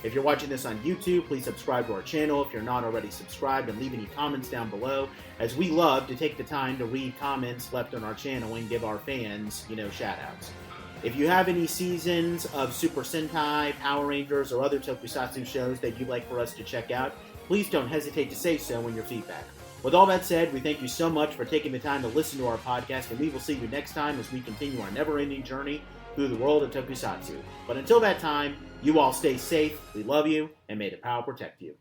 If you're watching this on YouTube, please subscribe to our channel if you're not already subscribed, and leave any comments down below, as we love to take the time to read comments left on our channel and give our fans, shout-outs. If you have any seasons of Super Sentai, Power Rangers, or other tokusatsu shows that you'd like for us to check out, please don't hesitate to say so in your feedback. With all that said, we thank you so much for taking the time to listen to our podcast, and we will see you next time as we continue our never-ending journey through the world of tokusatsu. But until that time, you all stay safe, we love you, and may the power protect you.